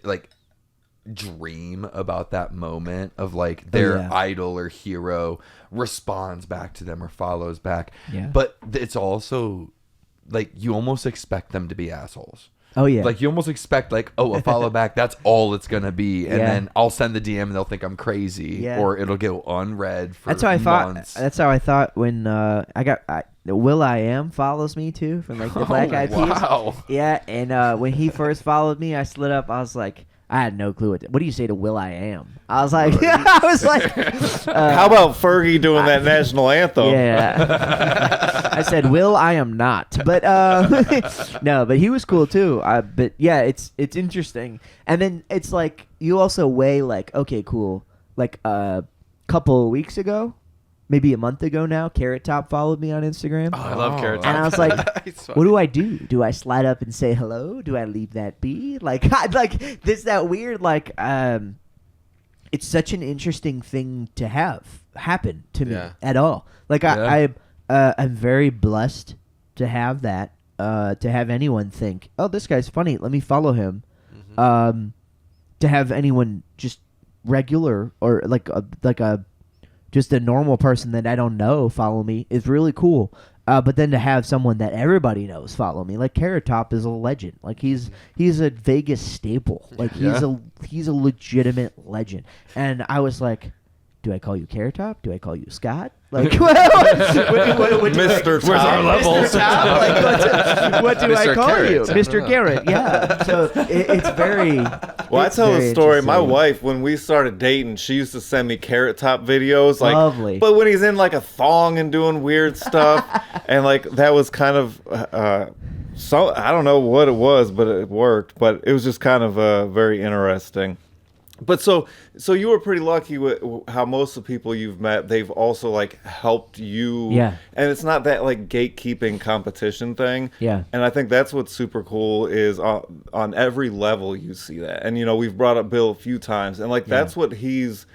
like dream about that moment of like their idol or hero responds back to them or follows back. Yeah. But it's also like you almost expect them to be assholes. Oh yeah. Like you almost expect like, oh, a follow back, that's all it's gonna be, and then I'll send the DM and they'll think I'm crazy, or it'll go unread for That's how I months. thought. That's how I thought when Will I Am follows me too from like the Black Eyed Peas. Wow. Yeah, and when he first followed me, I slid up. I was like, I had no clue what do you say to Will I Am? I was like, How about Fergie doing that national anthem? Yeah. I said, Will I Am not. But no, but he was cool too. But yeah, it's interesting. And then it's like you also weigh like, okay, cool. Like a couple of weeks ago, maybe a month ago now, Carrot Top followed me on Instagram. Oh, I love Carrot Top. And I was like, what do I do? Do I slide up and say hello? Do I leave that be? Like, this, that weird, like, it's such an interesting thing to have happen to me at all. Like, I'm very blessed to have that, to have anyone think, oh, this guy's funny, let me follow him. To have anyone just regular or just a normal person that I don't know follow me is really cool. But then to have someone that everybody knows follow me, like Carrot Top is a legend. Like he's a Vegas staple. Like he's a legitimate legend. And I was like, do I call you Carrot Top? Do I call you Scott? Like, what Mr. Top. Where's our levels? Like, what do I Mr. call Carrot. you? Mr. Carrot, yeah. So it's very... Well, I it's tell very the story. My interesting. wife, when we started dating, she used to send me Carrot Top videos. Like, Lovely. But when he's in like a thong and doing weird stuff, and like that was kind of... so I don't know what it was, but it worked. But it was just kind of very interesting. But so you were pretty lucky with how most of the people you've met, they've also like helped you. Yeah. And it's not that like gatekeeping competition thing. Yeah. And I think that's what's super cool is on every level you see that. And, you know, we've brought up Bill a few times. And like that's what he's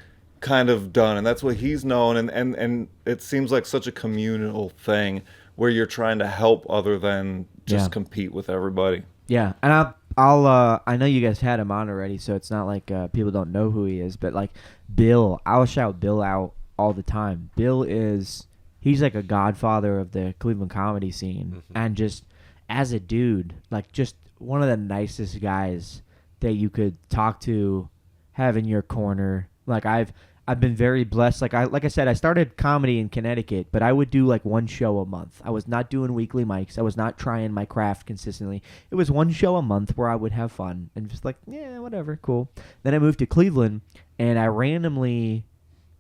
kind of done. And that's what he's known. And it seems like such a communal thing where you're trying to help other than just Yeah. compete with everybody. Yeah, and I know you guys had him on already, so it's not like people don't know who he is. But like Bill, I'll shout Bill out all the time. He's like a godfather of the Cleveland comedy scene, and just as a dude, like just one of the nicest guys that you could talk to, have in your corner. Like I've been very blessed. Like I said, I started comedy in Connecticut, but I would do like one show a month. I was not doing weekly mics. I was not trying my craft consistently. It was one show a month where I would have fun and just like, yeah, whatever, cool. Then I moved to Cleveland, and I randomly,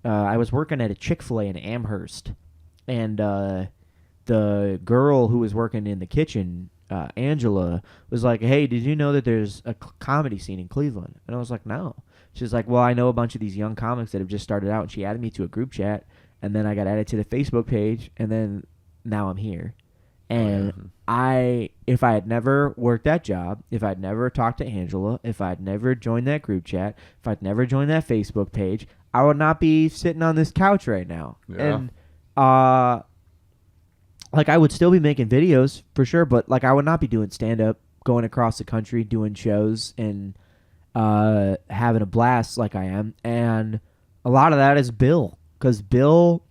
I was working at a Chick-fil-A in Amherst, and the girl who was working in the kitchen, Angela, was like, hey, did you know that there's a comedy scene in Cleveland? And I was like, no. She's like, well, I know a bunch of these young comics that have just started out, and she added me to a group chat, and then I got added to the Facebook page, and then now I'm here. And if I had never worked that job, if I'd never talked to Angela, if I'd never joined that group chat, if I'd never joined that Facebook page, I would not be sitting on this couch right now. Yeah. And like I would still be making videos for sure, but like I would not be doing stand-up, going across the country, doing shows, and having a blast like I am. And a lot of that is Bill, because Bill,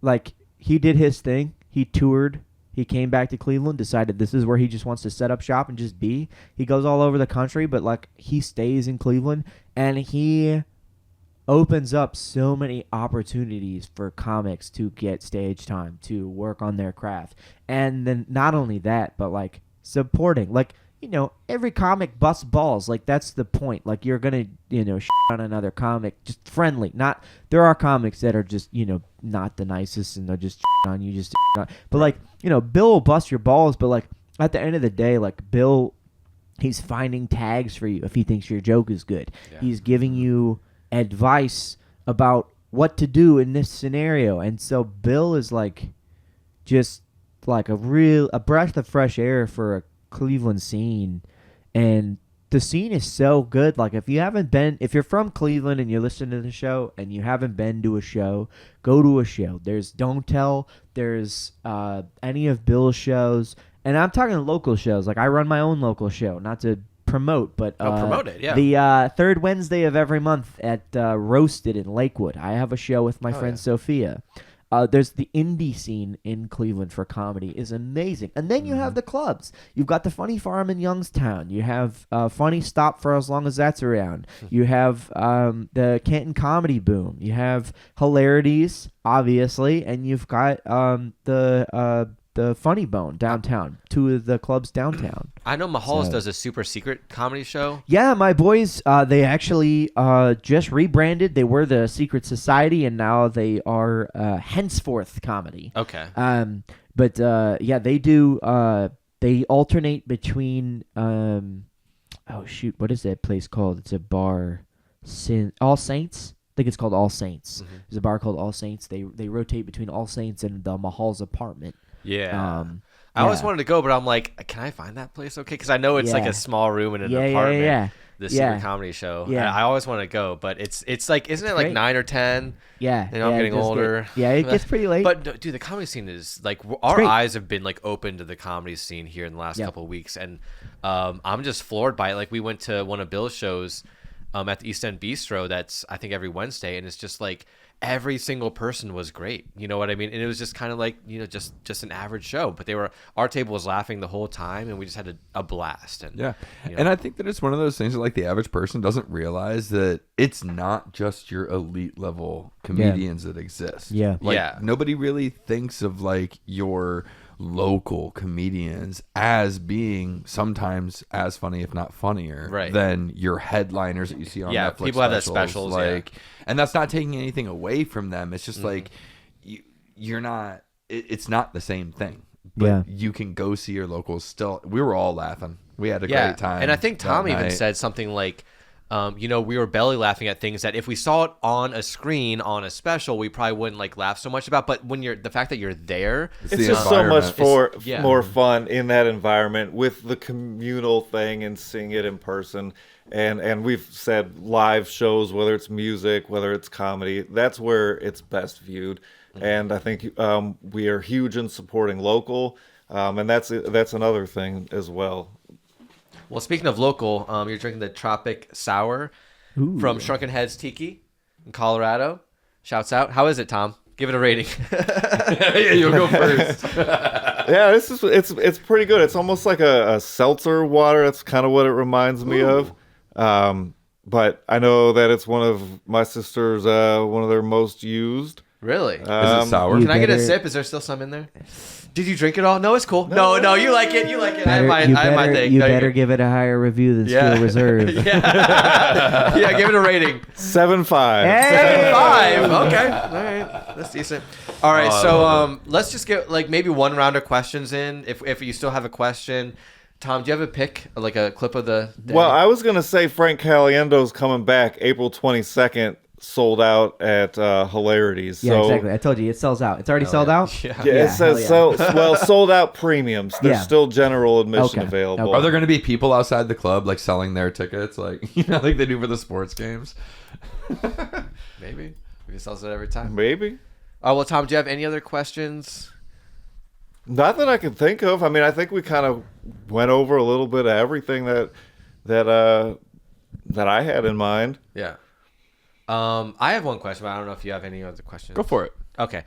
like, he did his thing. He toured. He came back to Cleveland, decided this is where he just wants to set up shop and just be. He goes all over the country, but like he stays in Cleveland, and he opens up so many opportunities for comics to get stage time, to work on their craft. And then not only that, but like supporting, like, you know, every comic busts balls. Like, that's the point. Like, you're going to, you know, shit on another comic, just friendly. Not, there are comics that are just, you know, not the nicest, and they'll just shit on you, just shit on. But like, you know, Bill will bust your balls, but like at the end of the day, like Bill, he's finding tags for you if he thinks your joke is good. Yeah. He's giving you advice about what to do in this scenario. And so Bill is like just like a breath of fresh air for a Cleveland scene. And the scene is so good. Like, if you're from Cleveland and you're listening to the show and you haven't been to a show, go to a show. There's Don't Tell, there's any of Bill's shows, and I'm talking local shows. Like, I run my own local show, not to promote, but promote it, yeah. The third Wednesday of every month at Roasted in Lakewood, I have a show with my friend Sophia. There's the indie scene in Cleveland for comedy is amazing. And then you have the clubs. You've got the Funny Farm in Youngstown. You have Funny Stop for as long as that's around. You have the Canton Comedy Boom. You have Hilarities, obviously. And you've got the Funny Bone downtown, two of the clubs downtown. I know Mahal's does a super secret comedy show. Yeah, my boys, they actually just rebranded. They were the Secret Society, and now they are Henceforth Comedy. Okay. But yeah, they do. They alternate between. Oh shoot, what is that place called? It's a bar, All Saints. I think it's called All Saints. There's a bar called All Saints. They rotate between All Saints and the Mahal's apartment. Yeah. I always wanted to go, but I'm like, can I find that place okay? Because I know it's like a small room in an apartment. The secret comedy show. Yeah. I always want to go, but it's like, isn't it like 9 or 10? Yeah. You know, I'm getting older. It gets pretty late. But dude, the comedy scene is like, our eyes have been like open to the comedy scene here in the last couple of weeks, and I'm just floored by it. Like, we went to one of Bill's shows at the East End Bistro. That's, I think, every Wednesday, and it's just like every single person was great. You know what I mean? And it was just kind of like, you know, just an average show, but our table was laughing the whole time, and we just had a blast. And yeah, you know. And I think that it's one of those things that like the average person doesn't realize that it's not just your elite level comedians that exist. Yeah, like nobody really thinks of like your local comedians as being sometimes as funny, if not funnier, than your headliners that you see on Netflix. People have that specials, like, and that's not taking anything away from them. It's just like you're not. It's not the same thing. But you can go see your locals still. We were all laughing. We had a great time. And I think Tom even said something like, you know, we were belly laughing at things that if we saw it on a screen on a special, we probably wouldn't like laugh so much about. But when the fact that you're there, it's just so much more fun in that environment with the communal thing and seeing it in person. And we've said live shows, whether it's music, whether it's comedy, that's where it's best viewed. and I think we are huge in supporting local, and that's another thing as well. Well, speaking of local, you're drinking the Tropic Sour from Shrunken Heads Tiki in Colorado. Shouts out. How is it, Tom? Give it a rating. Yeah, you'll go first. Yeah, it's pretty good. It's almost like a seltzer water. That's kind of what it reminds me of. But I know that it's one of my sister's one of their most used. Really? Is it sour? Can I get a sip? Is there still some in there? Did you drink it all? No, it's cool. No, you like it. You like it. I have my thing. You No, better give it a higher review than Steel Reserve. Yeah, give it a rating. 7.5. 7.5. Okay. All right. That's decent. All right. So let's just get like maybe one round of questions in. If you still have a question. Tom, do you have a pick, like a clip of the day? Well, I was going to say Frank Caliendo's coming back April 22nd, sold out at Hilarities. Yeah, so, exactly. I told you, it sells out. It's already sold out? Yeah, it says sold out premiums. There's still general admission available. Are there going to be people outside the club like selling their tickets, like like they do for the sports games? Maybe. We can sell it every time. Maybe. Oh, well, Tom, do you have any other questions? Not that I can think of. I mean, I think we kind of went over a little bit of everything that I had in mind. Yeah. I have one question, but I don't know if you have any other questions. Go for it. Okay.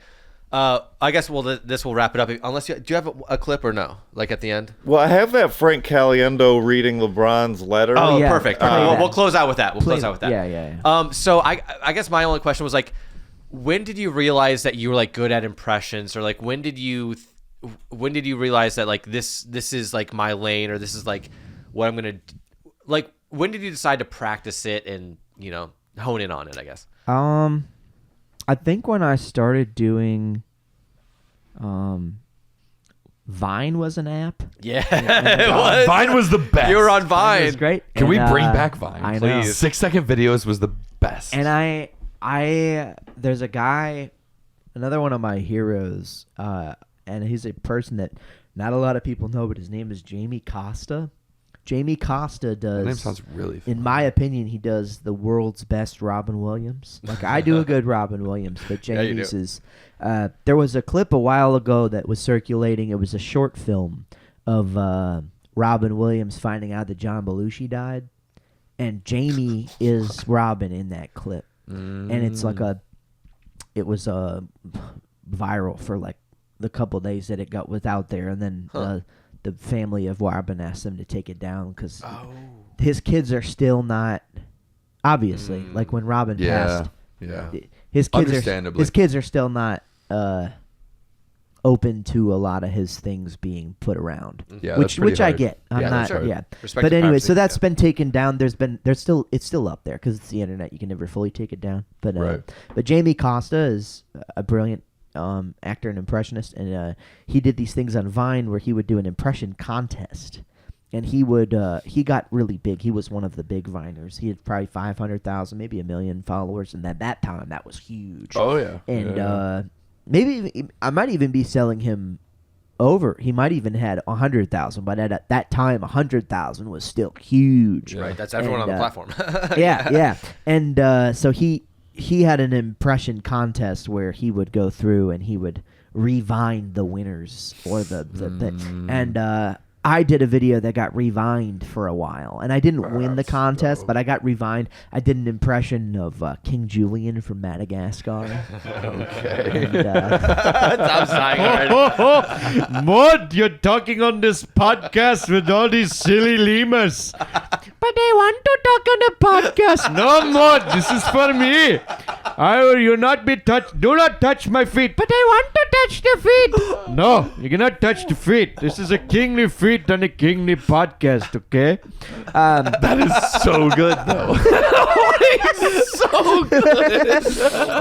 I guess this will wrap it up. Unless do you have a clip or no? Like at the end? Well, I have that Frank Caliendo reading LeBron's letter. Oh, yeah. Perfect. We'll close out with that. Yeah. So I guess my only question was like, when did you realize that you were like good at impressions, or like when did you realize that like this is like my lane, or this is like what I'm gonna like? When did you decide to practice it and hone in on it? I guess. I think when I started doing, Vine was an app. Yeah, it was. Vine was the best. You were on Vine. It was great. Can we bring back Vine, I please? know. 6-second videos was the best. And I there's a guy, another one of my heroes, and he's a person that not a lot of people know, but his name is Jamie Costa. Jamie Costa does. That name sounds really familiar. In my opinion, he does the world's best Robin Williams. Like I do a good Robin Williams, but Jamie's is. There was a clip a while ago that was circulating. It was a short film of Robin Williams finding out that John Belushi died, and Jamie is Robin in that clip, and it's like it was viral for like the couple days that it was out there, and then the family of Robin asked them to take it down because his kids are still not, obviously, like when Robin passed. Yeah. His kids are still not open to a lot of his things being put around. Yeah, which I get. I'm not. sure. Yeah. Respect But to anyway, privacy, so that's been taken down. It's still up there because it's the internet. You can never fully take it down. But but Jamie Costa is a brilliant actor and impressionist, and he did these things on Vine where he would do an impression contest, and he got really big. He was one of the big Viners. He had probably 500,000, maybe 1 million followers, and at that time that was huge. Oh yeah, and maybe I might even be selling him over. He might even had 100,000, but at that time 100,000 was still huge. Right, that's everyone on the platform. Yeah. And so he had an impression contest where he would go through and he would revine the winners or and I did a video that got revined for a while, and I didn't win the contest, but I got revined. I did an impression of King Julian from Madagascar. Okay. Tom's dying already. Maud, you're talking on this podcast with all these silly lemurs. But I want to talk on the podcast. No, Maud, this is for me. I will you not be touched. Do not touch my feet. But I want to touch the feet. No, you cannot touch the feet. This is a kingly feet on a kingly podcast, okay? That is so good, though. So good.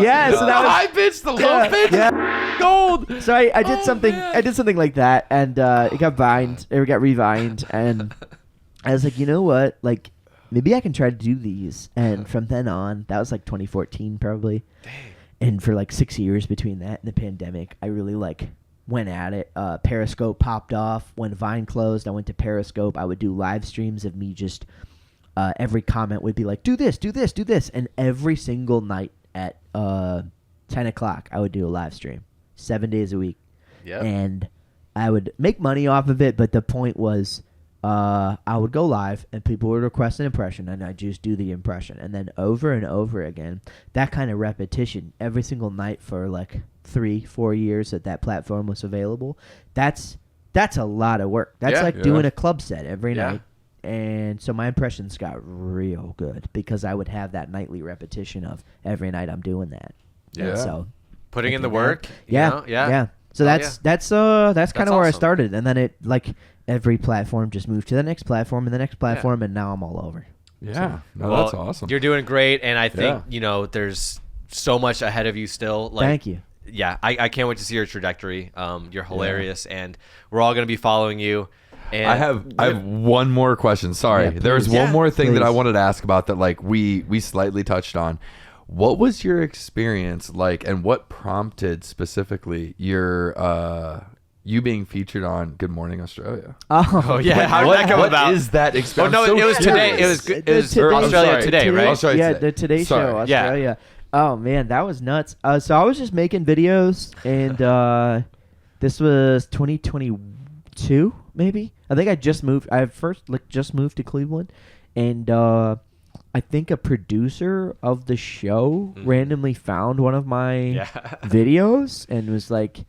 Yeah, so that was high pitch, the low pitch, gold. So I did something. I did something like that, and it got revined, and I was like, you know what? Like, maybe I can try to do these. And from then on, that was like 2014 probably. Dang. And for like 6 years between that and the pandemic, I really like went at it. Periscope popped off. When Vine closed, I went to Periscope. I would do live streams of me just, every comment would be like, do this, do this, do this. And every single night at 10 o'clock, I would do a live stream 7 days a week. Yeah. And I would make money off of it, but the point was I would go live and people would request an impression and I'd just do the impression. And then over and over again, that kind of repetition every single night for like 3-4 years that platform was available. That's a lot of work. That's like doing a club set every night. And so my impressions got real good because I would have that nightly repetition of every night I'm doing that. Yeah. And so Putting in the work. Yeah. So that's kind of where I started, and then it like every platform just moved to the next platform and the next platform, and now I'm all over. Yeah, no, Well, that's awesome. You're doing great, and I think there's so much ahead of you still. Like, Thank you. Yeah, I can't wait to see your trajectory. You're hilarious, and we're all going to be following you. And I have one more question. Sorry, there's one more thing that I wanted to ask about that like we slightly touched on. What was your experience like, and what prompted specifically your you being featured on Good Morning Australia? Oh yeah, how did that come about? What is that experience? Oh no, it was today. It was Australia Today, right? Australia the Today Show, Australia. Yeah. Oh man, that was nuts. So I was just making videos, and this was 2022, maybe. I think I just moved. I just moved to Cleveland, and I think a producer of the show randomly found one of my videos and was like,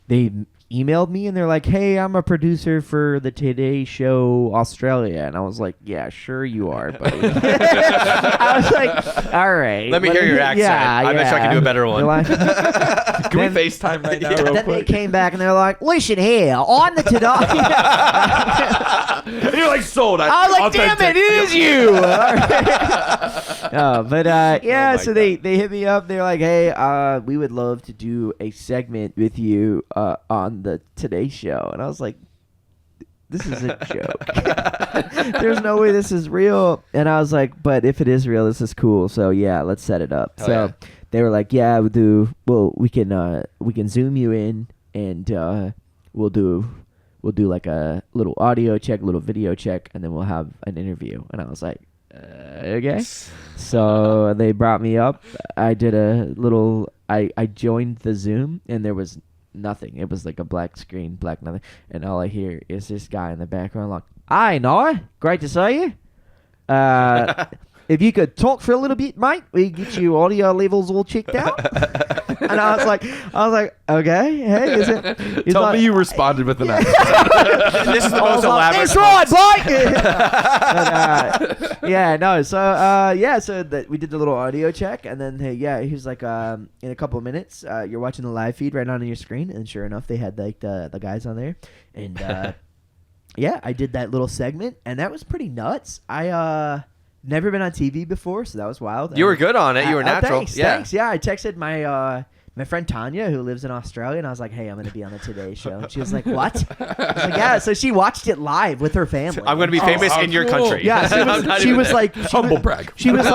they emailed me and they're like, hey, I'm a producer for the Today Show Australia. And I was like, yeah, sure you are, buddy. I was like, all right. Let me hear your accent. I bet you I can do a better one. Can we FaceTime right now real then quick? they came back and they're like, listen here, on the Today. And you're like, sold. I was like, damn it is you. So they hit me up. They're like, hey, we would love to do a segment with you on the Today Show. And I was like, this is a joke. There's no way this is real. And I was like, but if it is real, this is cool. So yeah, let's set it up. They were like, yeah, we'll do. Well, we can Zoom you in, and we'll do like a little audio check, a little video check, and then we'll have an interview. And I was like, okay. So they brought me up. I did a little. I joined the Zoom, and there was nothing. It was like a black screen, black nothing, and all I hear is this guy in the background like, "Hi, Noah, great to see you. If you could talk for a little bit, mate, we get you audio levels all checked out." And I was like, okay, hey, is it? Tell me you responded with an accent. This is the most elaborate. That's right, Blake. So we did the little audio check, and then he was like, in a couple of minutes, you're watching the live feed right on your screen, and sure enough, they had like the guys on there, and I did that little segment, and that was pretty nuts. I never been on TV before, so that was wild. You were good on it. You were natural. Thanks. Yeah, I texted my friend Tanya, who lives in Australia, and I was like, hey, I'm going to be on the Today Show. And she was like, what? I was like, yeah. So she watched it live with her family. I'm going to be famous in your country. Yeah, she was like, humble brag. She was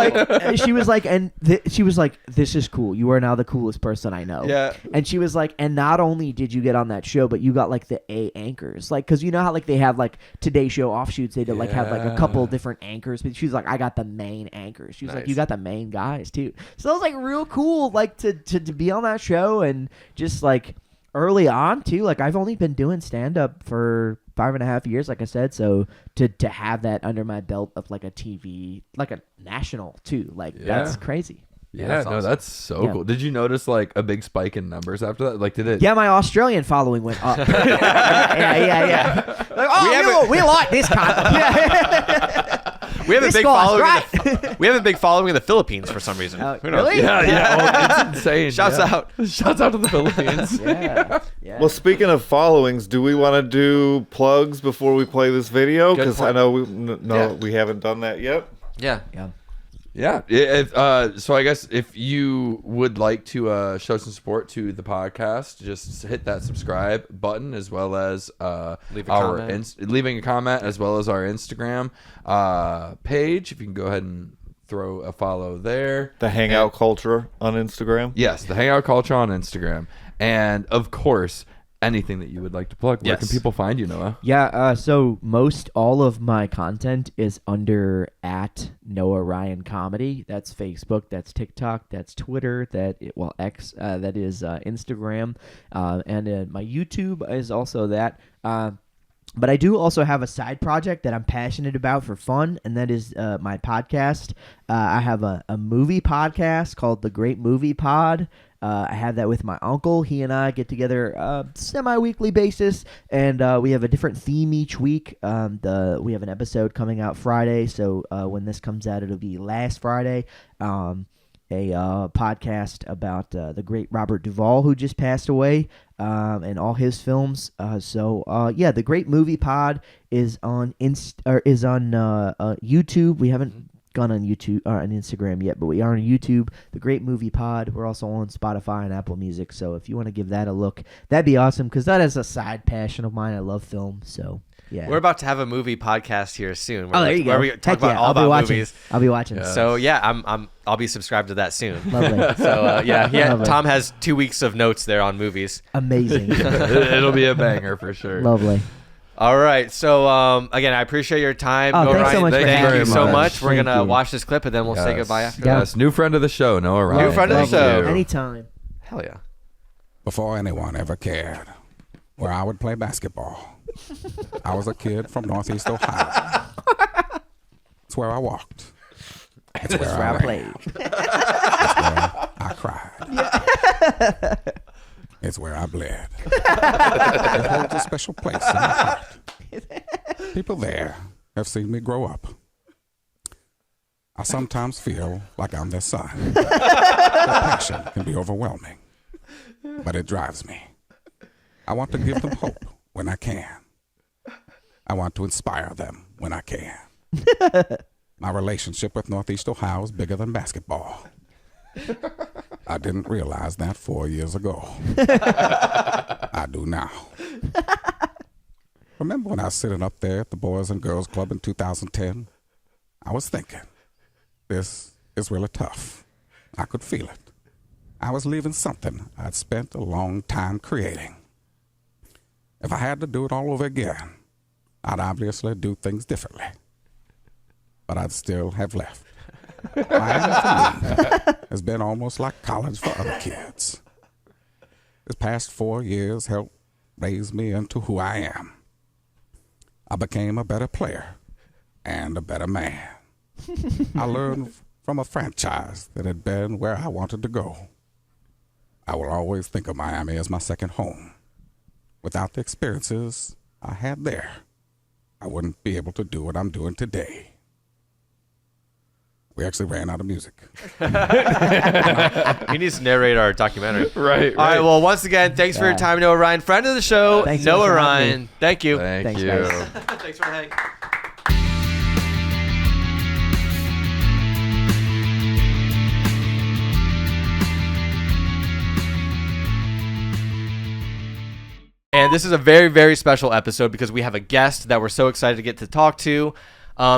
like, this is cool. You are now the coolest person I know. Yeah. And she was like, and not only did you get on that show, but you got like the A anchors. Like, because you know how like they have like Today Show offshoots. They like have like a couple different anchors. But she was like, I got the main anchors. She was like, you got the main guys too. So it was like real cool like to be on that show, and just like early on too, like I've only been doing stand-up for 5.5 years, like I said, so to have that under my belt of like a TV, like a national too, like that's crazy. That's so cool. Did you notice like a big spike in numbers after that? Like, did it? Yeah, my Australian following went up. yeah. Like, we like this kind. We have a big following. We have a big following in the Philippines for some reason. Who knows? Really? Yeah. It's insane. Shouts out to the Philippines. Yeah. Well, speaking of followings, do we want to do plugs before we play this video? Because I know we haven't done that yet. Yeah. So I guess if you would like to show some support to the podcast, just hit that subscribe button, as well as leaving a comment, as well as our Instagram page. If you can go ahead and throw a follow there. The Hangout culture on Instagram. Yes, the Hangout culture on Instagram. And of course, anything that you would like to plug, where can people find you, Noah? Yeah, so most all of my content is under at Noah Ryan Comedy. That's Facebook, that's TikTok, that's Twitter, X, that is Instagram, and my YouTube is also that. But I do also have a side project that I'm passionate about for fun, and that is my podcast. I have a movie podcast called The Great Movie Pod. I have that with my uncle. He and I get together semi-weekly basis, and we have a different theme each week. We have an episode coming out Friday, so when this comes out, it'll be last Friday. A podcast about the great Robert Duvall, who just passed away, and all his films. The Great Movie Pod is on YouTube. We haven't gone on YouTube or on Instagram yet, but we are on YouTube. The Great Movie Pod. We're also on Spotify and Apple Music. So if you want to give that a look, that'd be awesome, because that is a side passion of mine. I love film. So. Yeah. We're about to have a movie podcast here soon. There you go. Where we talk about all about movies. I'll be watching. So yeah, I'll be subscribed to that soon. Lovely. So Tom has 2 weeks of notes there on movies. Amazing. It'll be a banger for sure. Lovely. All right. So again, I appreciate your time. Oh, thanks so much. Thank you so much. We're Thank gonna you. watch this clip and then we'll say goodbye after. Yes, new friend of the show, Noah Ryan. New friend of the show. Anytime. Hell yeah. Before anyone ever cared where I would play basketball, I was a kid from Northeast Ohio. It's where I walked. It's where I played. It's where I cried. It's where I bled. It holds a special place in my heart. People there have seen me grow up. I sometimes feel like I'm their son. Their passion can be overwhelming, but it drives me. I want to give them hope when I can. I want to inspire them when I can. My relationship with Northeast Ohio is bigger than basketball. I didn't realize that 4 years ago. I do now. Remember when I was sitting up there at the Boys and Girls Club in 2010? I was thinking, this is really tough. I could feel it. I was leaving something I'd spent a long time creating. If I had to do it all over again, I'd obviously do things differently. But I'd still have left. Miami for me has been almost like college for other kids. This past 4 years helped raise me into who I am. I became a better player and a better man. I learned from a franchise that had been where I wanted to go. I will always think of Miami as my second home. Without the experiences I had there, I wouldn't be able to do what I'm doing today. We actually ran out of music. He needs to narrate our documentary. Right. All right. Well, once again, thanks for your time, Noah Ryan. Friend of the show, Thanks so much Noah for having Ryan. me. Thank you. Thanks, you. guys. Thanks for hanging. And this is a very, very special episode because we have a guest that we're so excited to get to talk to.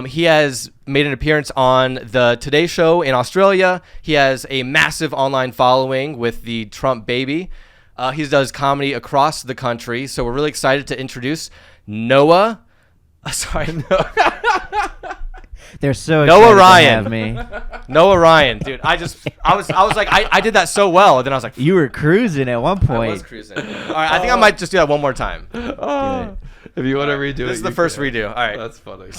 He has made an appearance on the Today Show in Australia. He has a massive online following with the Trump baby. He does comedy across the country. So we're really excited to introduce Noah. They're so Noah excited Ryan. to have me. Noah Ryan, dude. I was like, I did that so well. And then I was like, You were cruising at one I point. was cruising. All right, I think I might just do that one more time. If you want to redo it, This is the you first can. redo. All right. That's funny.